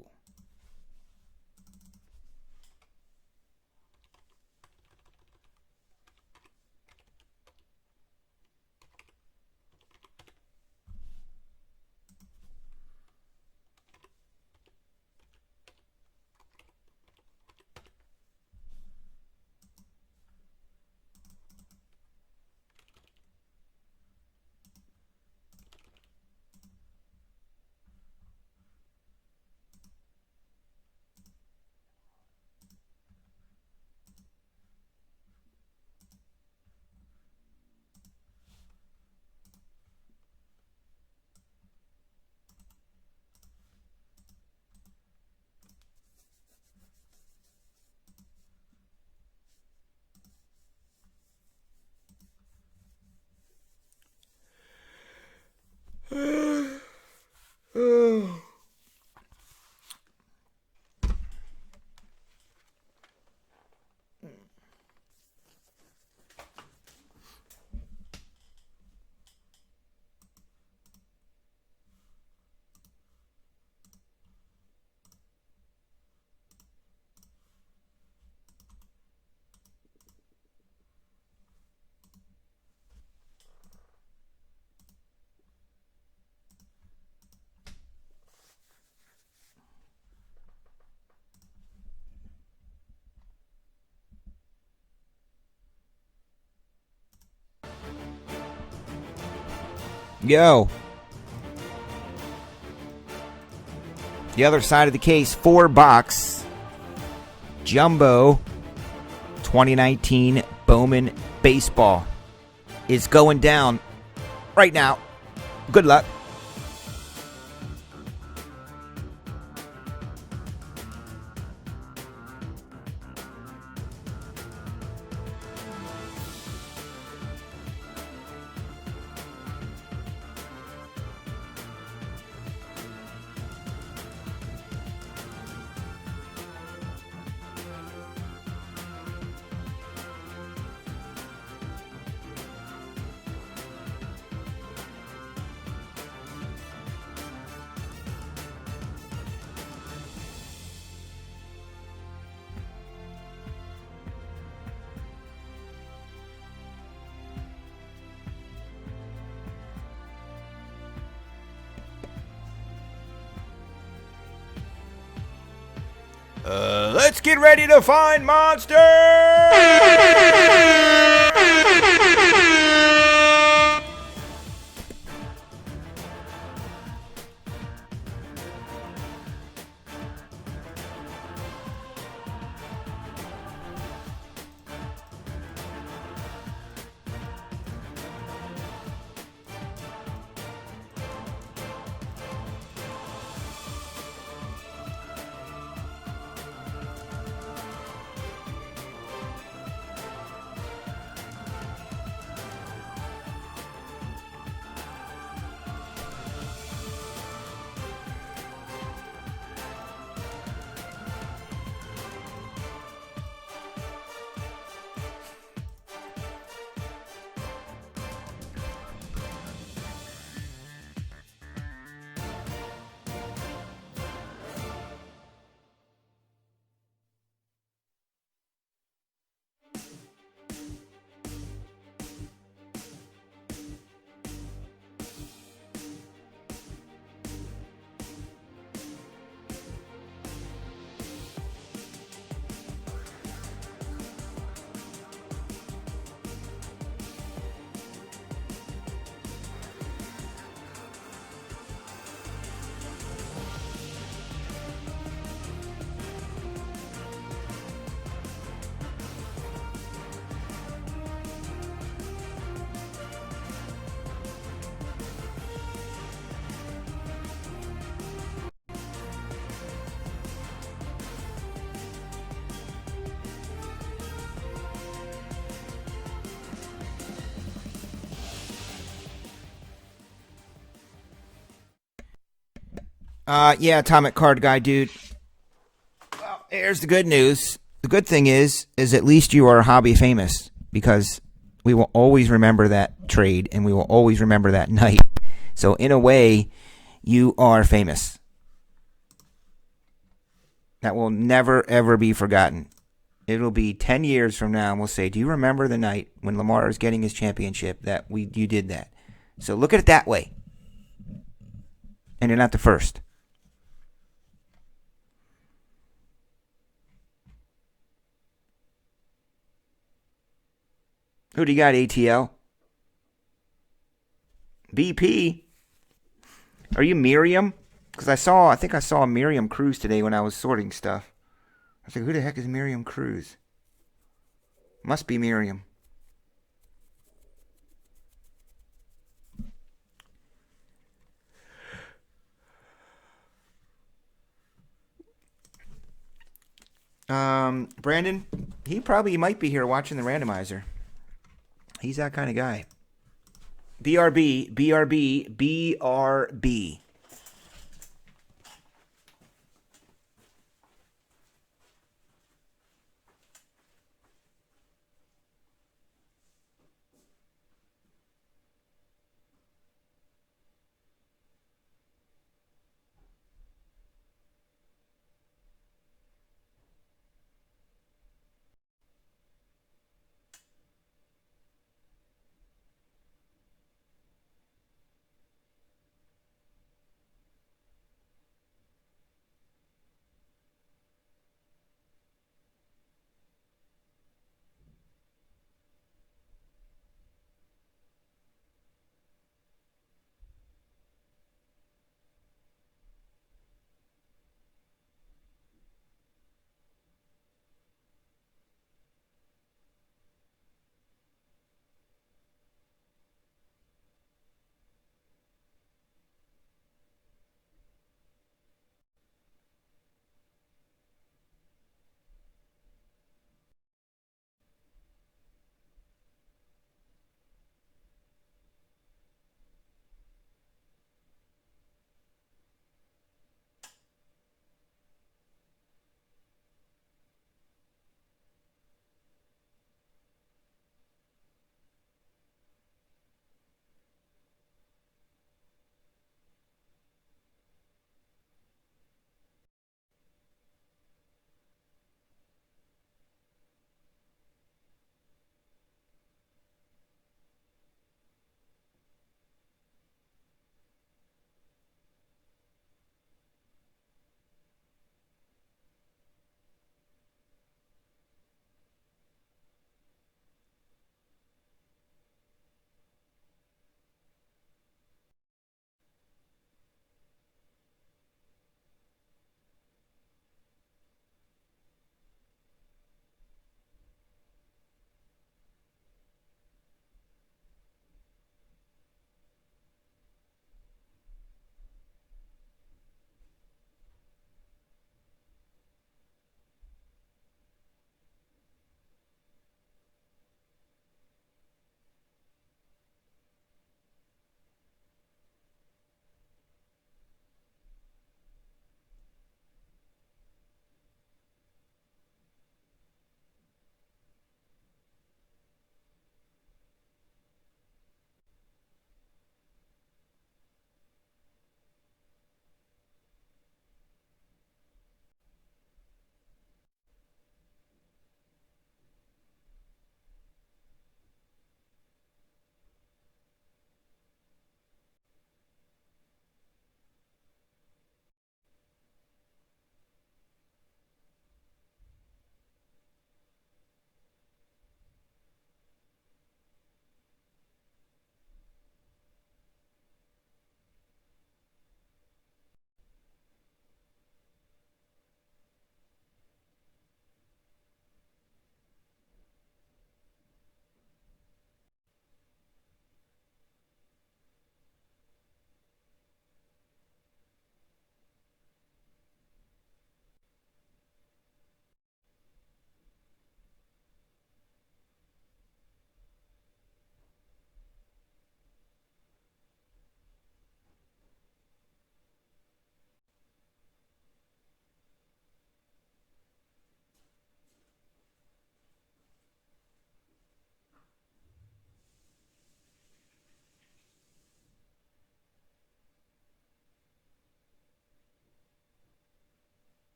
Yo. The other side of the case, 4-box Jumbo 2019 Bowman Baseball is going down right now. Good luck. Let's get ready to find monsters! Yeah, Atomic Card Guy, dude. Well, here's the good news. The good thing is at least you are hobby famous, because we will always remember that trade and we will always remember that night. So in a way, You are famous. That will never, ever be forgotten. It'll be 10 years from now, and we'll say, do you remember the night when Lamar is getting his championship that you did that? So look at it that way. And you're not the first. Who do you got, ATL? BP? Are you Miriam? Because I think I saw Miriam Cruz today when I was sorting stuff. I was like, who the heck is Miriam Cruz? Must be Miriam. Brandon, he probably might be here watching the randomizer. He's that kind of guy. BRB, BRB, BRB.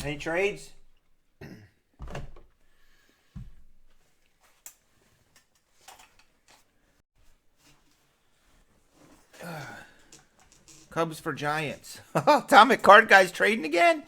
Any trades? Cubs for Giants. Atomic Card Guy's trading again?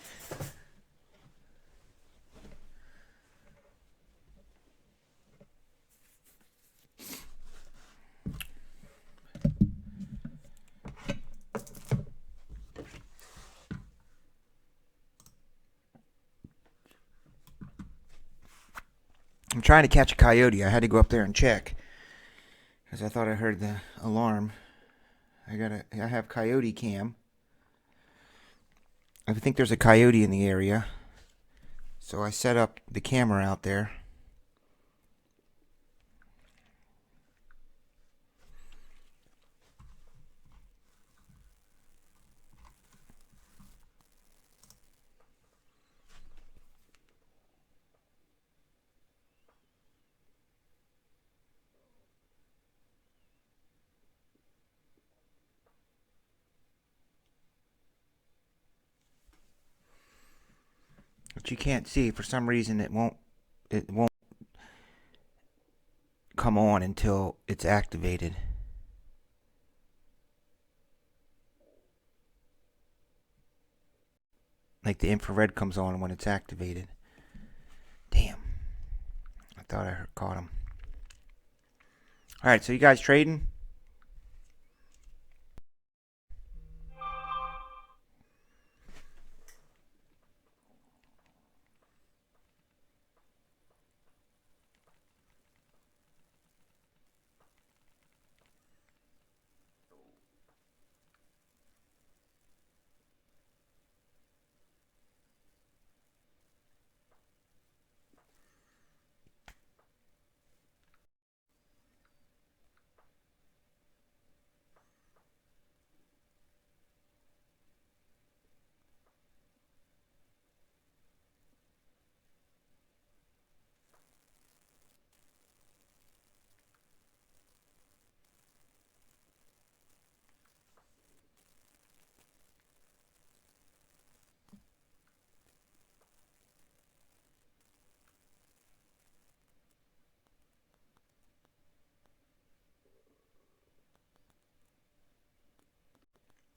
I'm trying to catch a coyote. I had to go up there and check because I thought I heard the alarm. I have coyote cam. I think there's a coyote in the area, so I set up the camera out there. But you can't see, for some reason it won't come on until it's activated. Like the infrared comes on when it's activated. Damn. I thought I caught him. Alright, so you guys trading?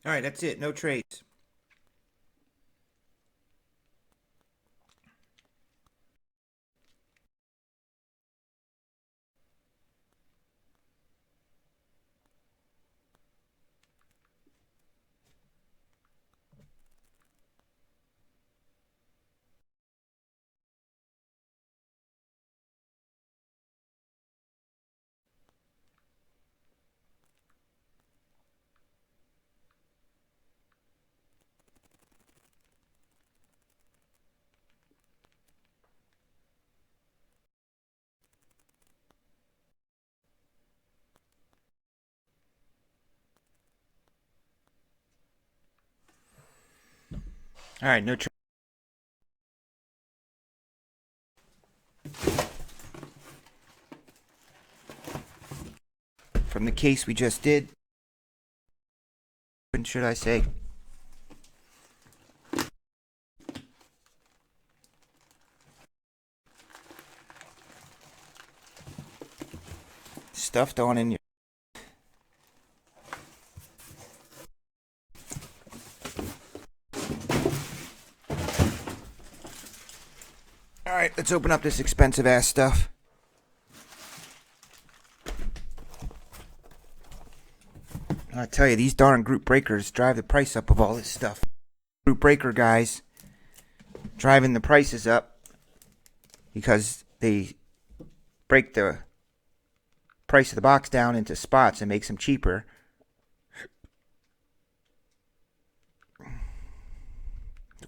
Alright, that's it. No trades. Alright, no trades. From the case we just did. What should I say? Stuffed on in your... Alright, let's open up this expensive ass stuff. I tell you, these darn group breakers drive the price up of all this stuff. Group breaker guys driving the prices up because they break the price of the box down into spots and makes them cheaper.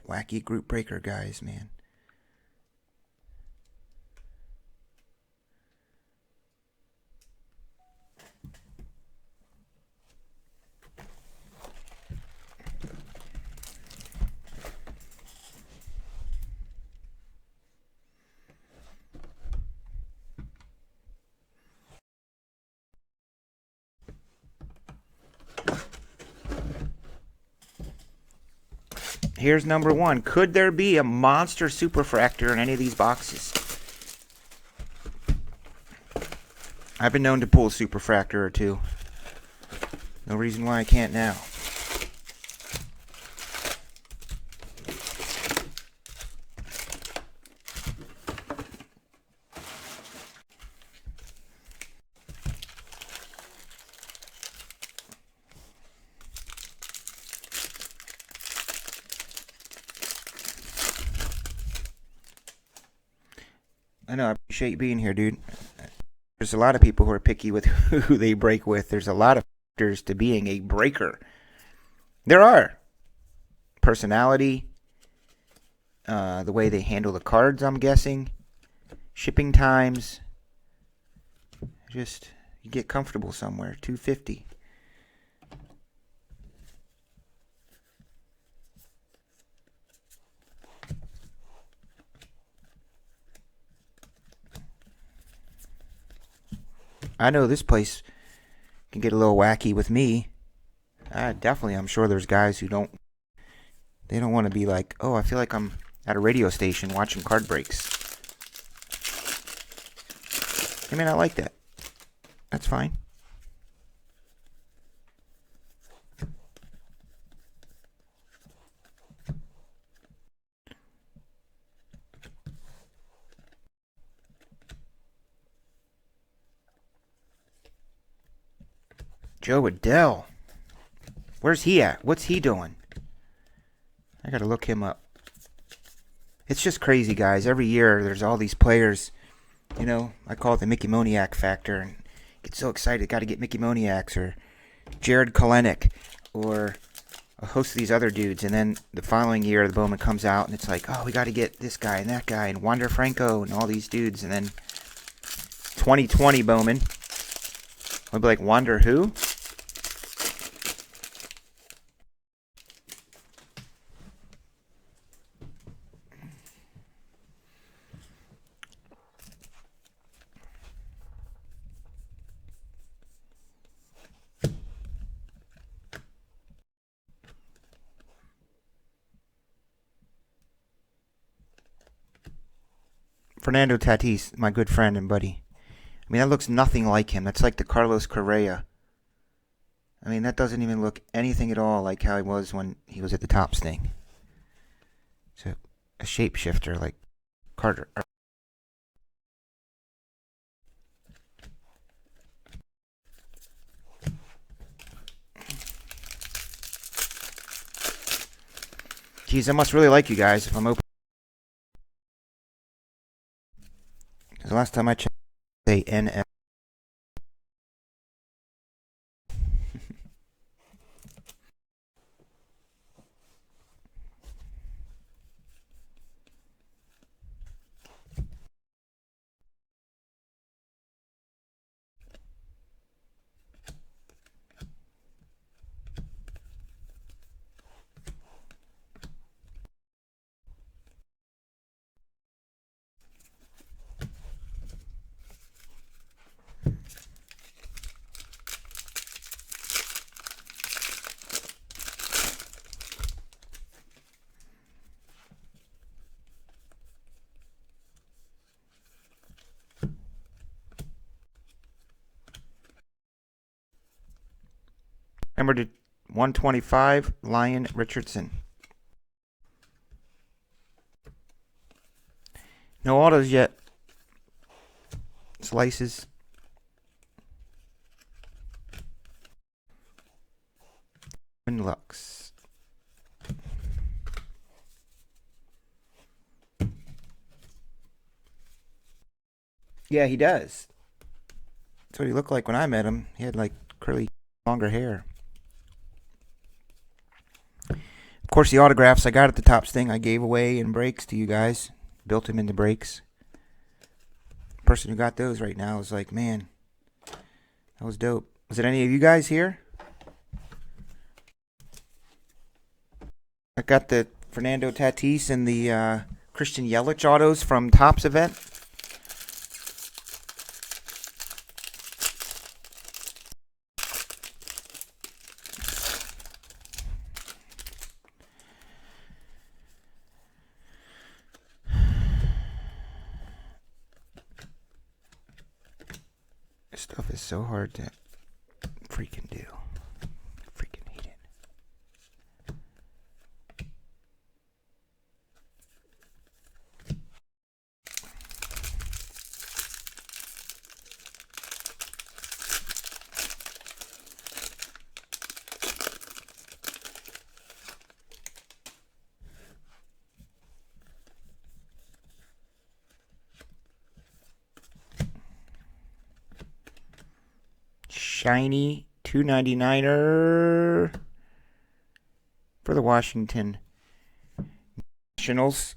Wacky group breaker guys, man. Here's number 1. Could there be a monster superfractor in any of these boxes? I've been known to pull a superfractor or two. No reason why I can't now. I know, I appreciate you being here, dude. There's a lot of people who are picky with who they break with. There's a lot of factors to being a breaker. There are. Personality, the way they handle the cards, I'm guessing. Shipping times. Just, you get comfortable somewhere. $250. I know this place can get a little wacky with me. I'm sure there's guys who don't want to be like, oh, I feel like I'm at a radio station watching card breaks. They may not like that. That's fine. Joe Adele. Where's he at? What's he doing? I gotta look him up. It's just crazy, guys. Every year there's all these players. You know, I call it the Mickey Moniak factor, and get so excited. Got to get Mickey Moniaks or Jared Kalenic or a host of these other dudes. And then the following year, the Bowman comes out, and it's like, oh, we got to get this guy and that guy and Wander Franco and all these dudes. And then 2020 Bowman, we'll be like, Wander who? Fernando Tatis, my good friend and buddy. I mean, that looks nothing like him. That's like the Carlos Correa. I mean, that doesn't even look anything at all like how he was when he was at the Topps thing. So, a shapeshifter like Carter. Geez, I must really like you guys if I'm open. Because the last time I checked, say NF. Number to 125, Lyon Richardson. No autos yet. Slices. And Lux. Yeah, he does. That's what he looked like when I met him. He had like curly, longer hair. Of course, the autographs I got at the Topps thing I gave away in breaks to you guys. Built him into breaks. The person who got those right now is like, man, that was dope. Was it any of you guys here? I got the Fernando Tatis and the Christian Yelich autos from Topps event. stuff is so hard to freaking do. Freaking hate it. Shiny 299er for the Washington Nationals.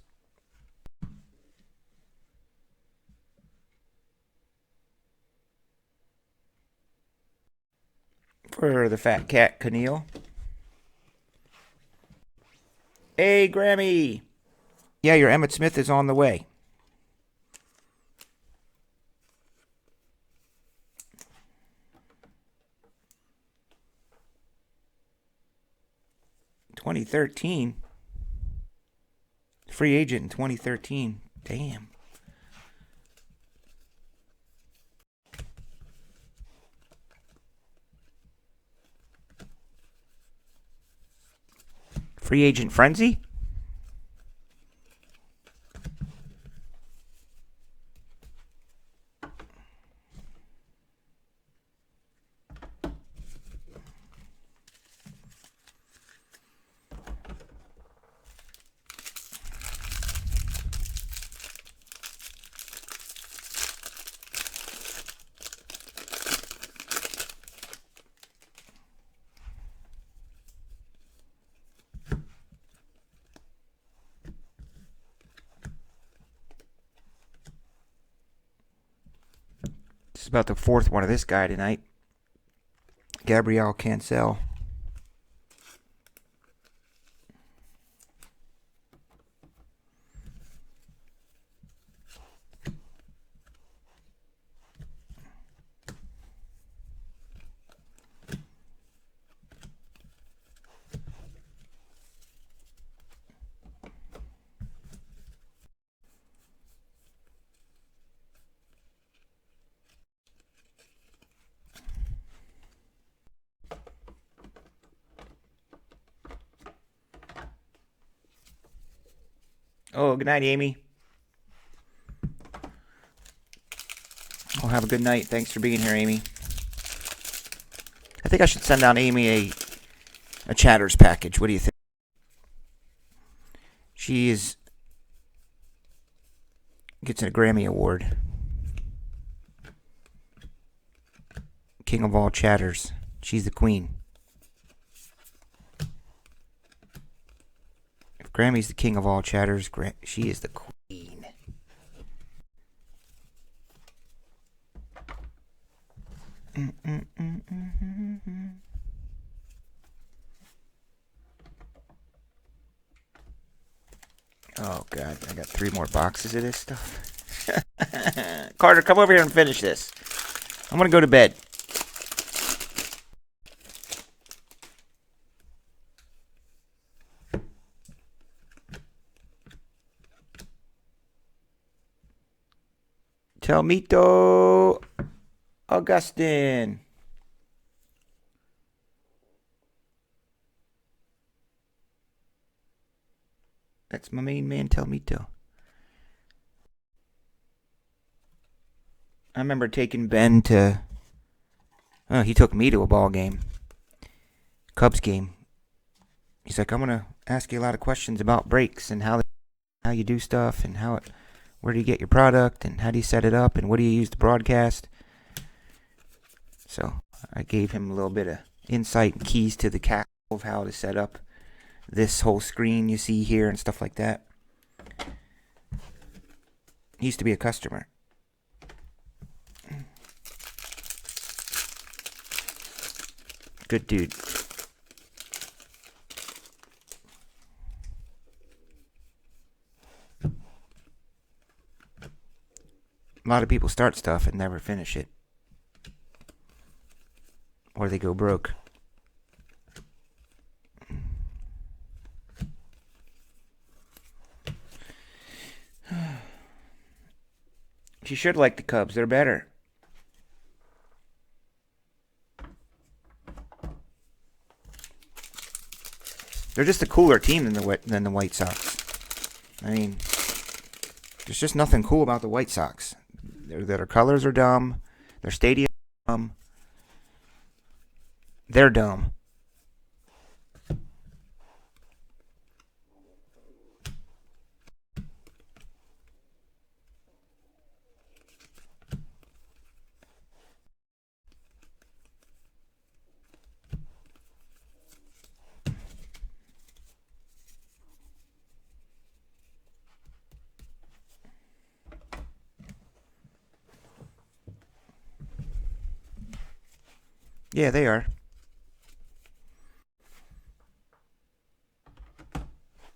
For the Fat Cat Keneal. Hey, Grammy. Yeah, your Emmett Smith is on the way. (2013) free agent in 2013. Damn. Free agent frenzy? This is about the fourth one of this guy tonight. Gabriel Cancel. Oh, good night, Amy. Oh, have a good night. Thanks for being here, Amy. I think I should send out Amy a Chatters package. What do you think? She gets a Grammy Award. King of all chatters. She's the queen. If Grammy's the king of all chatters, she is the queen. Oh, God. I got 3 more boxes of this stuff. Carter, come over here and finish this. I'm going to go to bed. Telmito Augustin. That's my main man, Telmito. I remember taking Ben to... Oh, he took me to a ball game. Cubs game. He's like, I'm going to ask you a lot of questions about breaks and how you do stuff and where do you get your product and how do you set it up and what do you use to broadcast. So I gave him a little bit of insight and keys to the castle of how to set up this whole screen you see here and stuff like that. He used to be a customer. Good dude. A lot of people start stuff and never finish it. Or they go broke. She should like the Cubs. They're better. They're just a cooler team than the White Sox. I mean, there's just nothing cool about the White Sox. Their colors are dumb. Their stadium is dumb. They're dumb. Yeah, they are.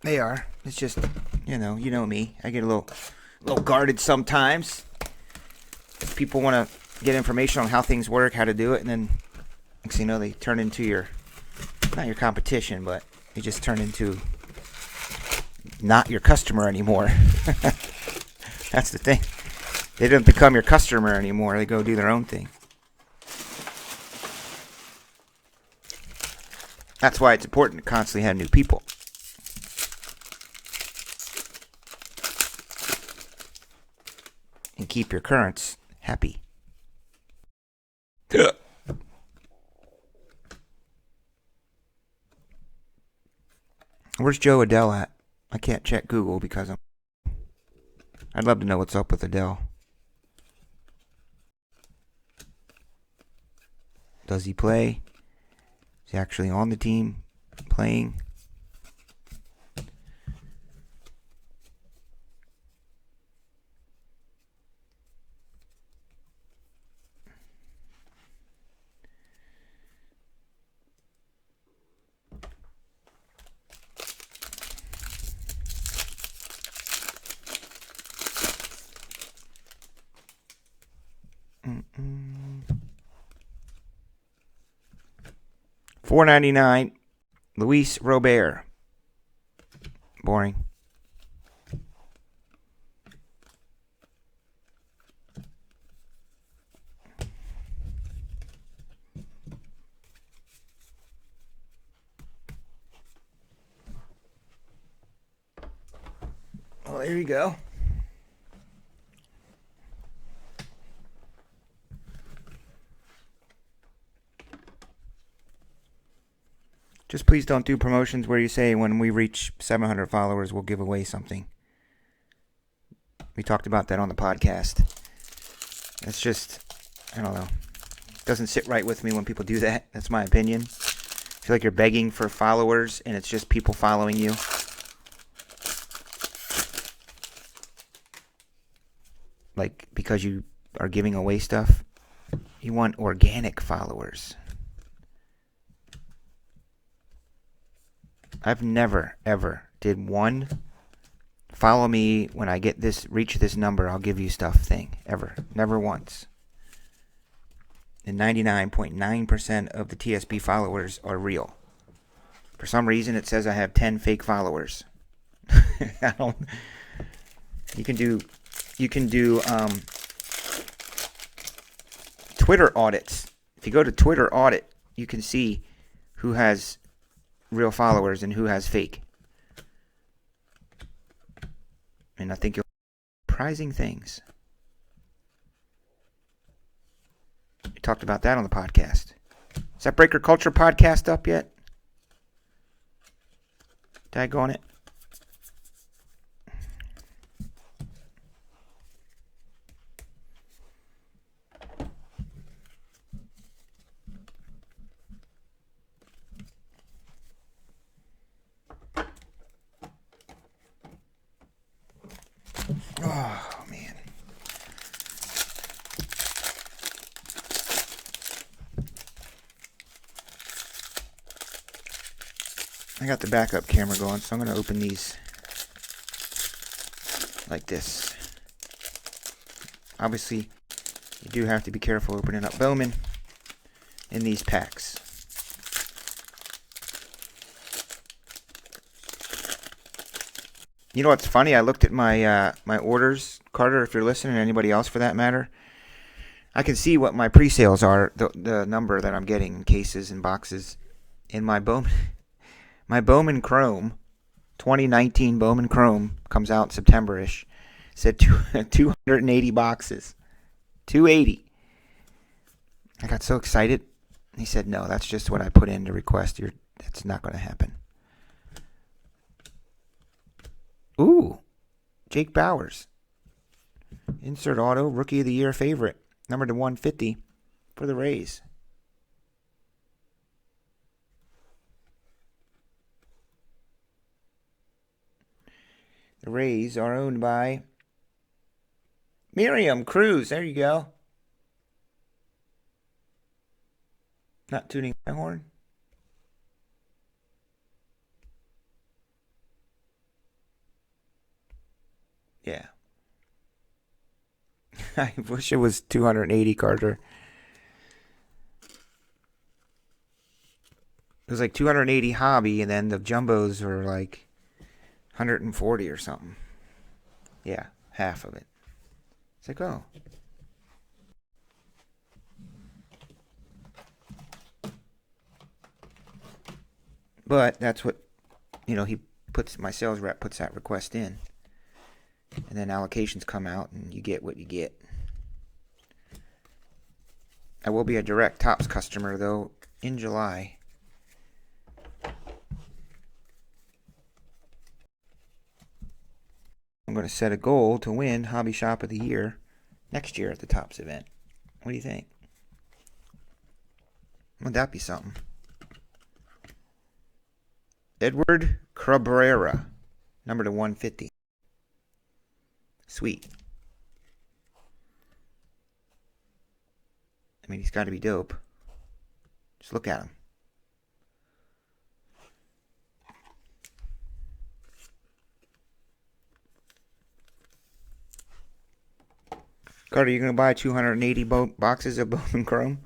They are. It's just, you know me. I get a little guarded sometimes. People want to get information on how things work, how to do it, and then next thing you know, they turn into not your competition, but they just turn into not your customer anymore. That's the thing. They don't become your customer anymore. They go do their own thing. That's why it's important to constantly have new people. And keep your currents happy. Where's Joe Adele at? I can't check Google because I'd love to know what's up with Adele. Does he play? Is he actually on the team playing? $4.99. Luis Robert. Boring. Well, there you go. Just please don't do promotions where you say when we reach 700 followers, we'll give away something. We talked about that on the podcast. It's just, I don't know. It doesn't sit right with me when people do that. That's my opinion. I feel like you're begging for followers and it's just people following you. Like, because you are giving away stuff. You want organic followers. I've never, ever did one follow me when I reach this number, I'll give you stuff thing. Ever. Never once. And 99.9% of the TSP followers are real. For some reason, it says I have 10 fake followers. You can do Twitter audits. If you go to Twitter audit, you can see who has real followers and who has fake. And I think you'll surprising things. We talked about that on the podcast. Is that Breaker Culture podcast up yet? Tag on it. Oh, man. I got the backup camera going, so I'm going to open these like this. Obviously, you do have to be careful opening up Bowman in these packs. You know what's funny? I looked at my my orders, Carter, if you're listening, and anybody else for that matter. I can see what my pre-sales are, the number that I'm getting in cases and boxes. In my Bowman My Bowman Chrome, 2019 Bowman Chrome, comes out September-ish. Said 280 boxes. 280. I got so excited. He said, no, that's just what I put in to request. That's not going to happen. Ooh, Jake Bowers. Insert auto, Rookie of the Year favorite. Number to 150 for the Rays. The Rays are owned by Miriam Cruz. There you go. Not tuning my horn. Yeah. I wish it was 280, Carter. It was like 280 hobby, and then the jumbos were like 140 or something. Yeah, half of it. It's like, oh. But that's what, my sales rep puts that request in. And then allocations come out, and you get what you get. I will be a direct Topps customer, though, in July. I'm going to set a goal to win Hobby Shop of the Year next year at the Topps event. What do you think? Would that be something? Edward Cabrera, number to 150. Sweet. I mean, he's got to be dope. Just look at him. Carter, you going to buy 280 boxes of Bowman Chrome?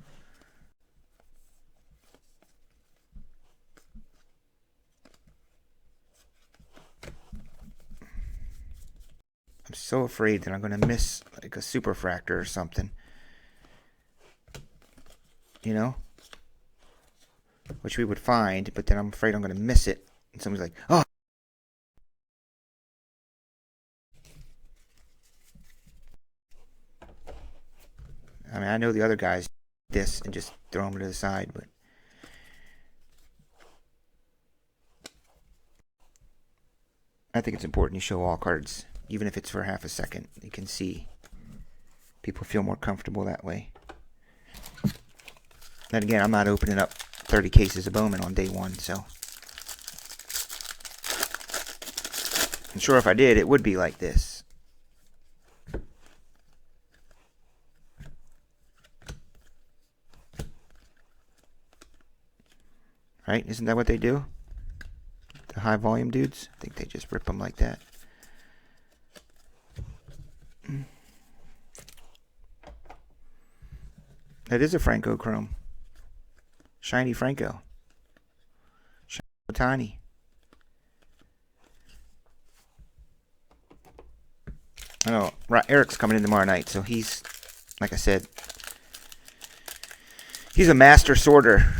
I'm so afraid that I'm going to miss like a superfractor or something. Which we would find, but then I'm afraid I'm going to miss it. And somebody's like, oh. I mean, I know the other guys do this and just throw them to the side, but I think it's important you show all cards, even if it's for half a second. You can see people feel more comfortable that way. Then again, I'm not opening up 30 cases of Bowman on day one, so I'm sure if I did, it would be like this. Right? Isn't that what they do? The high volume dudes? I think they just rip them like that. That is a Franco Chrome. Shiny Franco. Shiny Otani. I know Eric's coming in tomorrow night, so he's, like I said, he's a master sorter.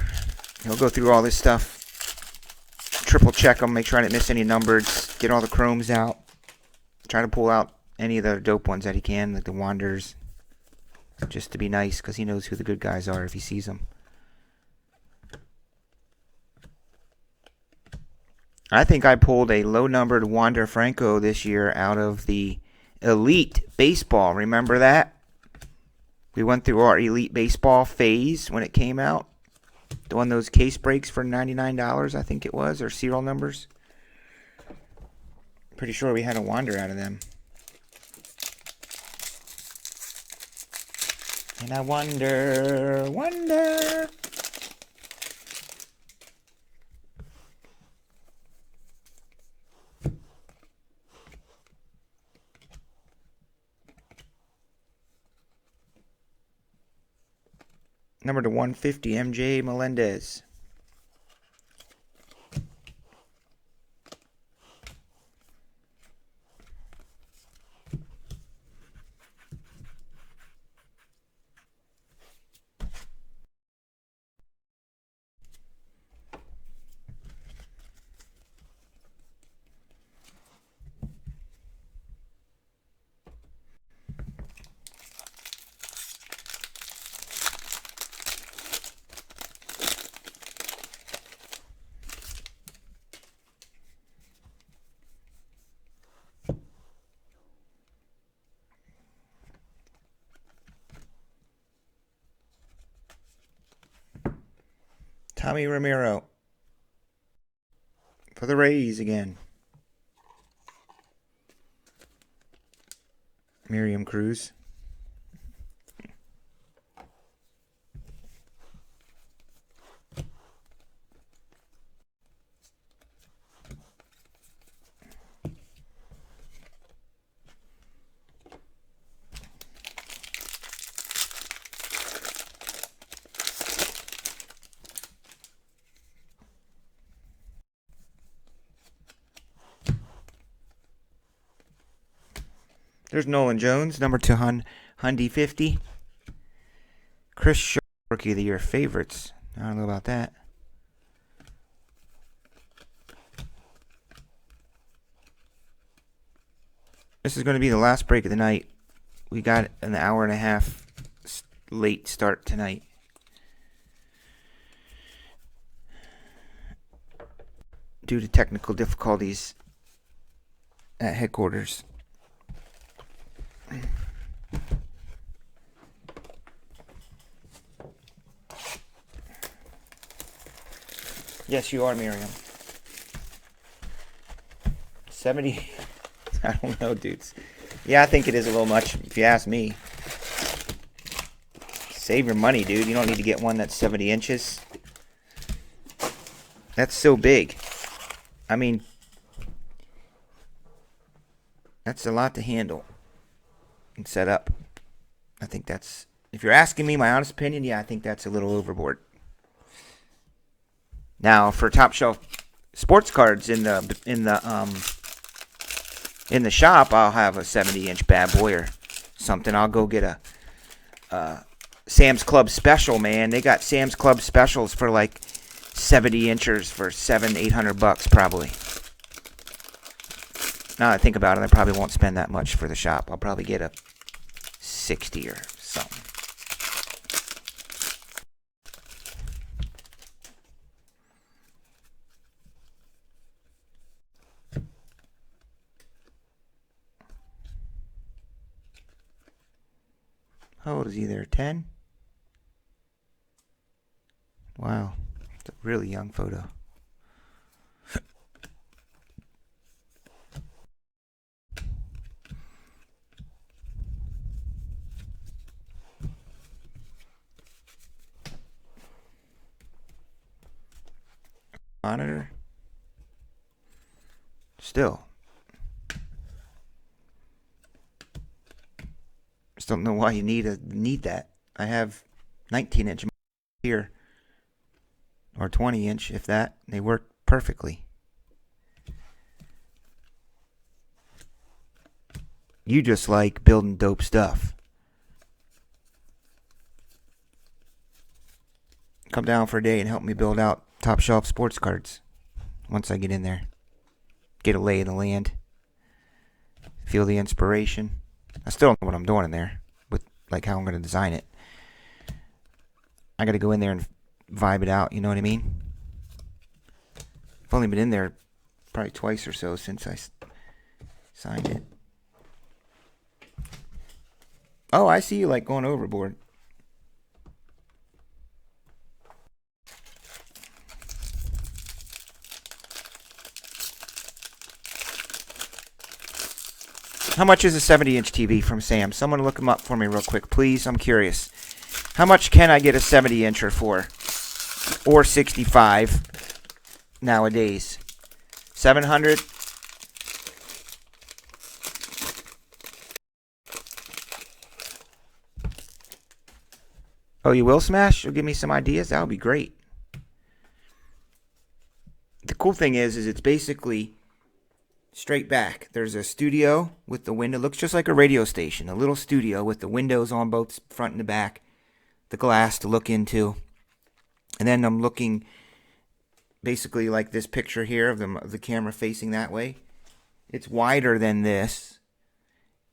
He'll go through all this stuff, triple check them, make sure I didn't miss any numbers, get all the chromes out, try to pull out any of the dope ones that he can, like the Wanderers, just to be nice, because he knows who the good guys are if he sees them. I think I pulled a low-numbered Wander Franco this year out of the Elite Baseball. Remember that? We went through our Elite Baseball phase when it came out. The one those case breaks for $99, I think it was, or serial numbers. Pretty sure we had a Wander out of them. And I wonder. Number to 150, MJ Melendez. Tommy Romero for the Rays again. Miriam Cruz. There's Nolan Jones, number 2, Hundy 50. Chris Shaw, Rookie of the Year favorites. I don't know about that. This is going to be the last break of the night. We got an hour and a half late start tonight. Due to technical difficulties at headquarters. Yes, you are, Miriam. 70. I don't know, dudes. Yeah, I think it is a little much, if you ask me. Save your money, dude. You don't need to get one that's 70 inches. That's so big. I mean, that's a lot to handle and set up. I think that's, if you're asking me my honest opinion, yeah, I think that's a little overboard. Now, for top shelf sports cards in the shop, I'll have a 70-inch bad boy or something. I'll go get a Sam's Club special, man. They got Sam's Club specials for like 70 inchers for $700-800 probably. Now that I think about it, I probably won't spend that much for the shop. I'll probably get a 60 or something. How old is he there? 10? Wow. It's a really young photo. Monitor. Still. Just don't know why you need that. I have 19-inch here. Or 20-inch, if that. They work perfectly. You just like building dope stuff. Come down for a day and help me build out top shelf sports cards. Once I get in there. Get a lay of the land. Feel the inspiration. I still don't know what I'm doing in there. With like how I'm going to design it. I got to go in there and vibe it out, you know what I mean? I've only been in there probably twice or so since I signed it. Oh, I see you like going overboard. How much is a 70-inch TV from Sam? Someone look them up for me real quick, please. I'm curious. How much can I get a 70-incher for? Or 65 nowadays? 700? Oh, you will, Smash? You'll give me some ideas? That would be great. The cool thing is it's basically straight back. There's a studio with the window. It looks just like a radio station. A little studio with the windows on both front and the back. The glass to look into. And then I'm looking basically like this picture here of the camera facing that way. It's wider than this,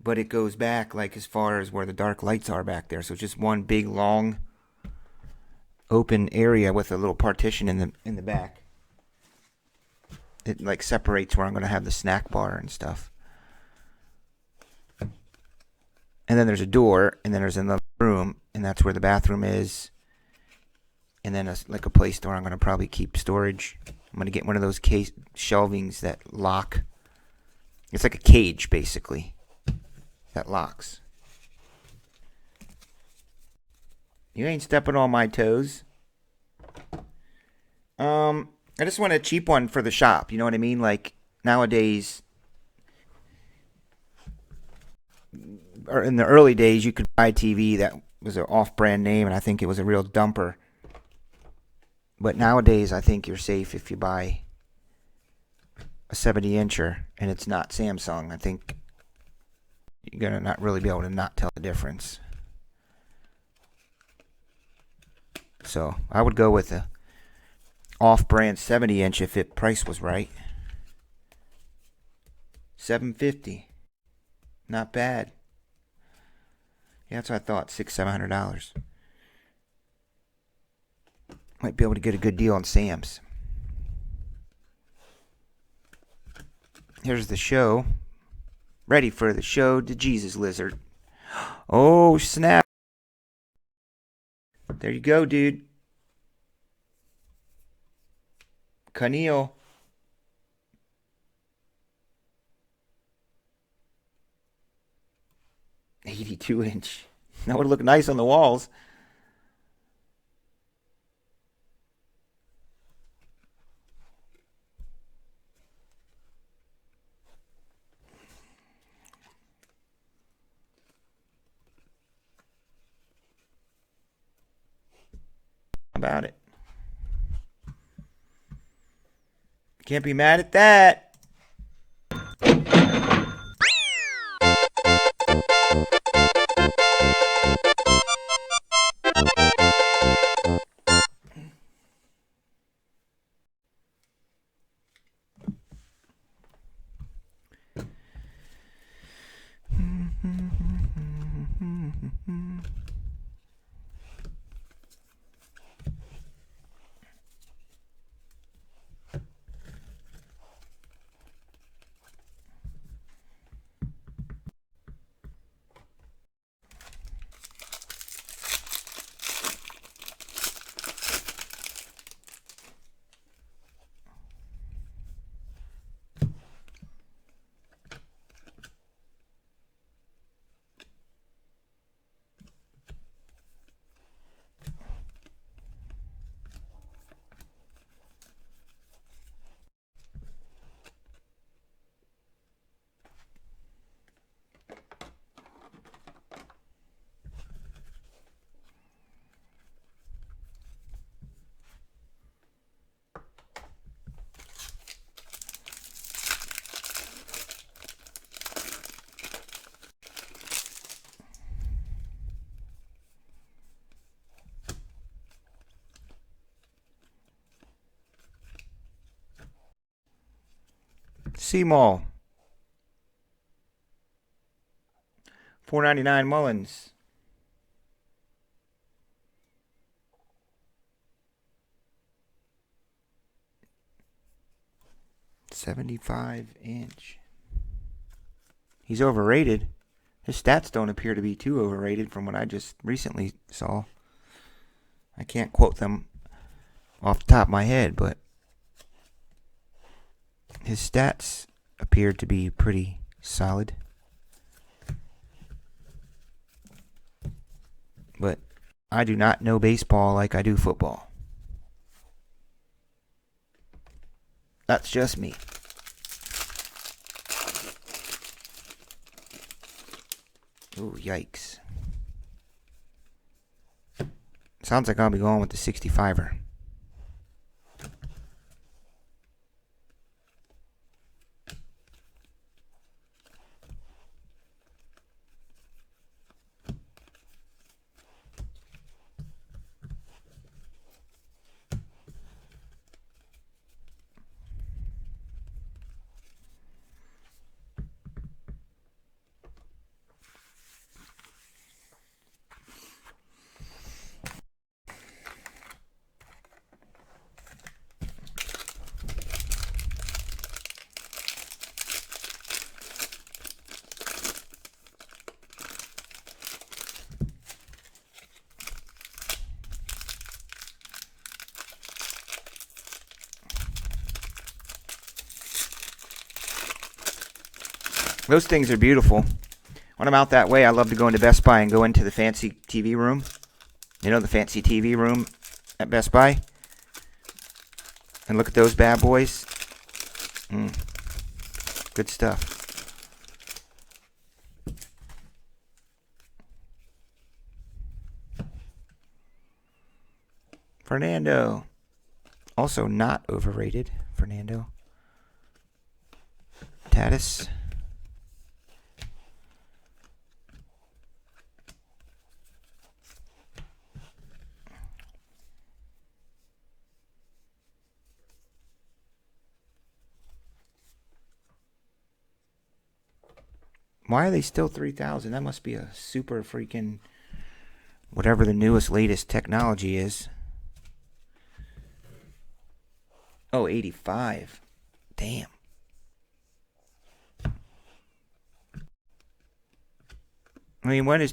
but it goes back like as far as where the dark lights are back there. So it's just one big long open area with a little partition in the back. It like separates where I'm going to have the snack bar and stuff. And then there's a door, and then there's another room, and that's where the bathroom is. and then like a place where I'm going to probably keep storage. I'm going to get one of those case shelvings that lock. It's like a cage, basically, that locks. You ain't stepping on my toes. I just want a cheap one for the shop. You know what I mean? Like nowadays, or in the early days, you could buy a TV that was an off-brand name, and I think it was a real dumper. But nowadays, I think you're safe if you buy a 70-incher and it's not Samsung. I think you're going to not really be able to not tell the difference. So I would go with a off-brand 70-inch if it price was right. $750, not bad. Yeah, that's what I thought. $600-700. Might be able to get a good deal on Sam's. Here's the show. Ready for the show, the Jesus Lizard. Oh, snap. There you go, dude. Keneal. $82-inch. That would look nice on the walls. About it. Can't be mad at that. C-Mall. $4.99 Mullins. 75-inch. He's overrated. His stats don't appear to be too overrated from what I just recently saw. I can't quote them off the top of my head, but his stats appeared to be pretty solid. But I do not know baseball like I do football. That's just me. Ooh, yikes. Sounds like I'll be going with the 65er. Those things are beautiful. When I'm out that way, I love to go into Best Buy and go into the fancy TV room. You know, the fancy TV room at Best Buy. And look at those bad boys. Good stuff. Fernando. Also not overrated, Fernando. Tatis. Why are they still 3,000? That must be a super freaking whatever the newest, latest technology is. Oh, 85. Damn. I mean, when is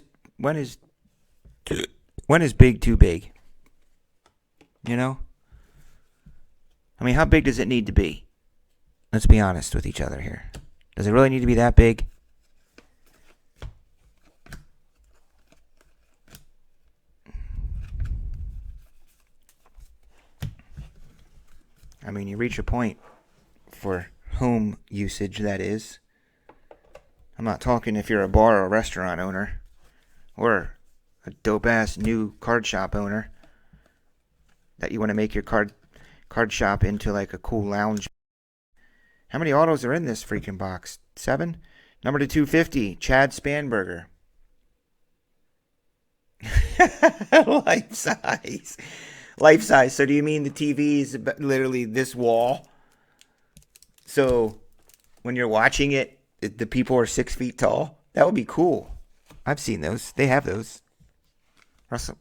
big too big? You know? I mean, how big does it need to be? Let's be honest with each other here. Does it really need to be that big? I mean, you reach a point for home usage, that is. I'm not talking if you're a bar or restaurant owner or a dope-ass new card shop owner that you want to make your card shop into like a cool lounge. How many autos are in this freaking box? 7? Number to 250, Chad Spanberger. Life size. Life size. So do you mean the TV is literally this wall? So when you're watching it, the people are 6 feet tall? That would be cool. I've seen those. They have those. Russell.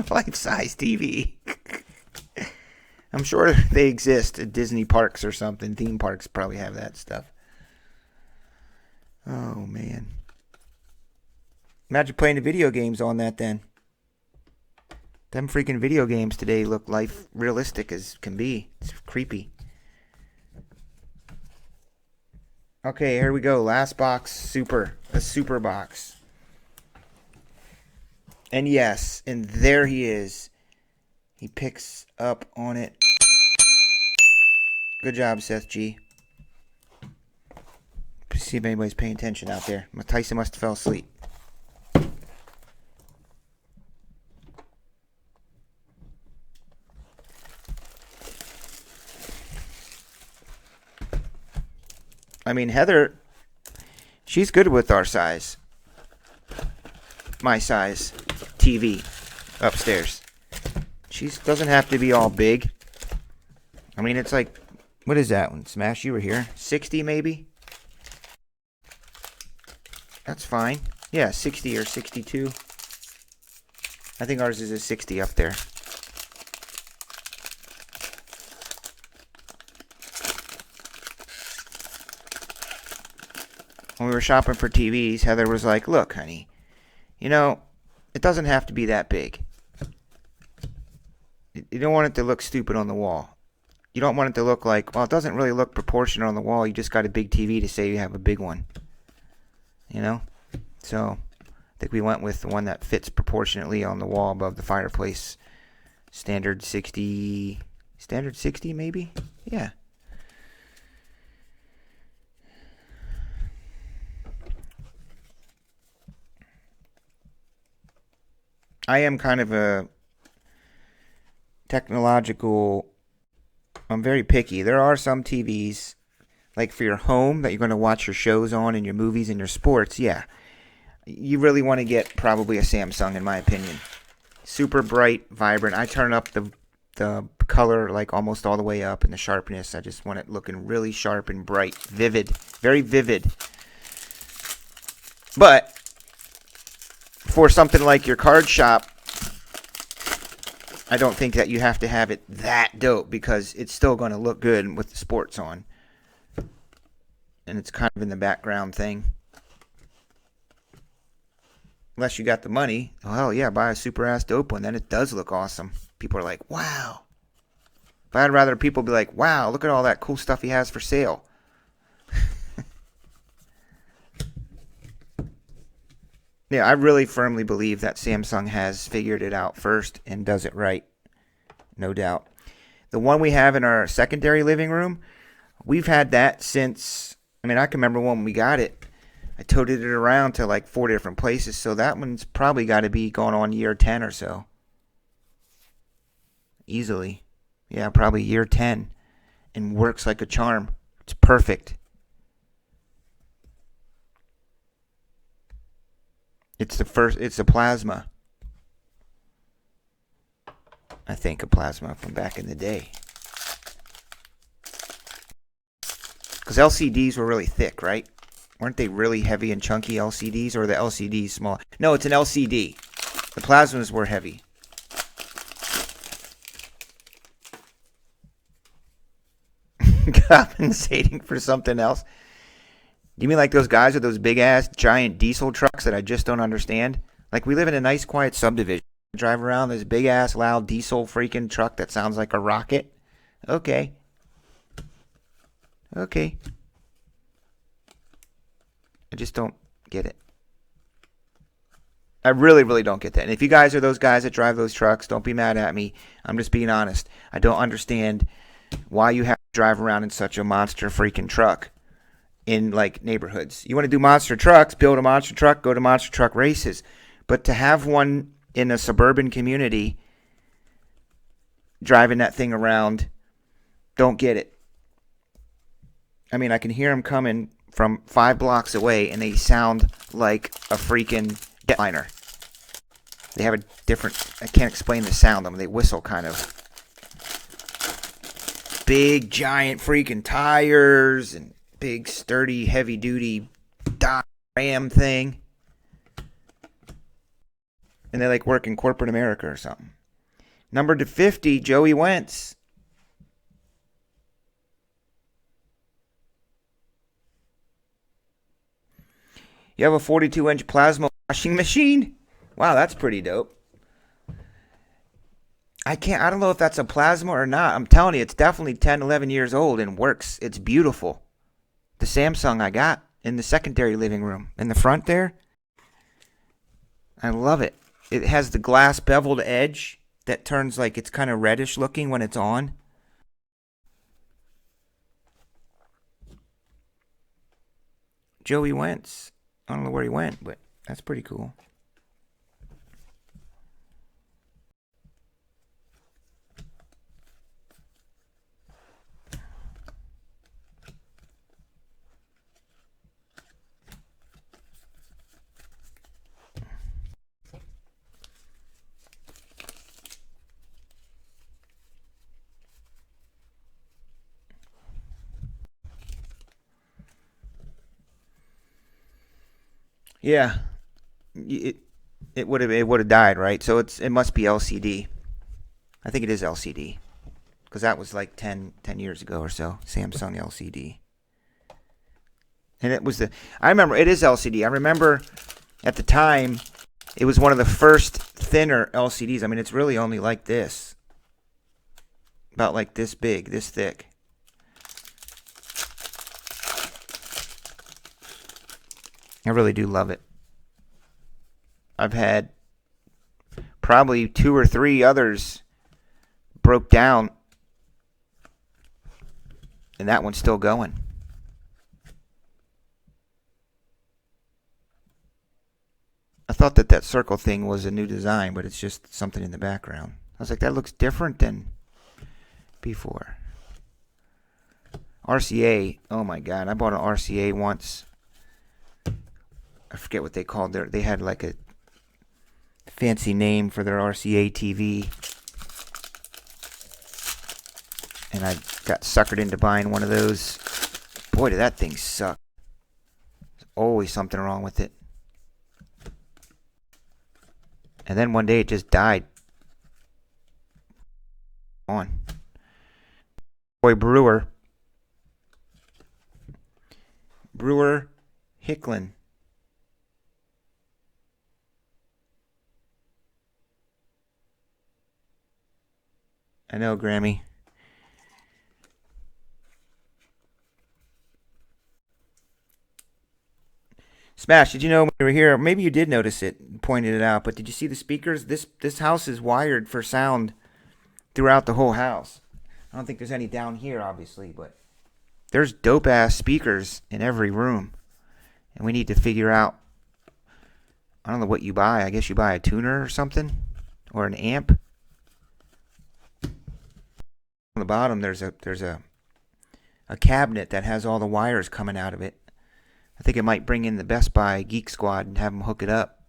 Life size TV. I'm sure they exist at Disney parks or something. Theme parks probably have that stuff. Oh, man. Imagine playing the video games on that then. Them freaking video games today look life realistic as can be. It's creepy. Okay, here we go. Last box, super. A super box. And yes, and there he is. He picks up on it. Good job, Seth G. See if anybody's paying attention out there. Tyson must have fell asleep. I mean, Heather, she's good with our size. My size. TV. Upstairs. She doesn't have to be all big. I mean, it's like, what is that one? Smash, you were here. 60 maybe? That's fine. Yeah, 60 or 62. I think ours is a 60 up there. When we were shopping for TVs, Heather was like, look, honey, you know, it doesn't have to be that big. You don't want it to look stupid on the wall. You don't want it to look like, well, it doesn't really look proportional on the wall. You just got a big TV to say you have a big one. You know? So, I think we went with the one that fits proportionately on the wall above the fireplace. Standard 60 maybe? Yeah. I am kind of a technological, I'm very picky. There are some TVs, like for your home, that you're going to watch your shows on and your movies and your sports. Yeah. You really want to get probably a Samsung, in my opinion. Super bright, vibrant. I turn up the color like almost all the way up, and the sharpness. I just want it looking really sharp and bright. Vivid. Very vivid. But for something like your card shop, I don't think that you have to have it that dope, because it's still going to look good with the sports on. And it's kind of in the background thing. Unless you got the money. Oh, hell yeah, buy a super ass dope one. Then it does look awesome. People are like, wow. But I'd rather people be like, wow, look at all that cool stuff he has for sale. Yeah, I really firmly believe that Samsung has figured it out first and does it right. No doubt. The one we have in our secondary living room, we've had that since, I mean, I can remember when we got it. I toted it around to like 4 different places, so that one's probably got to be going on year 10 or so. Easily. Yeah, probably year 10. And works like a charm. It's perfect. It's a plasma. I think a plasma from back in the day. Because LCDs were really thick, right? Weren't they really heavy and chunky LCDs, or the LCDs small? No, it's an LCD. The plasmas were heavy. Compensating for something else. You mean like those guys with those big ass giant diesel trucks that I just don't understand? Like, we live in a nice quiet subdivision. Drive around this big ass loud diesel freaking truck that sounds like a rocket. Okay. Okay. I just don't get it. I really, really don't get that. And if you guys are those guys that drive those trucks, don't be mad at me. I'm just being honest. I don't understand why you have to drive around in such a monster freaking truck in like neighborhoods. You want to do monster trucks, build a monster truck, go to monster truck races. But to have one in a suburban community driving that thing around, don't get it. I mean, I can hear them coming from 5 blocks away, and they sound like a freaking jetliner. They have a different, I can't explain the sound of them. They whistle kind of. Big, giant freaking tires and big, sturdy, heavy-duty Ram thing. And they like work in corporate America or something. Number 50, Joey Wentz. You have a 42-inch plasma washing machine? Wow, that's pretty dope. I don't know if that's a plasma or not. I'm telling you, it's definitely 10, 11 years old and works. It's beautiful. The Samsung I got in the secondary living room. In the front there. I love it. It has the glass beveled edge that turns like it's kind of reddish looking when it's on. Joey Wentz. I don't know where he went, but that's pretty cool. Yeah, it would have died, right? So it must be LCD. I think it is LCD because that was like 10 years ago or so. Samsung LCD, and I remember it is LCD. I remember at the time it was one of the first thinner LCDs. I mean, it's really only like this, about like this big, this thick. I really do love it. I've had probably 2 or 3 others broke down, and that one's still going. I thought that circle thing was a new design, but it's just something in the background. I was like, that looks different than before. RCA, oh my God, I bought an RCA once. I forget what they called they had like a fancy name for their RCA TV. And I got suckered into buying one of those. Boy, did that thing suck. There's always something wrong with it. And then one day it just died. On. Boy, Brewer Hicklin. I know, Grammy. Smash, did you know when you were here? Maybe you did notice it, and pointed it out. But did you see the speakers? This house is wired for sound throughout the whole house. I don't think there's any down here, obviously, but there's dope ass speakers in every room, and we need to figure out. I don't know what you buy. I guess you buy a tuner or something, or an amp. On the bottom, there's a cabinet that has all the wires coming out of it. I think it might bring in the Best Buy Geek Squad and have them hook it up.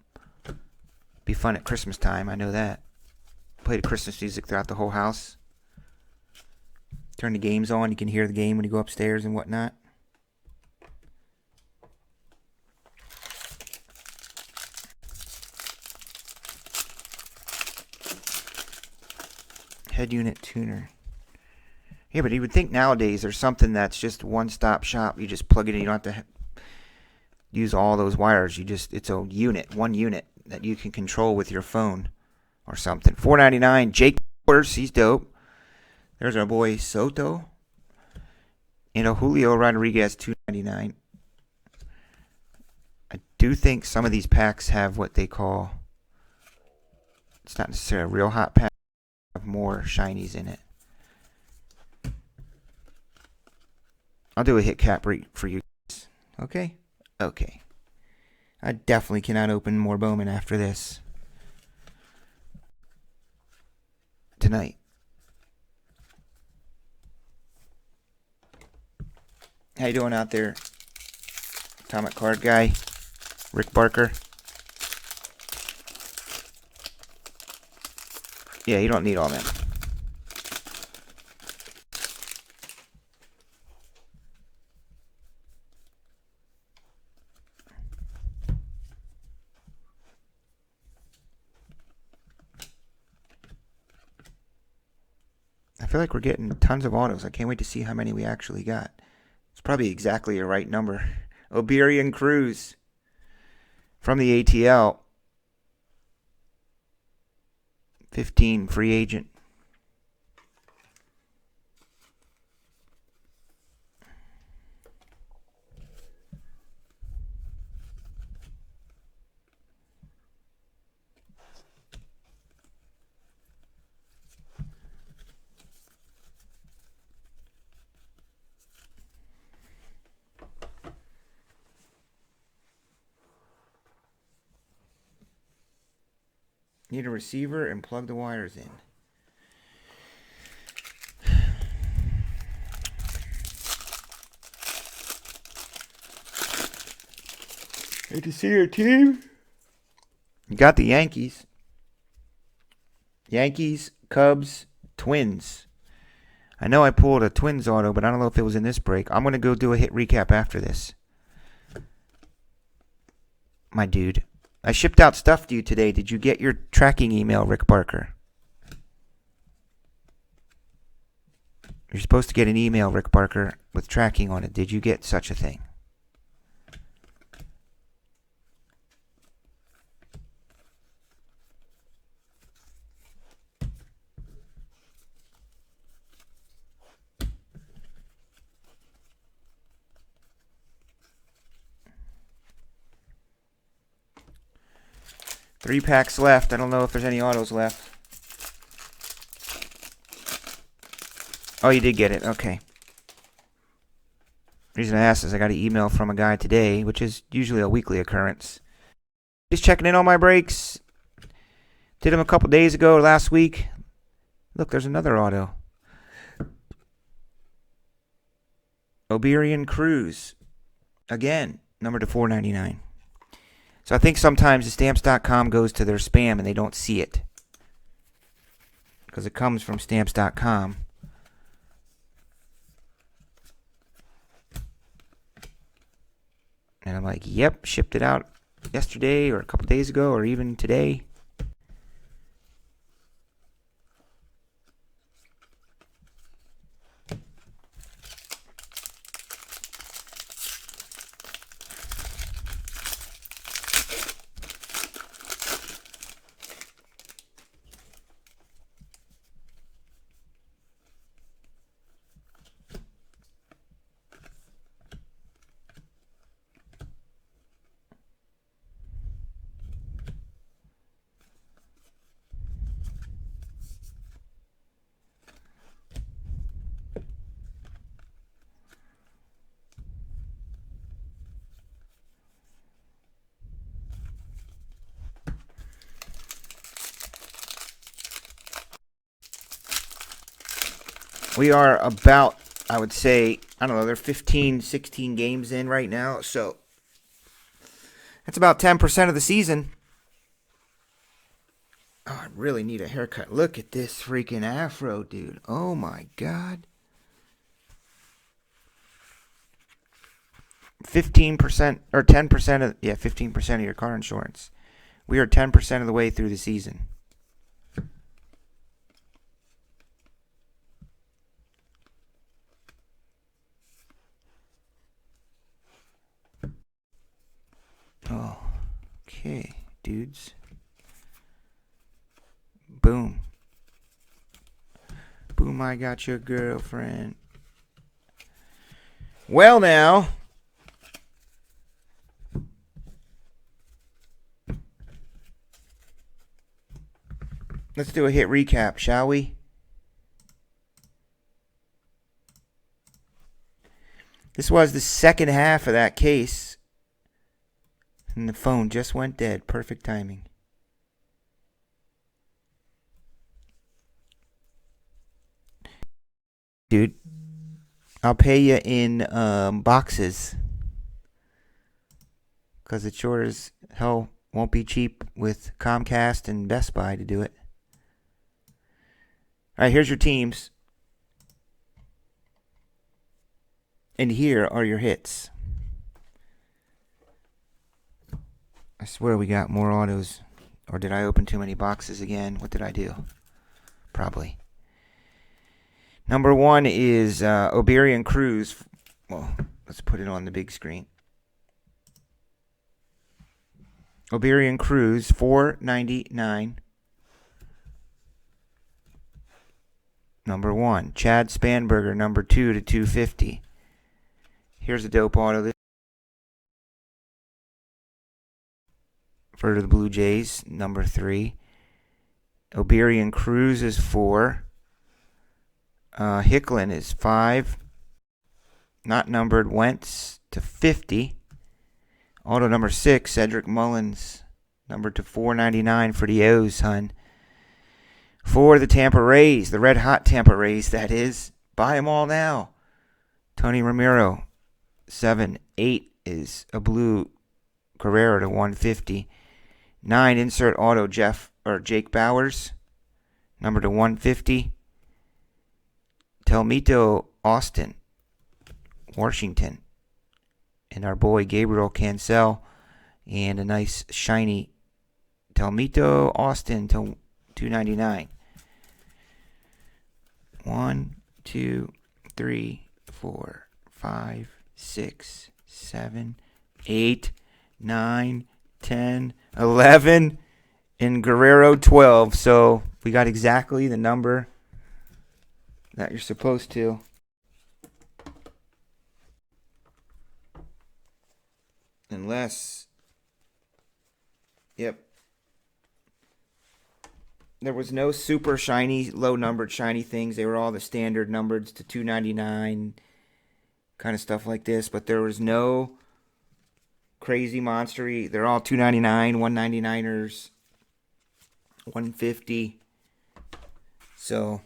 Be fun at Christmas time, I know that. Play the Christmas music throughout the whole house. Turn the games on, you can hear the game when you go upstairs and whatnot. Head unit tuner. Yeah, but you would think nowadays there's something that's just one-stop shop. You just plug it in, you don't have to use all those wires. It's a unit, one unit that you can control with your phone or something. $4.99. Jake Powers, he's dope. There's our boy Soto. And a Julio Rodriguez, $2.99. I do think some of these packs have what they call, it's not necessarily a real hot pack, have more shinies in it. I'll do a hit cap rate for you guys. Okay? Okay. I definitely cannot open more Bowman after this. Tonight. How you doing out there, Atomic Card Guy? Rick Barker? Yeah, you don't need all them. I feel like we're getting tons of autos. I can't wait to see how many we actually got. It's probably exactly a right number. Oberian Cruz from the ATL. 15 free agent. Need a receiver and plug the wires in. Hate to see your team. You got the Yankees. Yankees, Cubs, Twins. I know I pulled a Twins auto, but I don't know if it was in this break. I'm going to go do a hit recap after this. My dude. I shipped out stuff to you today. Did you get your tracking email, Rick Barker? You're supposed to get an email, Rick Barker, with tracking on it. Did you get such a thing? Three packs left. I don't know if there's any autos left. Oh, you did get it. Okay. Reason I asked is I got an email from a guy today, which is usually a weekly occurrence. He's checking in on my breaks. Did him a couple days ago, last week. Look, there's another auto. Oberian Cruz. Again, number to $4.99. So I think sometimes the Stamps.com goes to their spam and they don't see it. Because it comes from Stamps.com. And I'm like, yep, shipped it out yesterday or a couple days ago or even today. We are about, I would say, I don't know, they're 15, 16 games in right now. So that's about 10% of the season. Oh, I really need a haircut. Look at this freaking afro, dude. Oh, my God. 15% or 10% of, 15% of your car insurance. We are 10% of the way through the season. Oh, okay, dudes. Boom. Boom, I got your girlfriend. Well, now. Let's do a hit recap, shall we? This was the second half of that case. And the phone just went dead. Perfect timing. Dude, I'll pay you in boxes. Because it sure as hell won't be cheap with Comcast and Best Buy to do it. All right, here's your teams. And here are your hits. I swear we got more autos. Or did I open too many boxes again? What did I do? Probably. Number 1 is Oberian Cruz. Well, let's put it on the big screen. Oberian Cruz, $4.99. Number 1. Chad Spanberger, number 2 to $2.50. Here's a dope auto. For the Blue Jays, number 3. Oberian Cruz is 4. Hicklin is 5. Not numbered, Wentz to 50. Auto number 6, Cedric Mullins, numbered to $4.99 for the O's, hun. For the Tampa Rays, the red hot Tampa Rays, that is. Buy them all now. Tony Romero, 7. 8 is a blue Guerrero to $150. 9, insert auto Jake Bowers, number to $150. Telmito Austin, Washington. And our boy Gabriel Cancel. And a nice shiny Telmito Austin to $2.99. 1, 2, 3, 4, 5, 6, 7, 8, 9, 10, 11, and Guerrero 12. So we got exactly the number that you're supposed to. Unless, yep. There was no super shiny, low numbered shiny things. They were all the standard numbered to $2.99, kind of stuff like this. But there was no crazy monstery. They're all $2.99, $1.99ers, $1.50. So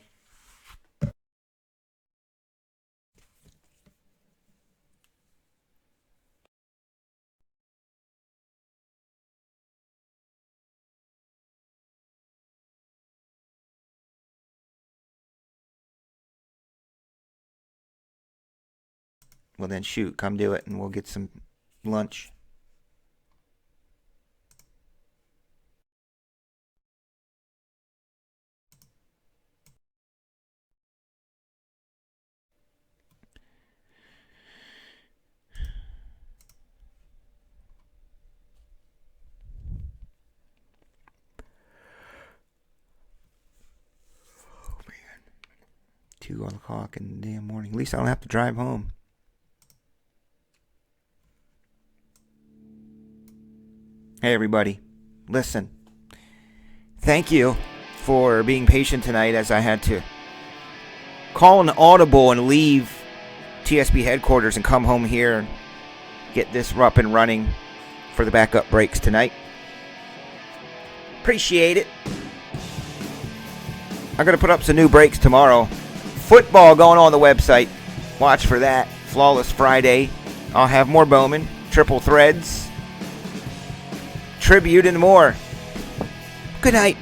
well, then shoot, come do it and we'll get some lunch. Oh, man. 2:00 in the damn morning. At least I don't have to drive home. Hey, everybody. Listen. Thank you for being patient tonight as I had to call an audible and leave TSB headquarters and come home here and get this up and running for the backup breaks tonight. Appreciate it. I'm going to put up some new breaks tomorrow football going on the website. Watch for that. Flawless Friday. I'll have more Bowman, triple threads, tribute, and more. Good night.